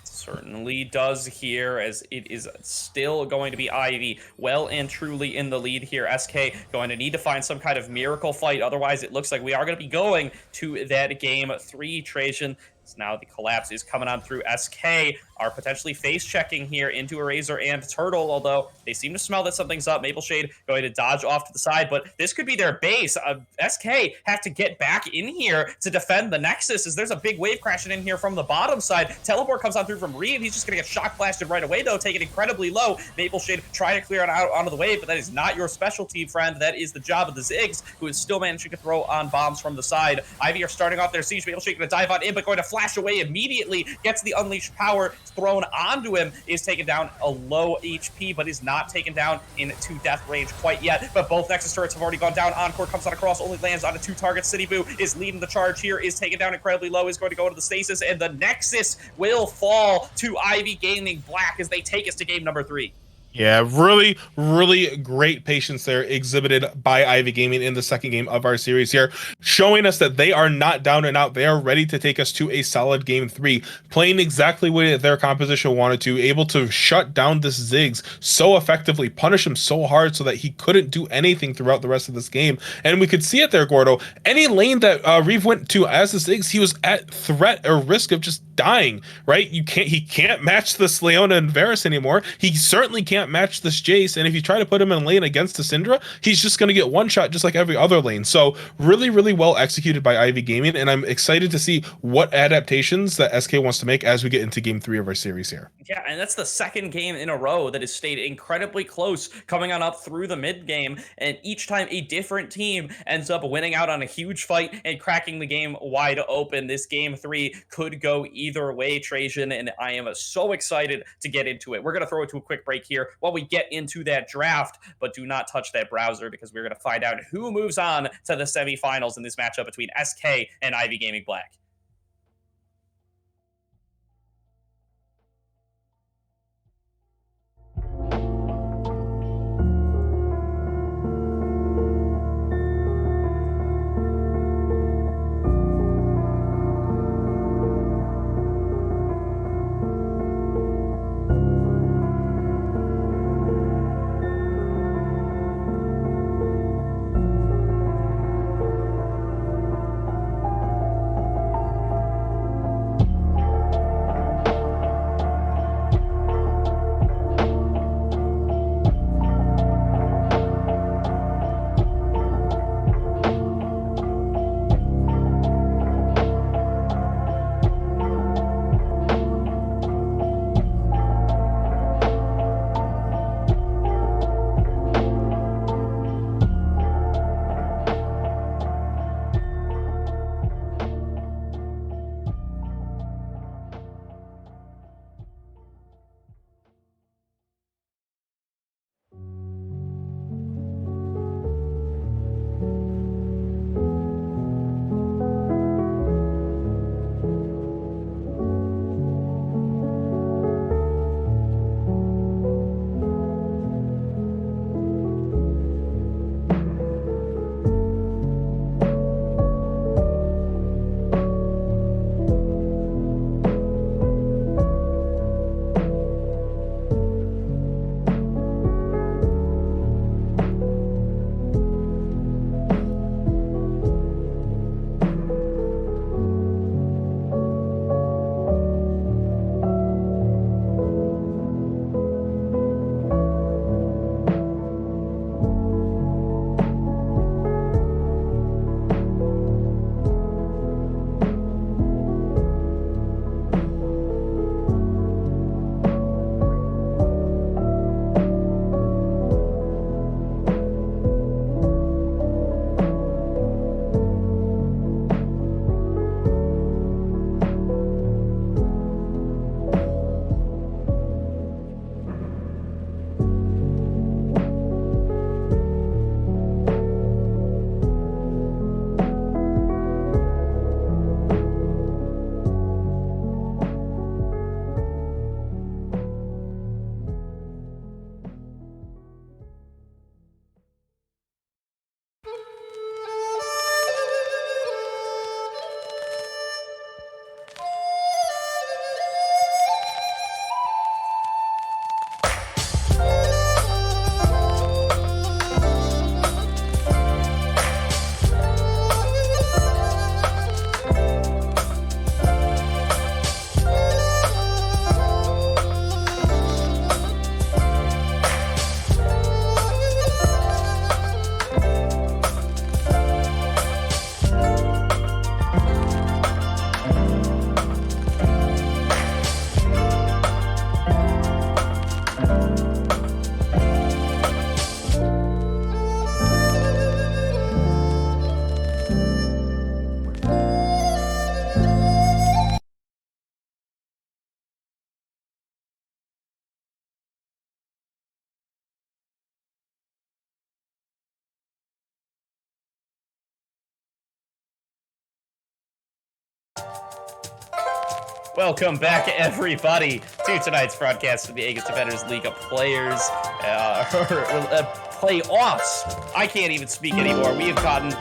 Certainly does here, as it is still going to be Ivy well and truly in the lead here. SK going to need to find some kind of miracle fight, otherwise it looks like we are going to be going to that game 3, Trajan. So now the collapse is coming on through. SK are potentially face checking here into Eraser and Turtle, although they seem to smell that something's up. Maple Shade going to dodge off to the side, but this could be their base. SK have to get back in here to defend the Nexus, as there's a big wave crashing in here from the bottom side. Teleport comes on through from Reeve. He's just going to get shock blasted right away, though, taking incredibly low. Maple Shade trying to clear it out onto the wave, but that is not your specialty, friend. That is the job of the Ziggs, who is still managing to throw on bombs from the side. Ivy are starting off their siege. Maple Shade going to dive on in, but going to flash away immediately, gets the Unleashed Power thrown onto him, is taken down a low HP, but is not taken down into death range quite yet. But both Nexus turrets have already gone down. Encore comes on across, only lands onto 2 targets. City Boo is leading the charge here, is taken down incredibly low, is going to go into the stasis, and the Nexus will fall to Ivy Gaming Black as they take us to game number 3. Yeah, really, really great patience there exhibited by Ivy Gaming in the second game of our series here, showing us that they are not down and out. They are ready to take us to a solid game 3, playing exactly what their composition wanted to, able to shut down this Ziggs so effectively, punish him so hard so that he couldn't do anything throughout the rest of this game. And we could see it there, Gordo. Any lane that Reeve went to as the Ziggs, he was at threat or risk of just dying, right? He can't match this Leona and Varus anymore. He certainly can't match this Jace, and if you try to put him in lane against the Syndra, he's just going to get one shot just like every other lane. So really, really well executed by Ivy Gaming, and I'm excited to see what adaptations that SK wants to make as we get into game 3 of our series here. Yeah, and that's the second game in a row that has stayed incredibly close, coming on up through the mid game, and each time a different team ends up winning out on a huge fight and cracking the game wide open. This game 3 could go either way, Trajan, and I am so excited to get into it. We're going to throw it to a quick break here while we get into that draft, but do not touch that browser, because we're going to find out who moves on to the semifinals in this matchup between SK and Ivy Gaming Black. Welcome back, everybody, to tonight's broadcast of the Aegis Defenders League of Players playoffs. I can't even speak anymore. We have gotten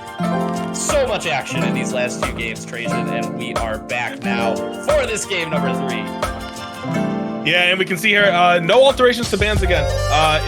so much action in these last two games, Trajan, and we are back now for this game number 3. Yeah, and we can see here, no alterations to bans again.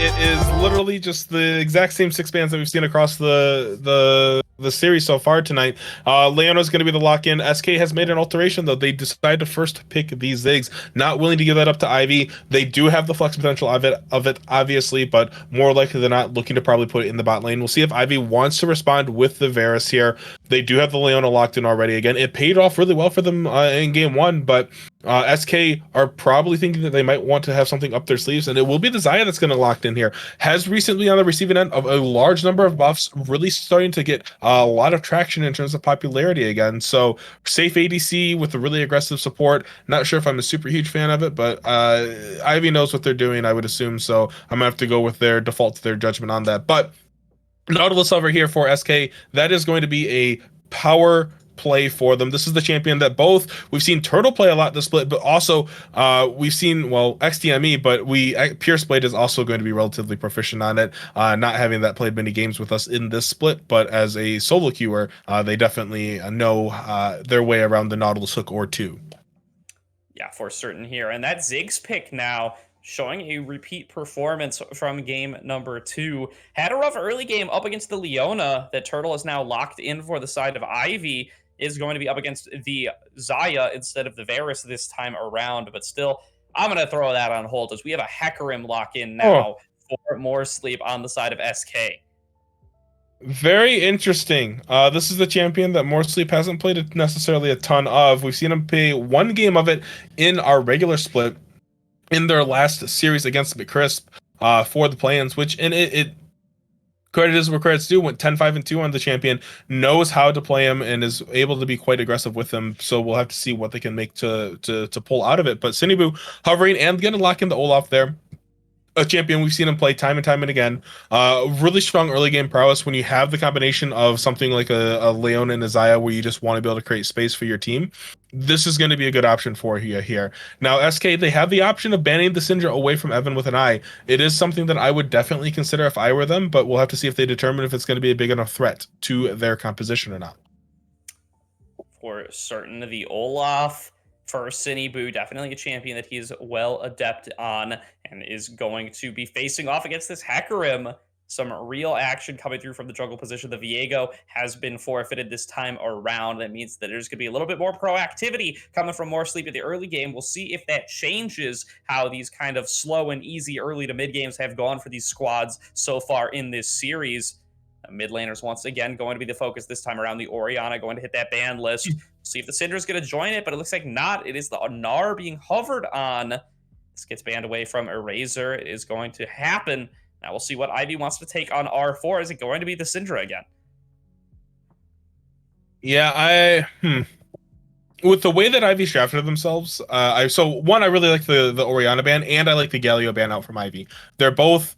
It is literally just the exact same 6 bans that we've seen across the series so far tonight. Leona's going to be the lock-in. SK has made an alteration, though. They decided to first pick these Ziggs. Not willing to give that up to Ivy. They do have the flex potential of it, obviously, but more likely than not, looking to probably put it in the bot lane. We'll see if Ivy wants to respond with the Varus here. They do have the Leona locked in already. Again, it paid off really well for them in game 1, but SK are probably thinking that they might want to have something up their sleeves, and it will be the Xayah that's going to locked in here. Has recently on the receiving end of a large number of buffs, really starting to get a lot of traction in terms of popularity again. So safe ADC with a really aggressive support. Not sure if I'm a super huge fan of it, but Ivy knows what they're doing, I would assume. So I'm gonna have to go with their default to their judgment on that. But Nautilus over here for SK, that is going to be a power play for them. This is the champion that both we've seen Turtle play a lot this split, but also we've seen, well, XDME, but Pierce Blade is also going to be relatively proficient on it, not having that played many games with us in this split, but as a solo queuer, they definitely know their way around the Nautilus hook or two. Yeah, for certain here. And that Ziggs pick now showing a repeat performance from game number 2. Had a rough early game up against the Leona that Turtle is now locked in for the side of Ivy. Is going to be up against the Xayah instead of the Varus this time around. But still, I'm going to throw that on hold as we have a Hecarim lock in now for more sleep on the side of SK. Very interesting. This is the champion that More Sleep hasn't played necessarily a ton of. We've seen him play 1 game of it in our regular split in their last series against McCrisp for the plans, which, and it credit is where credit's due, went 10-5-2 on the champion, knows how to play him, and is able to be quite aggressive with him. So we'll have to see what they can make to pull out of it. But Sinibu hovering and going to lock in the Olaf there. A champion we've seen him play time and again. Really strong early game prowess when you have the combination of something like a Leona and a Xayah where you just want to be able to create space for your team. This is going to be a good option for you here. Now, SK, they have the option of banning the Syndra away from Evan with an eye. It is something that I would definitely consider if I were them, but we'll have to see if they determine if it's going to be a big enough threat to their composition or not. For certain, the Olaf for Sinibu, definitely a champion that he is well adept on and is going to be facing off against this Hecarim. Some real action coming through from the jungle position. The Viego has been forfeited this time around. That means that there's going to be a little bit more proactivity coming from More Sleep at the early game. We'll see if that changes how these kind of slow and easy early to mid games have gone for these squads so far in this series. Mid laners once again going to be the focus this time around. The Orianna going to hit that ban list. See if the Syndra's going to join it, but it looks like not. It is the Gnar being hovered on. This gets banned away from Eraser. It is going to happen. Now we'll see what Ivy wants to take on R4. Is it going to be the Syndra again? Yeah, with the way that Ivy's drafted themselves, I really like the Orianna ban, and I like the Galio ban out from Ivy. They're both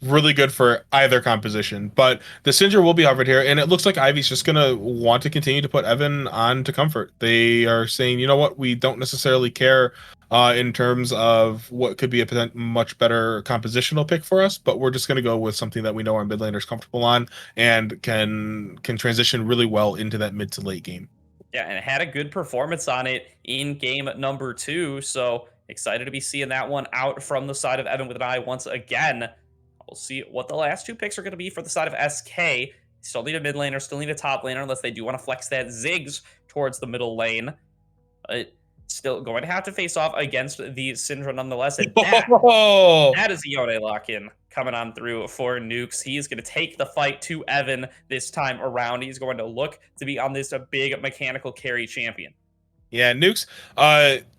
really good for either composition, but the Syndra will be hovered here, and it looks like Ivy's just gonna want to continue to put Evan on to comfort. They are saying, you know what, we don't necessarily care in terms of what could be a much better compositional pick for us, but we're just gonna go with something that we know our mid laner's comfortable on and can transition really well into that mid to late game. Yeah, and it had a good performance on it in game number 2, so excited to be seeing that one out from the side of Evan with an eye once again. We'll see what the last 2 picks are going to be for the side of SK. Still need a mid laner, still need a top laner, unless they do want to flex that Ziggs towards the middle lane. Still going to have to face off against the Syndra nonetheless. And that is a Yone lock-in coming on through for Nukes. He is going to take the fight to Evan this time around. He's going to look to be on this big mechanical carry champion. Yeah, Nukes,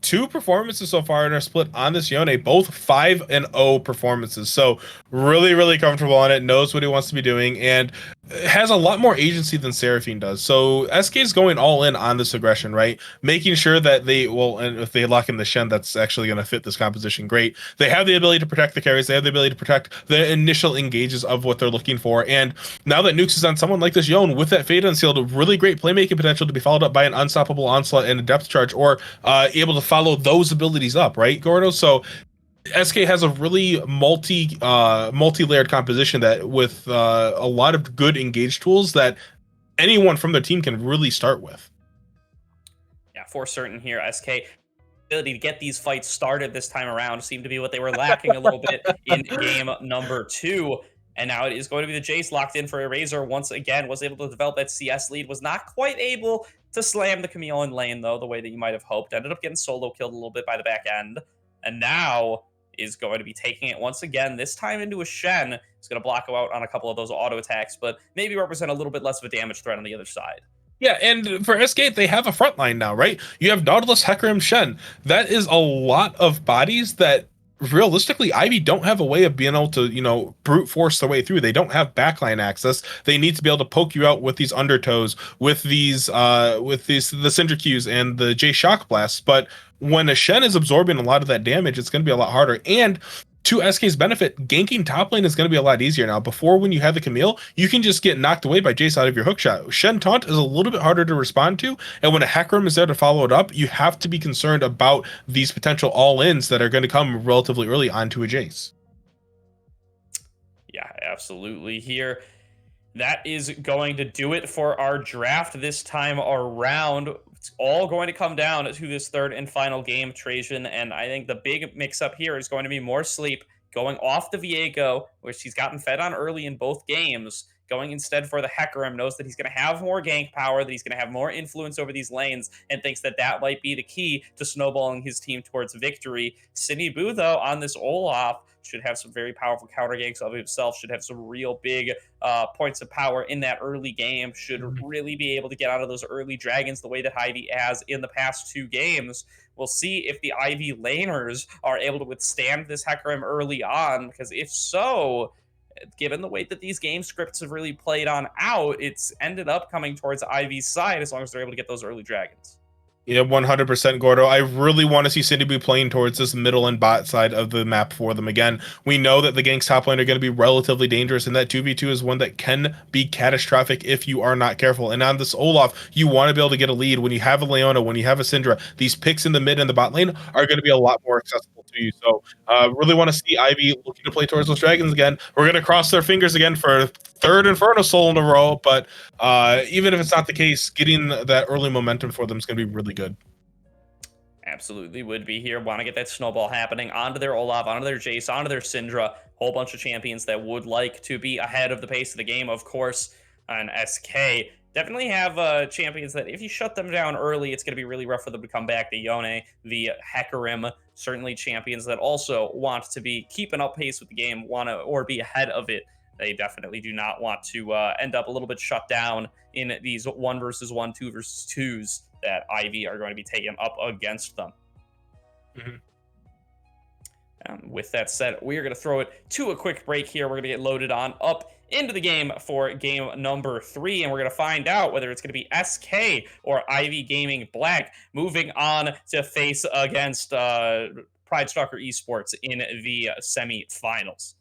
2 performances so far in our split on this Yone, both 5-0 performances. So really, really comfortable on it, knows what he wants to be doing. And has a lot more agency than Seraphine does. So SK is going all in on this aggression, right? Making sure that they well, and if they lock in the Shen, that's actually going to fit this composition great. They have the ability to protect the carries. They have the ability to protect the initial engages of what they're looking for. And now that Nukes is on someone like this Yone with that Fade Unsealed, really great playmaking potential to be followed up by an unstoppable onslaught and a depth charge, or able to follow those abilities up, right, Gordo? So SK has a really multi-layered composition that with a lot of good engage tools that anyone from their team can really start with. Yeah, for certain here, SK ability to get these fights started this time around seemed to be what they were lacking a little bit in game number 2. And now it is going to be the Jace locked in for a Razor once again. Was able to develop that CS lead. Was not quite able to slam the Camille in lane, though, the way that you might have hoped. Ended up getting solo killed a little bit by the back end. And now is going to be taking it once again, this time into a Shen. He's going to block out on a couple of those auto attacks, but maybe represent a little bit less of a damage threat on the other side. Yeah, and for SK, they have a front line now, right? You have Nautilus, Hecarim, Shen. That is a lot of bodies that realistically Ivy don't have a way of being able to, brute force their way through. They don't have backline access. They need to be able to poke you out with these undertows, with these the Cinder Qs and the J Shock Blasts. But when a Shen is absorbing a lot of that damage, it's going to be a lot harder. And to SK's benefit, ganking top lane is going to be a lot easier now. Before, when you had the Camille, you can just get knocked away by Jace out of your hookshot. Shen Taunt is a little bit harder to respond to, and when a Hecarim is there to follow it up, you have to be concerned about these potential all-ins that are going to come relatively early onto a Jace. Yeah, absolutely. Here, that is going to do it for our draft this time around. It's all going to come down to this third and final game, Trajan. And I think the big mix up here is going to be more sleep going off the Viego, which he's gotten fed on early in both games. Going instead for the Hecarim, knows that he's going to have more gank power, that he's going to have more influence over these lanes, and thinks that that might be the key to snowballing his team towards victory. Sydney Boo, though, on this Olaf, should have some very powerful counter ganks of himself, should have some real big points of power in that early game, should really be able to get out of those early dragons the way that Ivy has in the past 2 games. We'll see if the Ivy laners are able to withstand this Hecarim early on, because if so, given the way that these game scripts have really played on out, it's ended up coming towards Ivy's side as long as they're able to get those early dragons. Yeah, 100% Gordo. I really want to see Cindy be playing towards this middle and bot side of the map for them. Again, we know that the ganks top lane are going to be relatively dangerous, and that 2v2 is one that can be catastrophic if you are not careful. And on this Olaf, you want to be able to get a lead. When you have a Leona, when you have a Syndra, these picks in the mid and the bot lane are going to be a lot more accessible to you. So really want to see Ivy looking to play towards those dragons again. We're going to cross their fingers again for third Inferno Soul in a row, but even if it's not the case, getting that early momentum for them is going to be really good. Absolutely would be here. Want to get that snowball happening onto their Olaf, onto their Jace, onto their Syndra. Whole bunch of champions that would like to be ahead of the pace of the game, of course. And SK definitely have champions that if you shut them down early, it's going to be really rough for them to come back. The Yone, the Hecarim, certainly champions that also want to be keeping up pace with the game, or be ahead of it. They definitely do not want to end up a little bit shut down in these 1 versus 1, 2 versus 2s that Ivy are going to be taking up against them. With that said, we are going to throw it to a quick break here. We're going to get loaded on up into the game for game number 3, and we're going to find out whether it's going to be SK or Ivy Gaming Black moving on to face against Pride Stalker Esports in the semi-finals.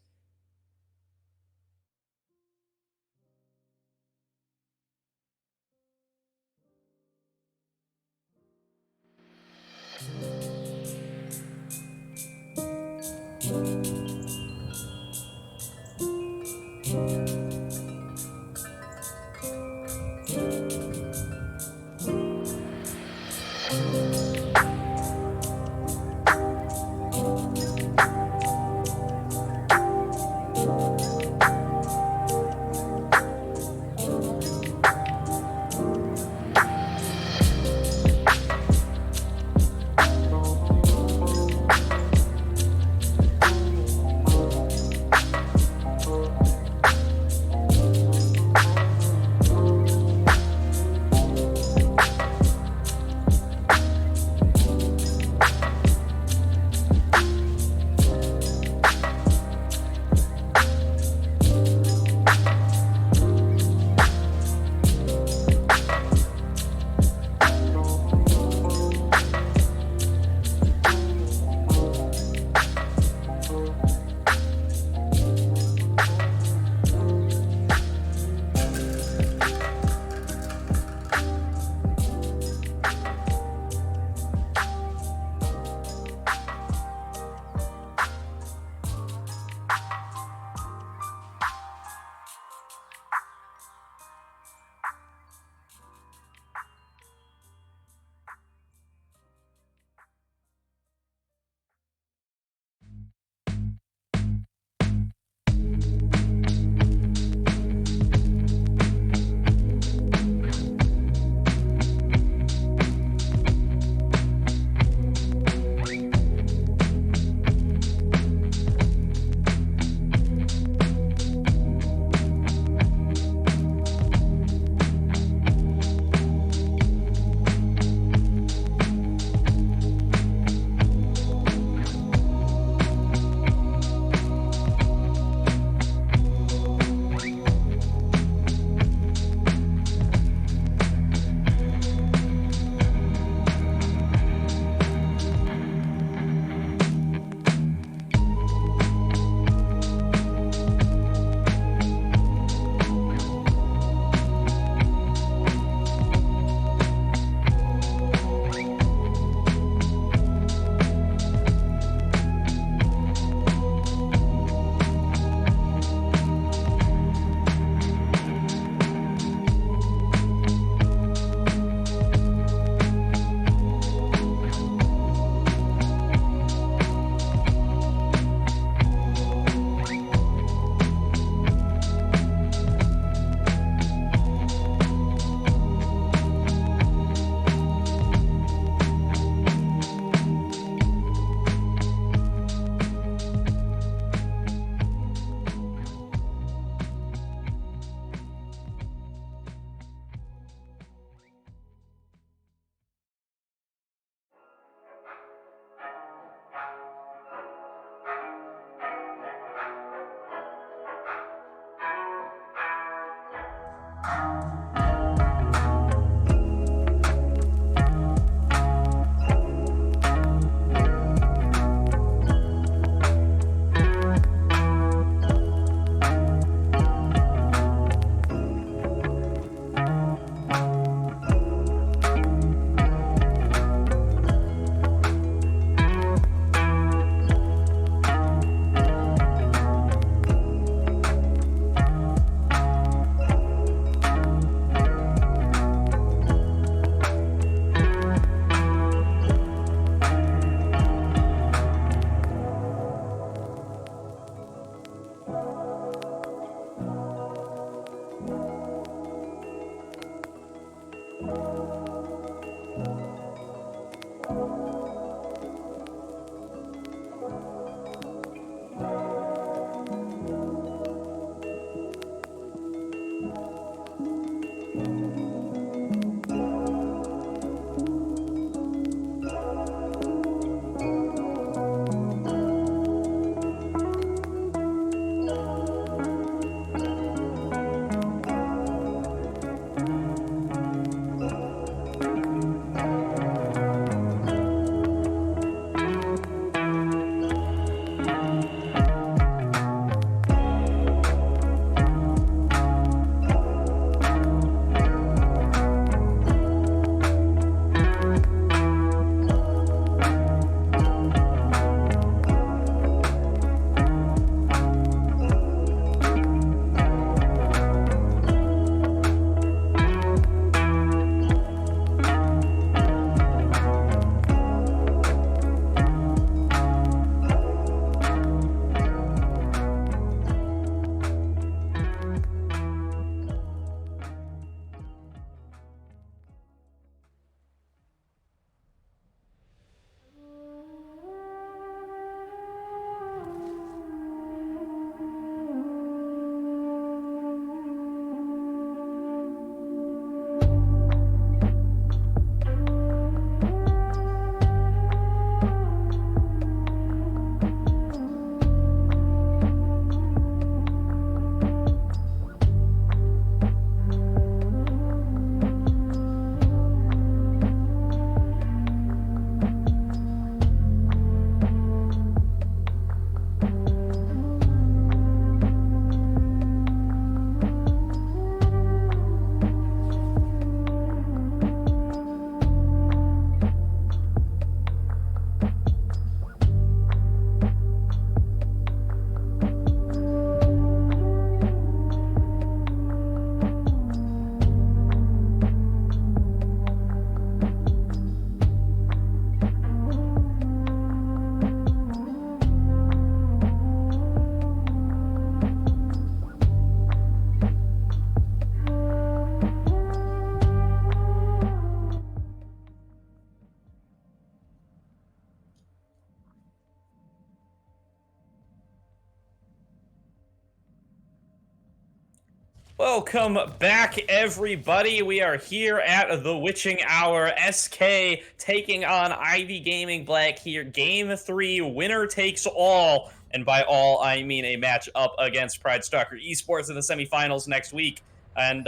Welcome back, everybody. We are here at the Witching Hour. SK taking on Ivy Gaming Black here. Game 3, winner takes all. And by all, I mean a match up against Pride Stalker Esports in the semifinals next week. And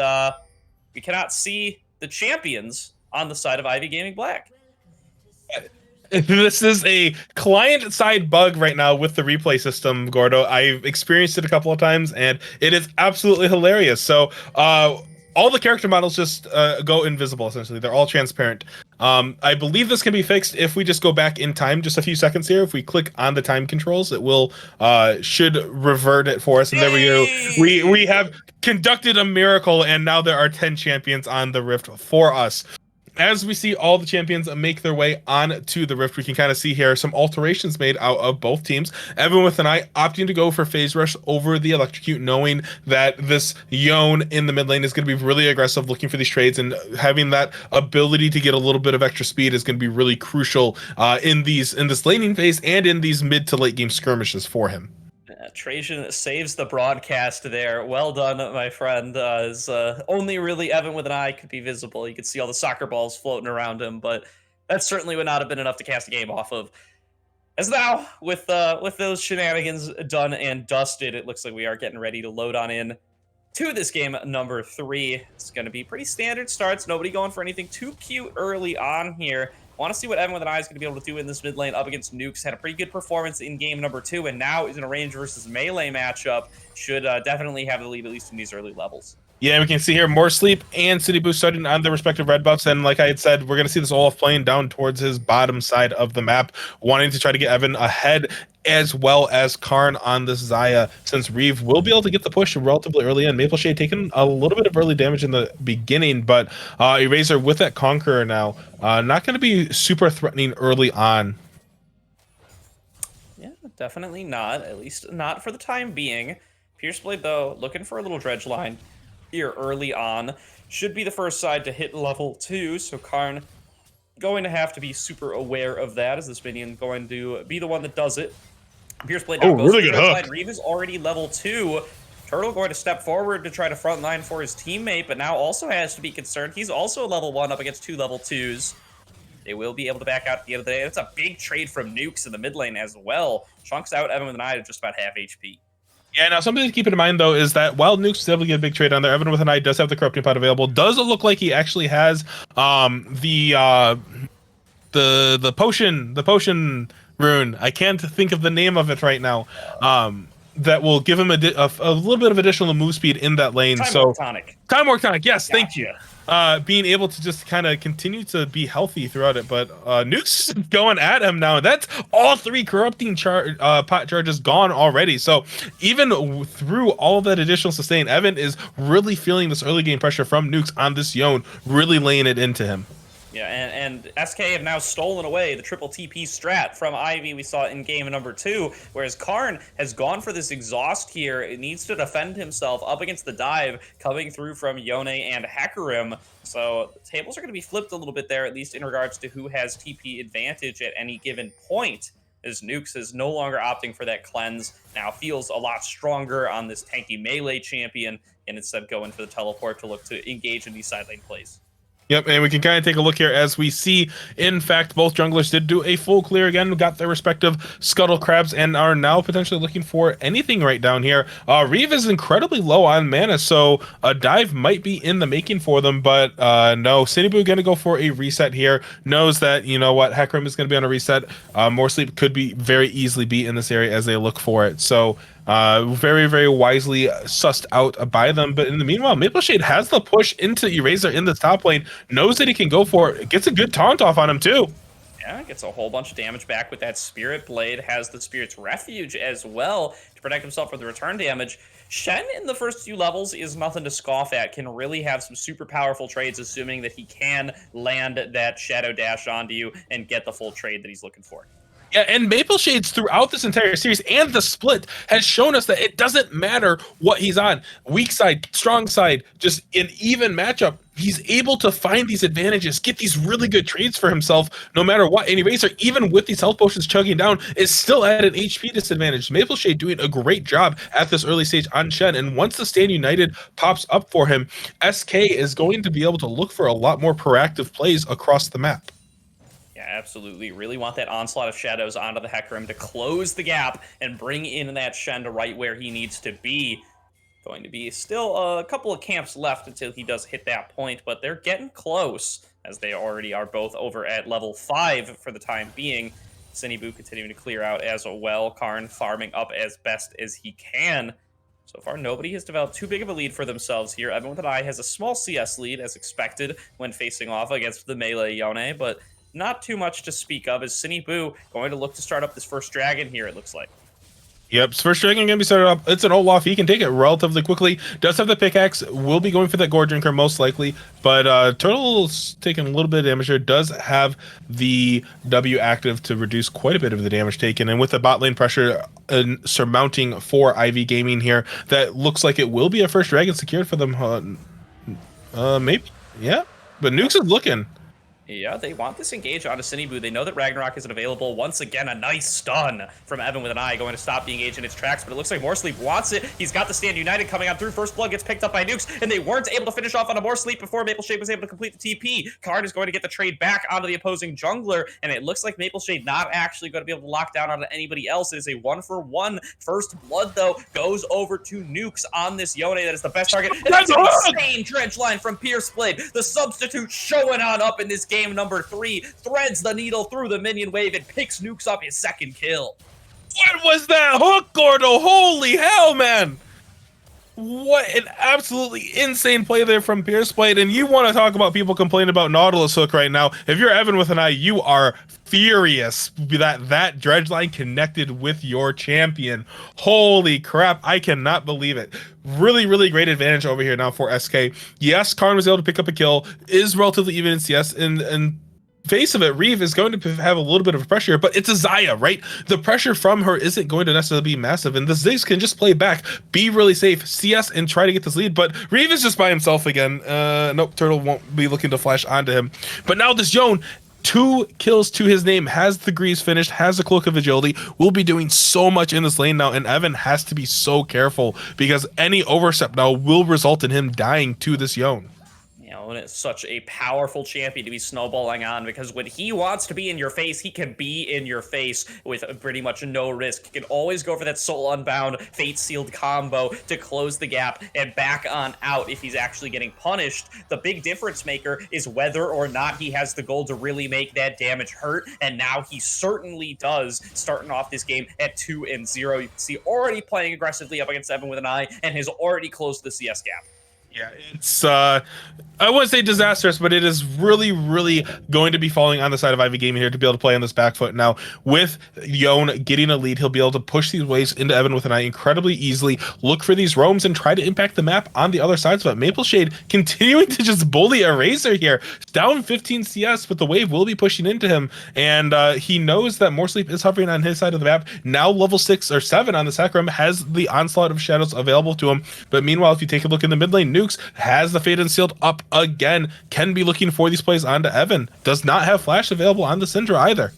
we cannot see the champions on the side of Ivy Gaming Black. This is a client-side bug right now with the replay system, Gordo. I've experienced it a couple of times, and it is absolutely hilarious. So, all the character models just go invisible, essentially. They're all transparent. I believe this can be fixed if we just go back in time just a few seconds here. If we click on the time controls, it will should revert it for us. And there we go. We have conducted a miracle, and now there are 10 champions on the Rift for us. As we see all the champions make their way on to the Rift, we can kind of see here some alterations made out of both teams. Evan with an eye opting to go for Phase Rush over the Electrocute, knowing that this Yone in the mid lane is going to be really aggressive, looking for these trades, and having that ability to get a little bit of extra speed is going to be really crucial in this laning phase and in these mid to late game skirmishes for him. Trajan saves the broadcast there. Well done, my friend. Only really Evan with an eye could be visible. You could see all the soccer balls floating around him, but that certainly would not have been enough to cast a game off of. As now, with those shenanigans done and dusted, it looks like we are getting ready to load on in to this game number 3. It's going to be pretty standard starts. Nobody going for anything too cute early on here. Want to see what Evan with an eye is going to be able to do in this mid lane up against Nukes. Had a pretty good performance in game number 2, and now is in a range versus melee matchup. Should definitely have the lead, at least in these early levels. Yeah, we can see here more sleep and city boost starting on their respective red buffs. And like I had said, we're going to see this Olaf playing down towards his bottom side of the map, wanting to try to get Evan ahead, as well as Karn on this Xayah, since Reeve will be able to get the push relatively early in. Maple Shade taking a little bit of early damage in the beginning, but Eraser with that Conqueror now, not going to be super threatening early on. Yeah, definitely not. At least not for the time being. Pierceblade, though, looking for a little dredge line here early on. should be the first side to hit level 2, so Karn going to have to be super aware of that, as this minion going to be the one that does it. Pierce Blade now Oh, goes for really the good Dredge hook. Line. Reeve is already level 2. Turtle going to step forward to try to front line for his teammate, but now also has to be concerned. He's also level 1 up against 2 level 2s. They will be able to back out at the end of the day. That's a big trade from Nukes in the mid lane as well. Chunks out Evan with an eye to just about half HP. Yeah, now something to keep in mind though is that while Nuke's able to get a big trade on there, Evan with an eye does have the corrupting pot available. Does it look like he actually has the potion rune? I can't think of the name of it right now. That will give him a little bit of additional move speed in that lane. Time Warp So Tonic. Time Warp Tonic, yes, thank you. Gotcha. Being able to just kind of continue to be healthy throughout it, but Nuke's going at him now. That's all 3 corrupting pot charges gone already. So even through all that additional sustain, Evan is really feeling this early game pressure from Nukes on this Yone, really laying it into him. Yeah, and SK have now stolen away the triple TP strat from Ivy we saw in game number 2, whereas Karn has gone for this exhaust here. It needs to defend himself up against the dive coming through from Yone and Hecarim. So the tables are going to be flipped a little bit there, at least in regards to who has TP advantage at any given point, as Nukes is no longer opting for that cleanse, now feels a lot stronger on this tanky melee champion, and instead going for the teleport to look to engage in these side lane plays. Yep, and we can kind of take a look here as we see, in fact, both junglers did do a full clear again, got their respective scuttle crabs, and are now potentially looking for anything right down here. Reeve is incredibly low on mana, so a dive might be in the making for them, but no, Cinnyboo going to go for a reset here, knows that, you know what, Hecarim is going to be on a reset. More Sleep could be very easily be in this area as they look for it, so very, very wisely sussed out by them. But in the meanwhile, Maple Shade has the push into Eraser in the top lane, knows that he can go for it, gets a good taunt off on him too. Yeah, gets a whole bunch of damage back with that Spirit Blade, has the Spirit's Refuge as well to protect himself from the return damage. Shen in the first few levels is nothing to scoff at, can really have some super powerful trades, assuming that he can land that Shadow Dash onto you and get the full trade that he's looking for. Yeah, and Maple Shades throughout this entire series and the split has shown us that it doesn't matter what he's on. Weak side, strong side, just an even matchup. He's able to find these advantages, get these really good trades for himself no matter what. And Eraser, even with these health potions chugging down, is still at an HP disadvantage. Maple Shade doing a great job at this early stage on Shen. And once the Stand United pops up for him, SK is going to be able to look for a lot more proactive plays across the map. Absolutely. Really want that onslaught of shadows onto the Hecarim to close the gap and bring in that Shen to right where he needs to be. Going to be still a couple of camps left until he does hit that point, but they're getting close, as they already are both over at level 5 for the time being. Cinnyboo continuing to clear out as well. Karn farming up as best as he can. So far, nobody has developed too big of a lead for themselves here. Evan with an eye has a small CS lead, as expected, when facing off against the melee Yone, but not too much to speak of, as Cinnyboo going to look to start up this first dragon here, it looks like. Yep, first dragon gonna be started up. It's an Olaf. He can take it relatively quickly. Does have the pickaxe. Will be going for that gore drinker most likely. But Turtle's taking a little bit of damage here. Does have the W active to reduce quite a bit of the damage taken. And with the bot lane pressure surmounting for Ivy Gaming here, that looks like it will be a first dragon secured for them. Maybe. Yeah. But Nukes is looking. Yeah, they want this engage onto Cinnyboo. They know that Ragnarok isn't available. Once again, a nice stun from Evan with an eye, going to stop the engage in its tracks, but it looks like More Sleep wants it. He's got the Stand United coming on through. First blood gets picked up by Nukes, and they weren't able to finish off on a More Sleep before Maple Shade was able to complete the TP. Karn is going to get the trade back onto the opposing jungler, and it looks like Maple Shade not actually going to be able to lock down onto anybody else. It is a 1-for-1. First blood, though, goes over to Nukes on this Yone. That is the best target. And that's an insane dredge line from Pierce Blade. The substitute showing on up in this game number 3. Threads the needle through the minion wave and picks Nukes up his second kill. What was that hook, Gordo? Holy hell, man! What an absolutely insane play there from Pierce Blade. And you want to talk about people complaining about Nautilus hook right now. If you're Evan with an eye, you are furious that dredge line connected with your champion. Holy crap, I cannot believe it. Really, really great advantage over here now for SK. Yes, Karn was able to pick up a kill, is relatively even in CS, and face of it, Reeve is going to have a little bit of pressure, but it's a Zaya, right? The pressure from her isn't going to necessarily be massive, and the Ziggs can just play back, be really safe, CS, and try to get this lead. But Reeve is just by himself again. Nope, Turtle won't be looking to flash onto him. But now this Yone, 2 kills to his name, has the grease finished, has the cloak of agility, will be doing so much in this lane now, and Evan has to be so careful because any overstep now will result in him dying to this Yone. And it's such a powerful champion to be snowballing on, because when he wants to be in your face, he can be in your face with pretty much no risk. He can always go for that Soul Unbound, Fate Sealed combo to close the gap and back on out if he's actually getting punished. The big difference maker is whether or not he has the gold to really make that damage hurt, and now he certainly does, starting off this game at 2-0. You can see already playing aggressively up against Evan with an eye, and has already closed the CS gap. Yeah, it's I wouldn't say disastrous, but it is really, really going to be falling on the side of Ivy Gaming here to be able to play on this back foot. Now, with Yone getting a lead, he'll be able to push these waves into Evan with an eye incredibly easily, look for these roams, and try to impact the map on the other sides of it. Maple Shade continuing to just bully Eraser here. Down 15 CS, but the wave will be pushing into him, and he knows that More Sleep is hovering on his side of the map. Now level 6 or 7 on the Sacrum has the Onslaught of Shadows available to him, but meanwhile, if you take a look in the mid lane, Nukes has the Fade and Sealed up again, can be looking for these plays onto Evan. Does not have flash available on the Syndra either.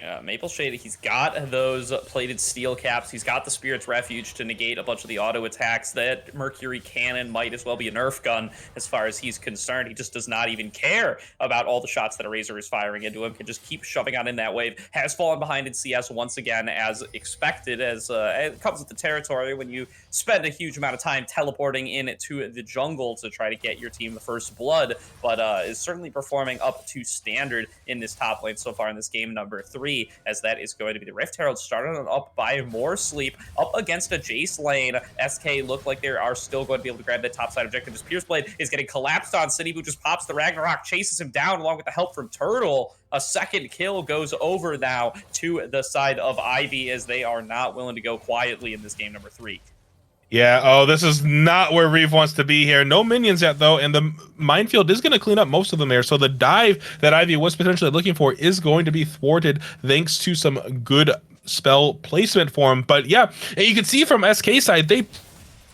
Yeah, Maple Shade, he's got those plated steel caps. He's got the Spirit's Refuge to negate a bunch of the auto attacks. That Mercury Cannon might as well be a Nerf gun as far as he's concerned. He just does not even care about all the shots that Eraser is firing into him. Can just keep shoving on in that wave. Has fallen behind in CS once again, as expected, as it comes with the territory when you spend a huge amount of time teleporting into the jungle to try to get your team the first blood, but is certainly performing up to standard in this top lane so far in this game number 3. As that is going to be the Rift Herald started on up by More Sleep up against a Jace lane. SK look like they are still going to be able to grab that top side objective as Pierce Blade is getting collapsed on. Citybu just pops the Ragnarok, chases him down along with the help from Turtle. A second kill goes over now to the side of Ivy, as they are not willing to go quietly in this game number 3. Yeah, oh, this is not where Reeve wants to be here. No minions yet, though, and the minefield is going to clean up most of them there. So the dive that Ivy was potentially looking for is going to be thwarted thanks to some good spell placement for him. But yeah, and you can see from SK side, they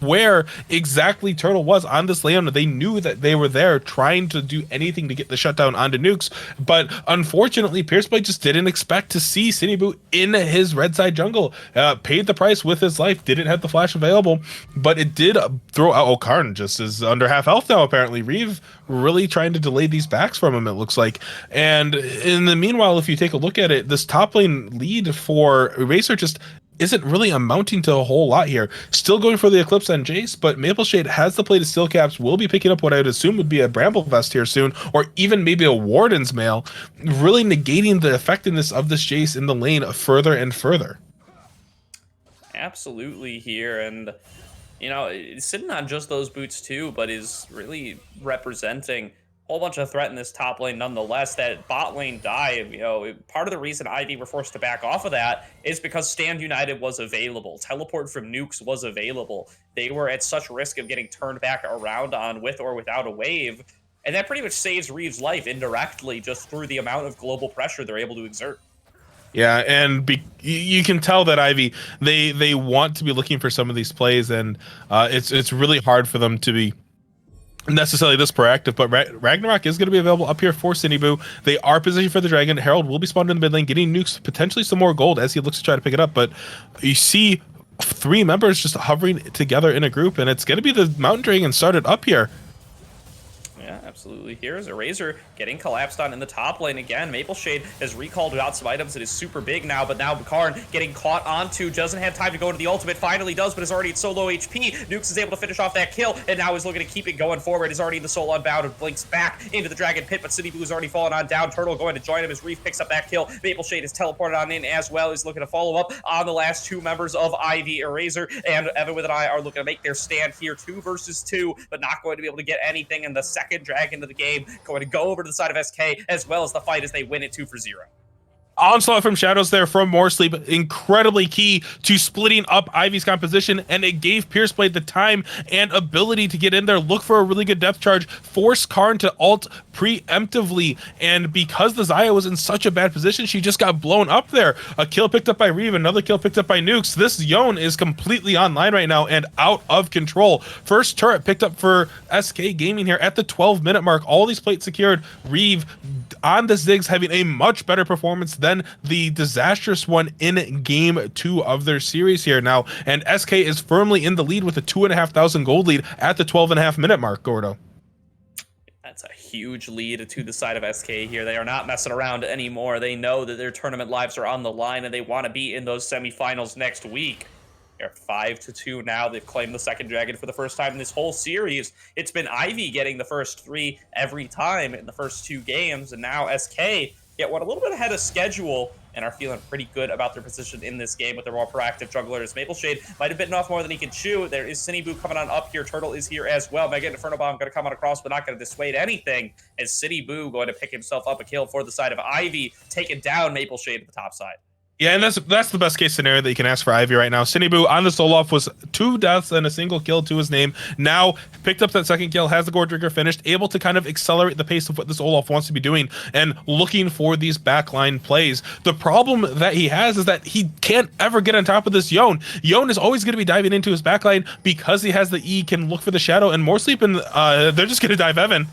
where exactly Turtle was on this layout. They knew that they were there trying to do anything to get the shutdown onto Nukes, but unfortunately Pierceblade just didn't expect to see Cityboot in his red side jungle. Paid the price with his life, didn't have the flash available, but it did throw out. Oh, Karn just is under half health now apparently. Reeve really trying to delay these backs from him, it looks like. And in the meanwhile, if you take a look at it, this top lane lead for Eraser just isn't really amounting to a whole lot here. Still going for the Eclipse on Jace, but Maple Shade has the plated steel caps, will be picking up what I would assume would be a Bramble Vest here soon, or even maybe a Warden's Mail, really negating the effectiveness of this Jace in the lane further and further. Absolutely here, and you know, sitting on just those boots too, but is really representing whole bunch of threat in this top lane nonetheless. That bot lane dive, you know, part of the reason Ivy were forced to back off of that is because Stand United was available. Teleport from Nukes was available. They were at such risk of getting turned back around on with or without a wave. And that pretty much saves Reeve's life indirectly just through the amount of global pressure they're able to exert. Yeah, and you can tell that Ivy, they want to be looking for some of these plays, and it's really hard for them to be necessarily this proactive, but Ragnarok is going to be available up here for Citybu. They are positioned for the Dragon. Herald will be spawned in the mid lane, getting Nukes potentially some more gold as he looks to try to pick it up, but you see 3 members just hovering together in a group, and it's going to be the Mountain Dragon started up here. Yeah, absolutely. Here's Eraser getting collapsed on in the top lane again. Maple Shade has recalled without some items. It is super big now, but now Karn getting caught onto, doesn't have time to go into the ultimate. Finally does, but is already at so low HP. Nukes is able to finish off that kill, and now is looking to keep it going forward. Is already in the Soul Unbound and blinks back into the Dragon Pit, but City Blue has already fallen on down. Turtle going to join him as Reef picks up that kill. Maple Shade is teleported on in as well. He's looking to follow up on the last 2 members of Ivy. Eraser and Evan with an Eye are looking to make their stand here, 2 versus 2, but not going to be able to get anything in the second Dragon of the game. Going to go over to the side of SK as well as the fight as they win it 2-0. Onslaught from Shadows there from More Sleep, incredibly key to splitting up Ivy's composition, and it gave Pierceblade the time and ability to get in there, look for a really good depth charge, force Karn to ult preemptively, and because the Xayah was in such a bad position, she just got blown up there. A kill picked up by Reeve, another kill picked up by Nukes. This Yone is completely online right now and out of control. First turret picked up for SK Gaming here at the 12-minute mark. All these plates secured. Reeve on the Ziggs having a much better performance than the disastrous one in game 2 of their series here now, and SK is firmly in the lead with a 2,500 gold lead at the 12.5-minute mark. Gordo, that's a huge lead to the side of SK here. They are not messing around anymore. They know that their tournament lives are on the line and they want to be in those semifinals next week. They're 5-2 now. They've claimed the second dragon for the first time in this whole series. It's been Ivy getting the first 3 every time in the first 2 games, and now SK get one a little bit ahead of schedule and are feeling pretty good about their position in this game with their more proactive jugglers. Mapleshade might have bitten off more than he can chew. There is Cineboo coming on up here. Turtle is here as well. Mega Inferno Bomb going to come on across, but not going to dissuade anything, as Cineboo going to pick himself up a kill for the side of Ivy, taking down Mapleshade at the top side. yeah, and that's the best case scenario that you can ask for Ivy right now. Cineboo on the Olaf was 2 deaths and a single kill to his name. Now picked up that second kill, has the Gore Drinker finished, able to kind of accelerate the pace of what this Olaf wants to be doing and looking for these backline plays. The problem that he has is that he can't ever get on top of this Yone. Yone is always going to be diving into his backline because he has the E, can look for the shadow, and More Sleep, and they're just going to dive Evan.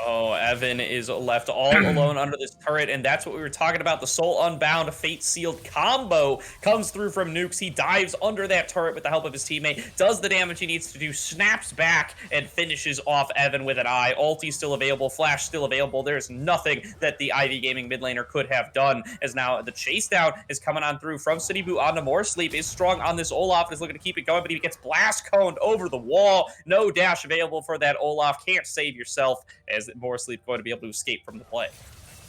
Oh, Evan is left all alone under this turret, and that's what we were talking about. The Soul Unbound Fate Sealed combo comes through from Nukes. He dives under that turret with the help of his teammate, does the damage he needs to do, snaps back, and finishes off Evan with an eye. Ulti still available, Flash still available. There's nothing that the Ivy Gaming mid laner could have done, as now the chase down is coming on through from Cineboo onto More Sleep. Is strong on this Olaf and is looking to keep it going, but he gets blast coned over the wall. No dash available for that Olaf. Can't save yourself, as More Sleep going to be able to escape from the play.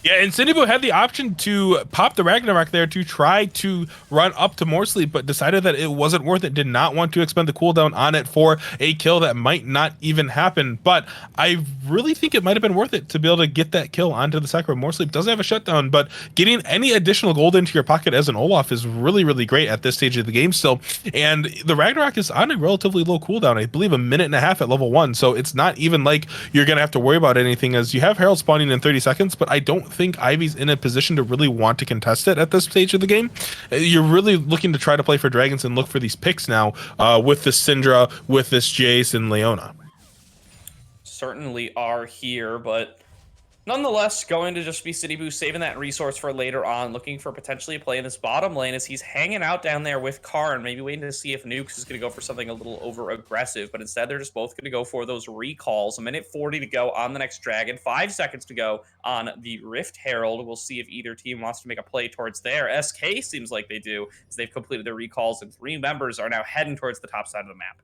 Yeah, and Cineboo had the option to pop the Ragnarok there to try to run up to More Sleep, but decided that it wasn't worth it, did not want to expend the cooldown on it for a kill that might not even happen. But I really think it might have been worth it to be able to get that kill onto the Sakura. More Sleep doesn't have a shutdown, but getting any additional gold into your pocket as an Olaf is really, really great at this stage of the game still. And the Ragnarok is on a relatively low cooldown, I believe 1.5 minutes at level 1, so it's not even like you're going to have to worry about anything, as you have Herald spawning in 30 seconds, but I don't think Ivy's in a position to really want to contest it at this stage of the game. You're really looking to try to play for dragons and look for these picks now with this Syndra, with this Jace and Leona. Certainly are here, but nonetheless, going to just be Cineboo saving that resource for later on, looking for potentially a play in this bottom lane as he's hanging out down there with Karn, maybe waiting to see if Nukes is going to go for something a little over aggressive, but instead they're just both going to go for those recalls. 1:40 to go on the next dragon, 5 seconds to go on the Rift Herald. We'll see if either team wants to make a play towards there. SK seems like they do, as they've completed their recalls, and 3 members are now heading towards the top side of the map.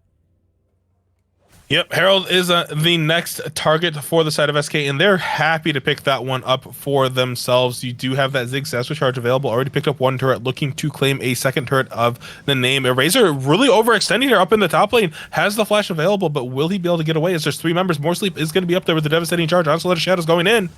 Yep, Herald is the next target for the side of SK, and they're happy to pick that one up for themselves. You do have that Zig Sasquatch charge available. Already picked up 1 turret, looking to claim a second turret of the name. Eraser really overextending here up in the top lane. Has the flash available, but will he be able to get away? As there's 3 members, More Sleep is going to be up there with the devastating charge. Onslaught of Shadows going in.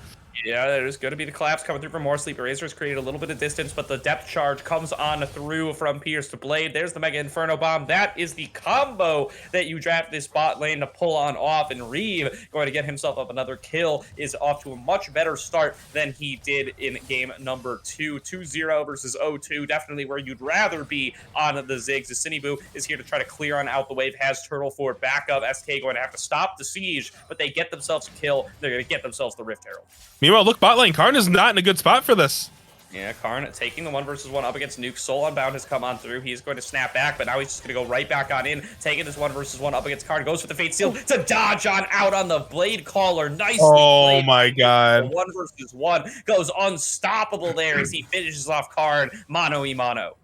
Yeah, there's going to be the collapse coming through from More Sleep. Razor's created a little bit of distance, but the depth charge comes on through from Pierce to Blade. There's the Mega Inferno Bomb. That is the combo that you draft this bot lane to pull on off, and Reeve going to get himself up another kill, is off to a much better start than he did in game number 2. 2-0 versus 0-2, definitely where you'd rather be on the Ziggs. The Cineboo is here to try to clear on out the wave, has Turtle for backup. SK going to have to stop the siege, but they get themselves a kill. They're going to get themselves the Rift Herald. Meanwhile, look, bot lane, Karn is not in a good spot for this. Yeah, Karn taking the 1v1 up against Nuke. Soul Unbound has come on through. He's going to snap back, but now he's just going to go right back on in, taking this 1v1 up against Karn. Goes for the Fate Seal to dodge on out on the Blade Caller. Nicely Oh played. my god. 1v1 goes unstoppable there as he finishes off Karn mano y mano.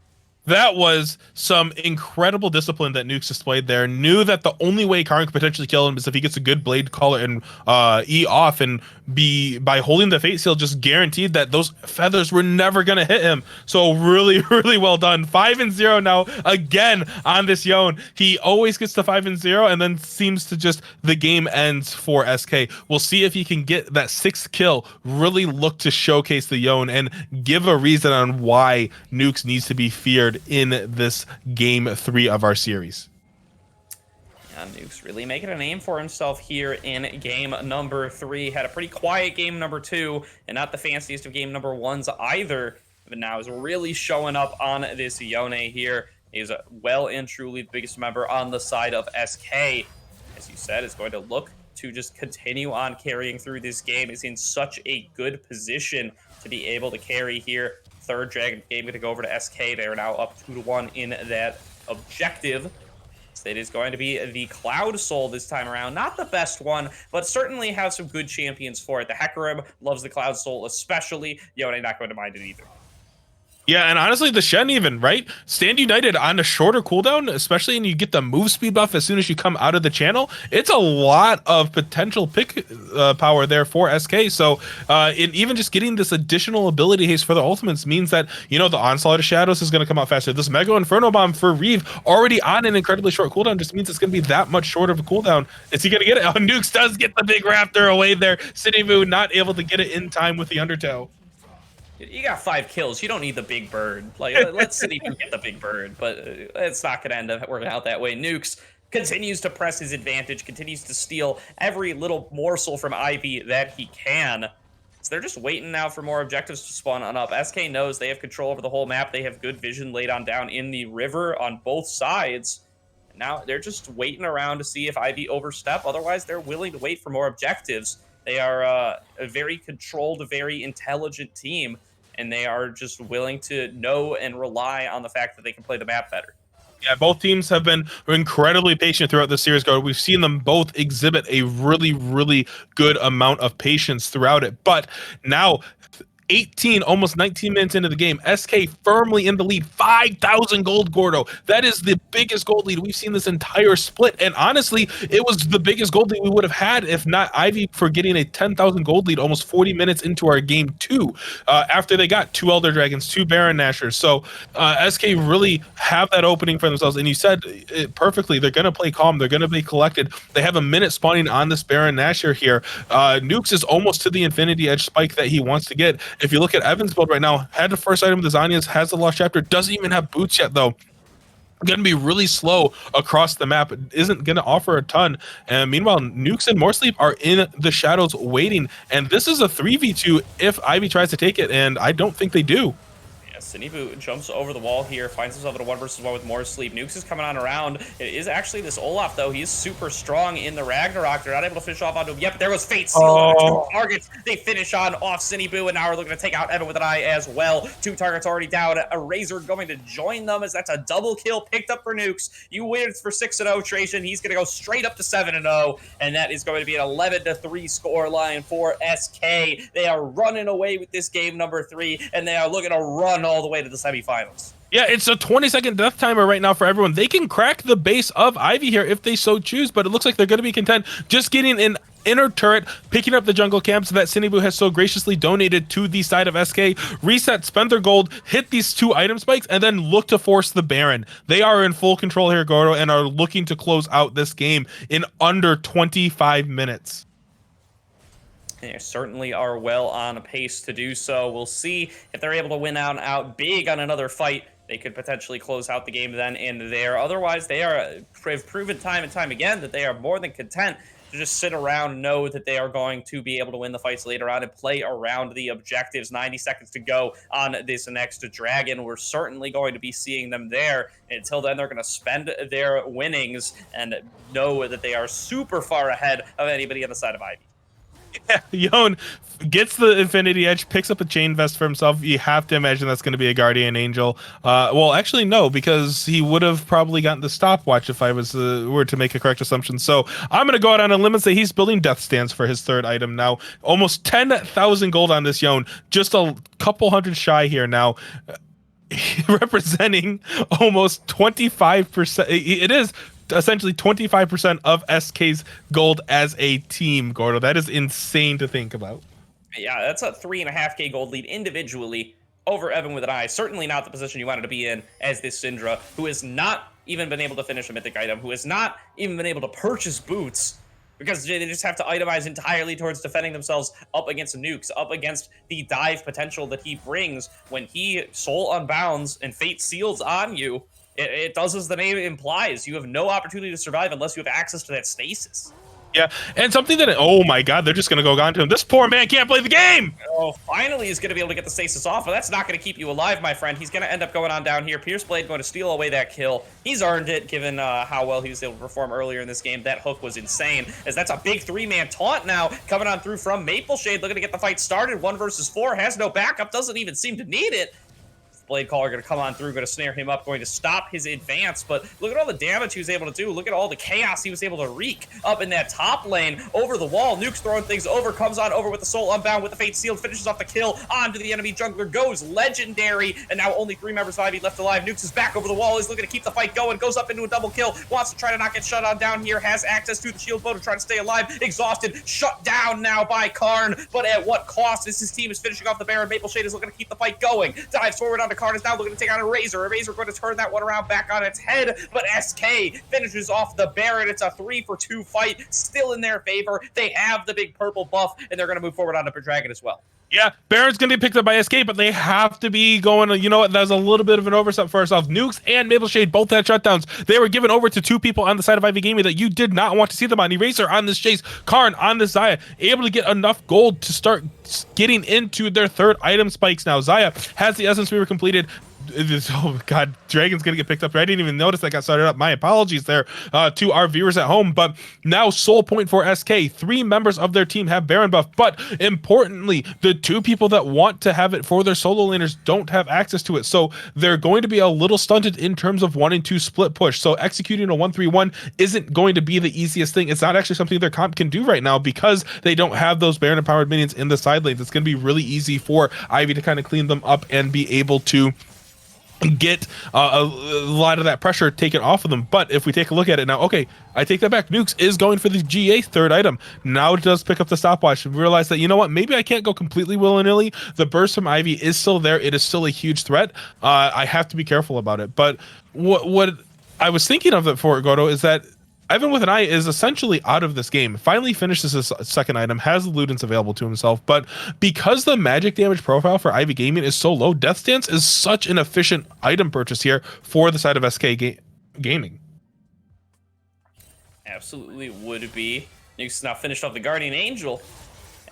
That was some incredible discipline that Nukes displayed there. Knew that the only way Karn could potentially kill him is if he gets a good blade caller and E off, and by holding the fate seal, just guaranteed that those feathers were never gonna hit him. So really, really well done. 5-0 now again on this Yone. He always gets to 5-0 and then seems to just the game ends for SK. We'll see if he can get that 6th kill. Really look to showcase the Yone and give a reason on why Nukes needs to be feared in this game 3 of our series. Yeah, Nuke's really making a name for himself here in game number 3. Had a pretty quiet game number 2, and not the fanciest of game number 1s either. But now is really showing up on this Yone here. He's well and truly the biggest member on the side of SK. As you said, is going to look to just continue on carrying through this game. Is in such a good position to be able to carry here. Third Dragon game going to go over to SK. They are now up 2-1 in that objective. It is going to be the Cloud Soul this time around. Not the best one, but certainly have some good champions for it. The Hecarim loves the Cloud Soul especially. Yone not going to mind it either. Yeah, and honestly, the Shen even, right? Stand United on a shorter cooldown, especially when you get the move speed buff as soon as you come out of the channel. It's a lot of potential pick power there for SK. So even just getting this additional ability haste for the ultimates means that, you know, the Onslaught of Shadows is going to come out faster. This Mega Inferno Bomb for Reeve, already on an incredibly short cooldown, just means it's going to be that much shorter of a cooldown. Is he going to get it? Oh, Nukes does get the big Raptor away there. City Moon not able to get it in time with the Undertow. You got 5 kills. You don't need the big bird. Like, let's City get the big bird, but it's not going to end up working out that way. Nukes continues to press his advantage, continues to steal every little morsel from Ivy that he can. So they're just waiting now for more objectives to spawn on up. SK knows they have control over the whole map. They have good vision laid on down in the river on both sides. Now they're just waiting around to see if Ivy overstep. Otherwise, they're willing to wait for more objectives. They are a very controlled, very intelligent team, and they are just willing to know and rely on the fact that they can play the map better. Yeah, both teams have been incredibly patient throughout the series. We've seen them both exhibit a really, really good amount of patience throughout it. But now, 18, almost 19 minutes into the game, SK firmly in the lead, 5,000 gold, Gordo. That is the biggest gold lead we've seen this entire split. And honestly, it was the biggest gold lead we would have had if not Ivy for getting a 10,000 gold lead almost 40 minutes into our game 2, after they got 2 Elder Dragons, 2 Baron Nashers. So SK really have that opening for themselves. And you said it perfectly. They're going to play calm. They're going to be collected. They have a minute spawning on this Baron Nasher here. Nukes is almost to the Infinity Edge spike that he wants to get. If you look at Evan's build right now, had the first item with the Zanyas, has the Lost Chapter, doesn't even have boots yet though. Going to be really slow across the map. Isn't going to offer a ton. And meanwhile, Nukes and Moresleep are in the shadows waiting. And this is a 3v2 if Ivy tries to take it. And I don't think they do. Sinibu jumps over the wall here, finds himself in a 1v1 with more sleep. Nukes is coming on around. It is actually this Olaf, though. He's super strong in the Ragnarok. They're not able to finish off onto him. Yep, there was Fate sealed on 2 targets. They finish on off Sinibu, and now we're looking to take out Evan with an eye as well. 2 targets already down. A Razor going to join them as that's a double kill picked up for Nukes. You win for 6-0, Trajan. He's going to go straight up to 7-0, and that is going to be an 11-3 score line for SK. They are running away with this game number 3, and they are looking to run all the way to the semifinals. Yeah, it's a 20-second death timer right now for everyone. They can crack the base of Ivy here if they so choose, but it looks like they're going to be content just getting an inner turret, picking up the jungle camps that Sinibu has so graciously donated to the side of SK, reset, spend their gold, hit these 2 item spikes, and then look to force the Baron. They are in full control here, Gordo, and are looking to close out this game in under 25 minutes. They certainly are well on pace to do so. We'll see if they're able to win out big on another fight. They could potentially close out the game then and there. Otherwise, they have proven time and time again that they are more than content to just sit around and know that they are going to be able to win the fights later on and play around the objectives. 90 seconds to go on this next Dragon. We're certainly going to be seeing them there. Until then, they're going to spend their winnings and know that they are super far ahead of anybody on the side of Ivy. Yeah, Yone gets the Infinity Edge, picks up a chain vest for himself. You have to imagine that's going to be a Guardian Angel. Well, actually, no, because he would have probably gotten the stopwatch if I was were to make a correct assumption. So I'm going to go out on a limb and say he's building Death Stands for his 3rd item now. Almost 10,000 gold on this Yone, just a couple hundred shy here now. representing almost 25%. It is essentially 25% of SK's gold as a team, Gordo. That is insane to think about. Yeah, that's a 3.5K gold lead individually over Evan with an eye. Certainly not the position you wanted to be in as this Syndra, who has not even been able to finish a mythic item, who has not even been able to purchase boots, because they just have to itemize entirely towards defending themselves up against nukes, up against the dive potential that he brings when he soul unbounds and fate seals on you. It does as the name implies. You have no opportunity to survive unless you have access to that stasis. Yeah, and something that, oh my god, they're just gonna go on to him. This poor man can't play the game. Oh, finally he's going to be able to get the stasis off, but that's not going to keep you alive, my friend. He's going to end up going on down here. Pierce Blade going to steal away that kill. He's earned it, given how well he was able to perform earlier in this game. That hook was insane, as that's a big 3-man taunt now coming on through from Maple Shade, looking to get the fight started. 1 versus 4, has no backup, doesn't even seem to need it. Blade Caller going to come on through, going to snare him up, going to stop his advance. But look at all the damage he was able to do. Look at all the chaos he was able to wreak up in that top lane. Over the wall, Nuke's throwing things over, comes on over with the Soul Unbound, with the Fate Sealed, finishes off the kill, onto the enemy jungler, goes legendary, and now only 3 members of Ivy left alive. Nukes is back over the wall, he's looking to keep the fight going, goes up into a double kill, wants to try to not get shut on down here, has access to the shield bow to try to stay alive, exhausted, shut down now by Karn, but at what cost? As his team is finishing off the Baron, Maple Shade is looking to keep the fight going, dives forward onto Karn, is now looking to take on a Razor going to turn that one around back on its head, but SK finishes off the Baron. It's a 3-for-2 fight, still in their favor. They have the big purple buff, and they're going to move forward onto Dragon as well. Yeah, Baron's going to be picked up by SK, but they have to be going, you know what, that's a little bit of an oversight for ourselves. Nukes and Maple Shade both had shutdowns. They were given over to 2 people on the side of Ivy Gaming that you did not want to see them on. Eraser on this Chase, Karn on this Xayah, able to get enough gold to start getting into their 3rd item spikes now. Xayah has the Essence Weaver completed. Oh god, Dragon's gonna get picked up. I didn't even notice that got started up. My apologies there to our viewers at home. But now soul point for SK. 3 members of their team have Baron buff, but importantly, the 2 people that want to have it for their solo laners don't have access to it, so they're going to be a little stunted in terms of wanting to split push. So executing a 1-3-1 isn't going to be the easiest thing. It's not actually something their comp can do right now because they don't have those Baron empowered minions in the side lanes. It's going to be really easy for Ivy to kind of clean them up and be able to get a lot of that pressure taken off of them. But if we take a look at it now, okay, I take that back. Nukes is going for the GA 3rd item. Now it does pick up the stopwatch and realize that, you know what, maybe I can't go completely willy-nilly. The burst from Ivy is still there. It is still a huge threat. I have to be careful about it. But what I was thinking of it for Gordo is that Evan with an eye is essentially out of this game. Finally finishes his 2nd item, has the Ludens available to himself, but because the magic damage profile for Ivy Gaming is so low, Death Stance is such an efficient item purchase here for the side of SK Gaming. Absolutely would be. Nuke's now finished off the Guardian Angel,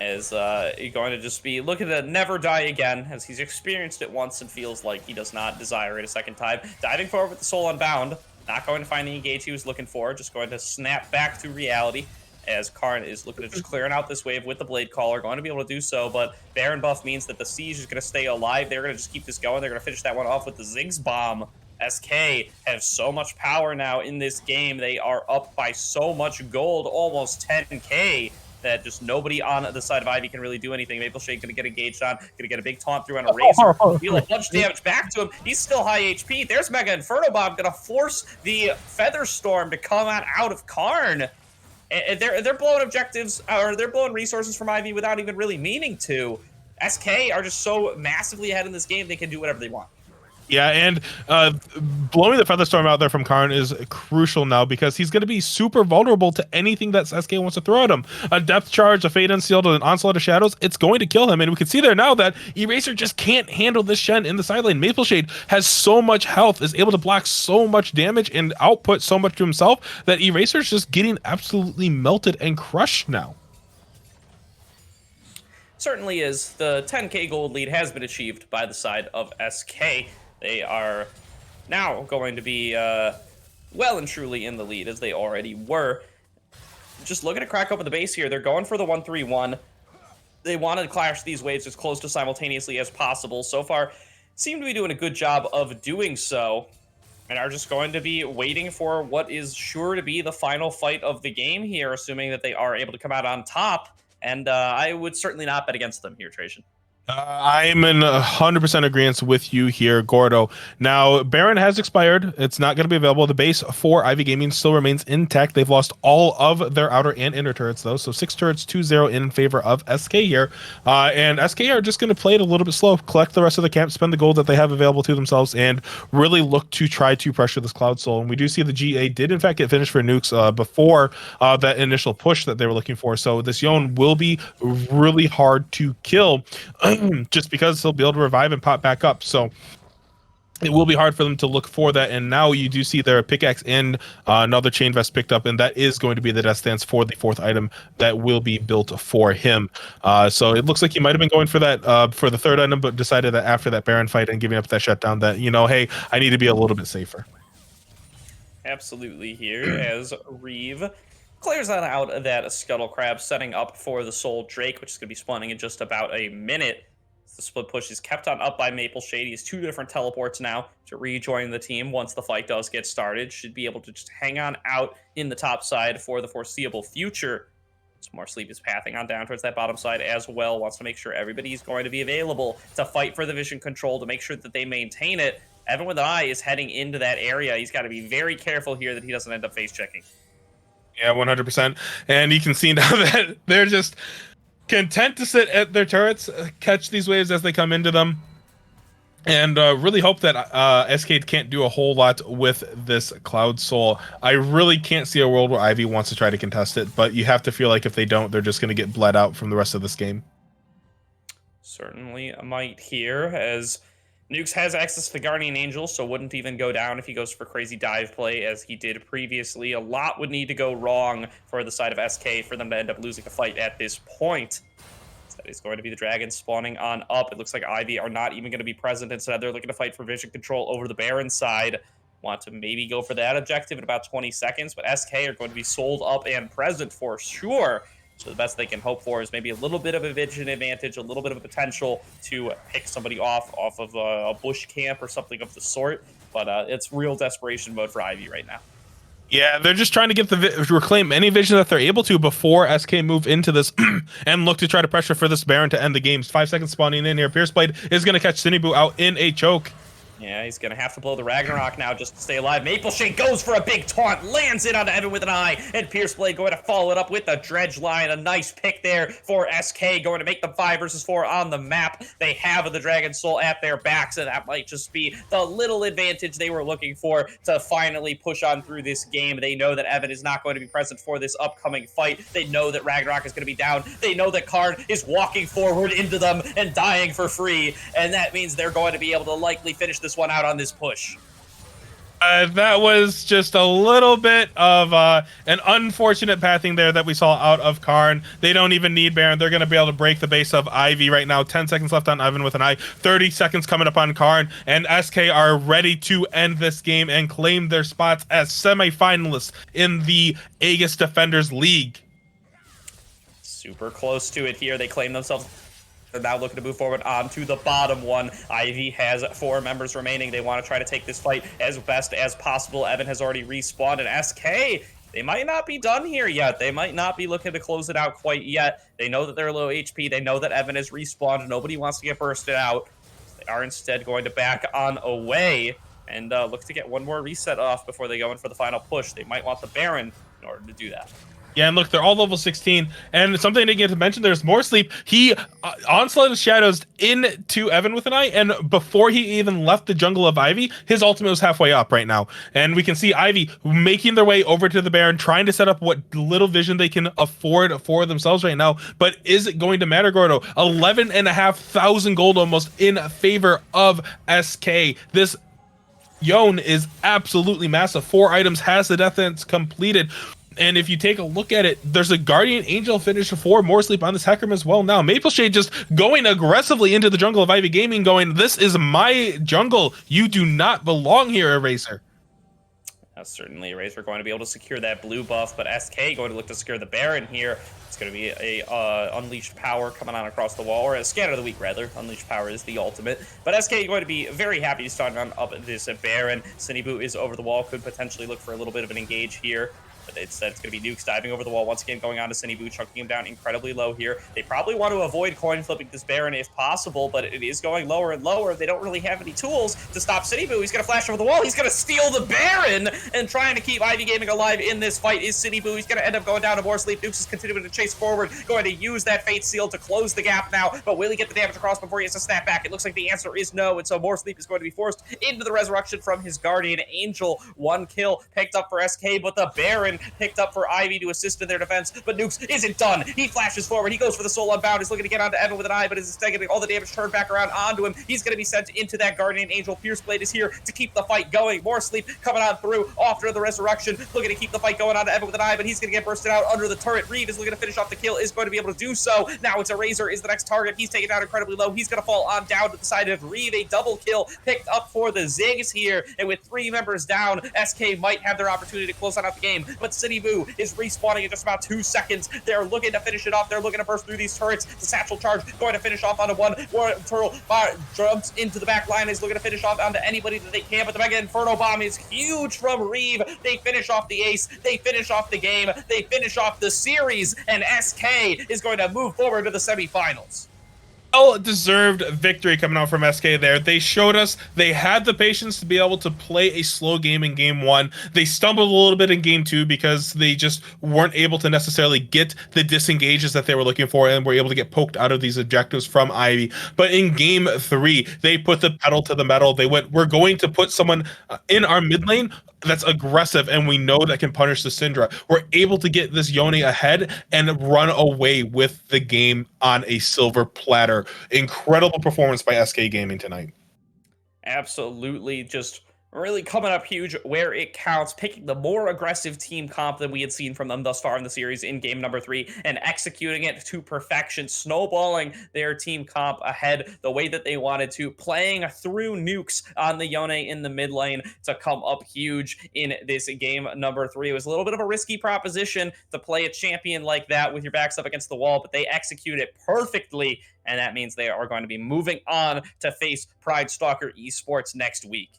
as he's going to just be looking to never die again, as he's experienced it once and feels like he does not desire it a 2nd time. Diving forward with the Soul Unbound. Not going to find the engage he was looking for, just going to snap back to reality as Karn is looking to just clearing out this wave with the Blade Caller, going to be able to do so, but Baron buff means that the Siege is going to stay alive. They're going to just keep this going. They're going to finish that one off with the Ziggs Bomb. SK have so much power now in this game. They are up by so much gold, almost 10K. That just nobody on the side of Ivy can really do anything. Maple Shade gonna get engaged on, gonna get a big taunt through on a Razor, deal a bunch of damage back to him. He's still high HP. There's Mega Inferno Bomb, gonna force the Feather Storm to come out of Karn. And they're blowing objectives, or they're blowing resources from Ivy without even really meaning to. SK are just so massively ahead in this game, they can do whatever they want. Yeah, and blowing the Feather Storm out there from Karn is crucial now because he's going to be super vulnerable to anything that SK wants to throw at him. A Depth Charge, a Fade Unsealed, an Onslaught of Shadows, it's going to kill him. And we can see there now that Eraser just can't handle this Shen in the side lane. Maple Shade has so much health, is able to block so much damage and output so much to himself that Eraser's just getting absolutely melted and crushed now. Certainly is. The 10K gold lead has been achieved by the side of SK. They are now going to be well and truly in the lead, as they already were. Just looking to crack open the base here. They're going for the 1-3-1. They want to clash these waves as close to simultaneously as possible. So far, seem to be doing a good job of doing so, and are just going to be waiting for what is sure to be the final fight of the game here, assuming that they are able to come out on top. And I would certainly not bet against them here, Trajan. I'm in 100% agreement with you here, Gordo. Now, Baron has expired. It's not going to be available. The base for Ivy Gaming still remains intact. They've lost all of their outer and inner turrets, though. So 6 turrets, 2-0 in favor of SK here. And SK are just going to play it a little bit slow, collect the rest of the camp, spend the gold that they have available to themselves, and really look to try to pressure this Cloud Soul. And we do see the GA did, in fact, get finished for nukes before that initial push that they were looking for. So this Yone will be really hard to kill. Just because he'll be able to revive and pop back up. So it will be hard for them to look for that. And now you do see their pickaxe and another chain vest picked up, and that is going to be the death stance for the 4th item that will be built for him. So it looks like he might have been going for that for the 3rd item, but decided that after that Baron fight and giving up that shutdown that, hey, I need to be a little bit safer. Absolutely here as Reeve clears that out of that Scuttle Crab, setting up for the Soul Drake, which is going to be spawning in just about a minute. The split push is kept on up by Maple Shade. He has 2 different teleports now to rejoin the team once the fight does get started. Should be able to just hang on out in the top side for the foreseeable future. Some more Sleep is pathing on down towards that bottom side as well. Wants to make sure everybody's going to be available to fight for the vision control, to make sure that they maintain it. Evan with an eye is heading into that area. He's got to be very careful here that he doesn't end up face checking. Yeah, 100%. And you can see now that they're just content to sit at their turrets, catch these waves as they come into them, and really hope that SK can't do a whole lot with this Cloud Soul. I really can't see a world where Ivy wants to try to contest it, but you have to feel like if they don't, they're just going to get bled out from the rest of this game. Certainly might here, as Nukes has access to the Guardian Angel, so wouldn't even go down if he goes for crazy dive play as he did previously. A lot would need to go wrong for the side of SK for them to end up losing a fight at this point. That is going to be the Dragon spawning on up. It looks like Ivy are not even going to be present. Instead, they're looking to fight for vision control over the Baron side. Want to maybe go for that objective in about 20 seconds, but SK are going to be sold up and present for sure. So the best they can hope for is maybe a little bit of a vision advantage, a little bit of a potential to pick somebody off of a bush camp or something of the sort. But it's real desperation mode for Ivy right now. Yeah, they're just trying to get reclaim any vision that they're able to before SK move into this and look to try to pressure for this Baron to end the games. 5 seconds spawning in here. Pierceblade is going to catch Cinniboo out in a choke. Yeah, he's going to have to blow the Ragnarok now just to stay alive. Maple Shade goes for a big taunt, lands it onto Evan with an eye, and Pierceblade going to follow it up with a Dredge line. A nice pick there for SK, going to make them 5 versus 4 on the map. They have the Dragon Soul at their backs, and that might just be the little advantage they were looking for to finally push on through this game. They know that Evan is not going to be present for this upcoming fight. They know that Ragnarok is going to be down. They know that Karn is walking forward into them and dying for free, and that means they're going to be able to likely finish this one out on this push. That was just a little bit of an unfortunate pathing there that we saw out of Karn. They don't even need Baron. They're going to be able to break the base of Ivy right now. 10 seconds left on Evan with an eye. 30 seconds coming up on Karn. And SK are ready to end this game and claim their spots as semifinalists in the Aegis Defenders League. Super close to it here. They claim themselves. They're now looking to move forward onto the bottom one. Ivy has 4 members remaining. They want to try to take this fight as best as possible. Evan has already respawned, and SK, they might not be done here yet. They might not be looking to close it out quite yet. They know that they're low HP. They know that Evan has respawned. Nobody wants to get bursted out. They are instead going to back on away and look to get one more reset off before they go in for the final push. They might want the Baron in order to do that. Yeah, and look, they're all level 16. And something I didn't get to mention, there's more sleep. He onslaught of shadows into Evan with an eye, and before he even left the jungle of Ivy, his ultimate was halfway up right now. And we can see Ivy making their way over to the Baron, trying to set up what little vision they can afford for themselves right now. But is it going to matter, Gordo? 11,500 gold almost in favor of SK. This Yone is absolutely massive. 4 items, has the death dance completed. And if you take a look at it, there's a Guardian Angel finish for more sleep on this Hecarim as well now. Maple Shade just going aggressively into the jungle of Ivy Gaming, going, this is my jungle. You do not belong here, Eraser. Certainly, Eraser going to be able to secure that blue buff, but SK going to look to secure the Baron here. It's going to be a Unleashed Power coming on across the wall, or a Scatter of the Weak, rather. Unleashed Power is the ultimate. But SK going to be very happy to start on up this Baron. Cinniboo is over the wall, could potentially look for a little bit of an engage here. But instead, it's going to be Nukes diving over the wall once again, going on to Cinebu, chunking him down incredibly low here. They probably want to avoid coin flipping this Baron if possible, but it is going lower and lower. They don't really have any tools to stop Cinebu. He's going to flash over the wall. He's going to steal the Baron, and trying to keep Ivy Gaming alive in this fight is Cinebu. He's going to end up going down to more sleep. Nukes is continuing to chase forward, going to use that Fate Seal to close the gap now, but will he get the damage across before he has to snap back? It looks like the answer is no, and so more sleep is going to be forced into the resurrection from his Guardian Angel. 1 kill picked up for SK, but the Baron picked up for Ivy to assist in their defense, but Nukes isn't done. He flashes forward. He goes for the Soul Unbound. He's looking to get onto Evan with an eye, but is instead getting all the damage turned back around onto him. He's going to be sent into that Guardian Angel. Pierce Blade is here to keep the fight going. More sleep coming on through after the resurrection, looking to keep the fight going onto Evan with an eye, but he's going to get bursted out under the turret. Reed is looking to finish off the kill, is going to be able to do so. Now it's Eraser is the next target. He's taken down incredibly low. He's going to fall on down to the side of Reed. A double kill picked up for the Ziggs here, and with 3 members down, SK might have their opportunity to close out the game, but City Boo is respawning in just about 2 seconds. They're looking to finish it off. They're looking to burst through these turrets. The satchel charge going to finish off onto one. Turtle jumps into the back line, is looking to finish off onto anybody that they can, but the Mega Inferno Bomb is huge from Reeve. They finish off the ace. They finish off the game. They finish off the series, and SK is going to move forward to the semifinals. Well-deserved victory coming out from SK there. They showed us they had the patience to be able to play a slow game in game 1. They stumbled a little bit in game 2 because they just weren't able to necessarily get the disengages that they were looking for and were able to get poked out of these objectives from Ivy. But in game 3, they put the pedal to the metal. They went, we're going to put someone in our mid lane that's aggressive and we know that can punish the Syndra. We're able to get this Yone ahead and run away with the game on a silver platter. Incredible performance by SK Gaming tonight. Absolutely, just really coming up huge where it counts, picking the more aggressive team comp than we had seen from them thus far in the series in game number 3 and executing it to perfection, snowballing their team comp ahead the way that they wanted to, playing through Nukes on the Yone in the mid lane to come up huge in this game number 3. It was a little bit of a risky proposition to play a champion like that with your backs up against the wall, but they execute it perfectly, and that means they are going to be moving on to face Pride Stalker Esports next week.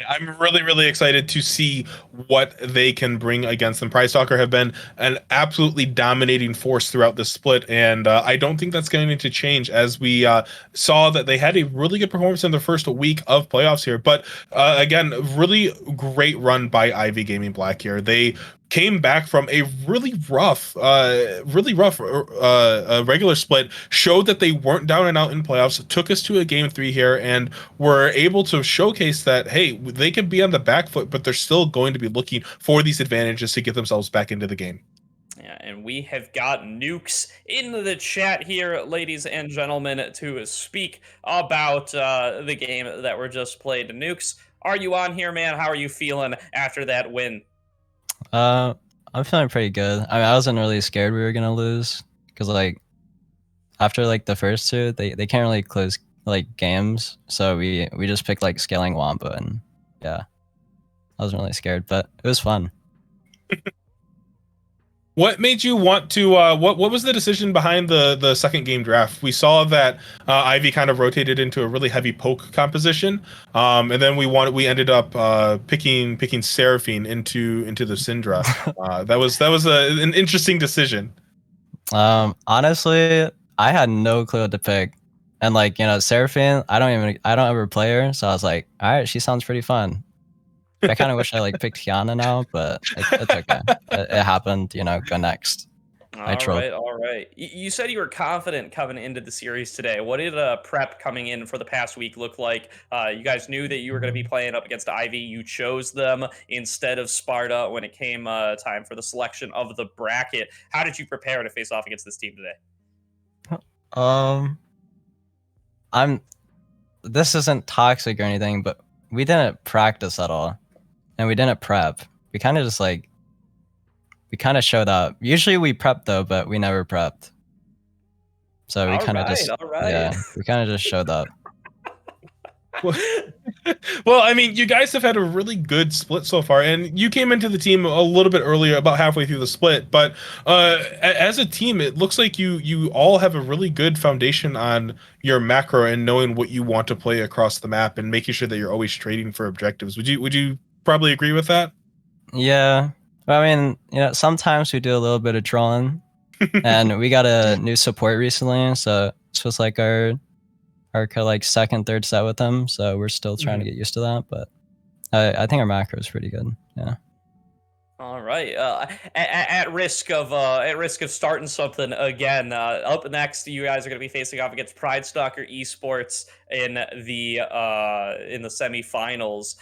I'm really, really excited to see what they can bring against them. Prize Stalker have been an absolutely dominating force throughout the split, and I don't think that's going to change, as we saw that they had a really good performance in the first week of playoffs here. But again, really great run by Ivy Gaming Black here. They came back from a really rough regular split, showed that they weren't down and out in playoffs, took us to a game 3 here, and were able to showcase that, hey, they can be on the back foot, but they're still going to be looking for these advantages to get themselves back into the game. Yeah, and we have got Nukes in the chat here, ladies and gentlemen, to speak about the game that were just played. Nukes, are you on here, man? How are you feeling after that win? I'm feeling pretty good. I mean, I wasn't really scared we were gonna lose, because like after like the first 2, they can't really close like games, so we just picked like scaling Wampa, and yeah, I wasn't really scared, but it was fun. What made you want to? What was the decision behind the second game draft? We saw that Ivy kind of rotated into a really heavy poke composition, and then we ended up picking Seraphine into the Syndra. That was an interesting decision. Honestly, I had no clue what to pick, and like, you know, Seraphine, I don't ever play her, so I was like, all right, she sounds pretty fun. I kind of wish I like picked Kiana now, but it's okay. It happened, you know. Go next. All right. You said you were confident coming into the series today. What did prep coming in for the past week look like? You guys knew that you were going to be playing up against Ivy. You chose them instead of Sparta when it came time for the selection of the bracket. How did you prepare to face off against this team today? This isn't toxic or anything, but we didn't practice at all, and we didn't prep. We kind of just like, we kind of showed up. Usually we prep though, but we never prepped. So we kind of just, yeah, we kind of just showed up. Well, I mean, you guys have had a really good split so far, and you came into the team a little bit earlier, about halfway through the split. But as a team, it looks like you all have a really good foundation on your macro and knowing what you want to play across the map and making sure that you're always trading for objectives. Would you probably agree with that? Yeah, But I mean, sometimes we do a little bit of trolling, and we got a new support recently, so this was like our like second, third set with them. So we're still trying to get used to that, but I think our macro is pretty good. Yeah. All right. At risk of starting something again, up next, you guys are going to be facing off against Pride Stalker Esports in the semifinals.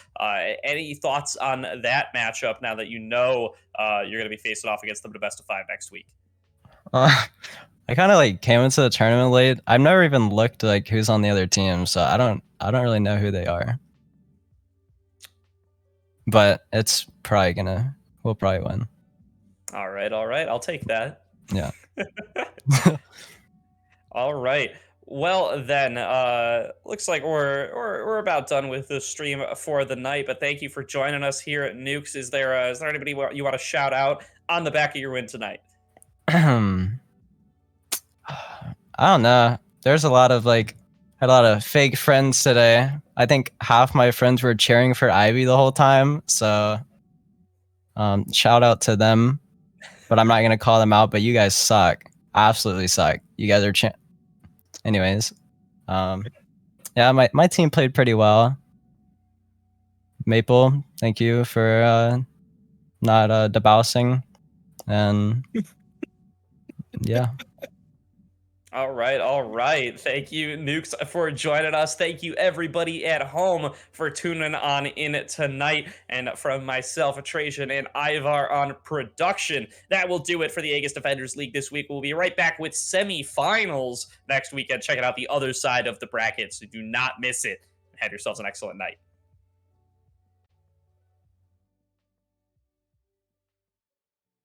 Any thoughts on that matchup now that you're going to be facing off against them to best of 5 next week? I kind of like came into the tournament late. I've never even looked like who's on the other team, so I don't really know who they are. But it's probably we'll probably win. All right, I'll take that. Yeah. All right. Well then, looks like we're about done with the stream for the night. But thank you for joining us here at Nukes. Is there anybody you want to shout out on the back of your win tonight? I don't know. There's a lot of had a lot of fake friends today. I think half my friends were cheering for Ivy the whole time. So, shout out to them. But I'm not gonna call them out. But you guys suck. Absolutely suck. You guys are. Anyways, yeah, my team played pretty well. Maple, thank you for not debousing, and yeah. All right. Thank you, Nukes, for joining us. Thank you, everybody at home, for tuning on in tonight. And from myself, Trajan, and Ivar on production, that will do it for the Aegis Defenders League this week. We'll be right back with semifinals next weekend. Checking out the other side of the bracket, so do not miss it. Have yourselves an excellent night.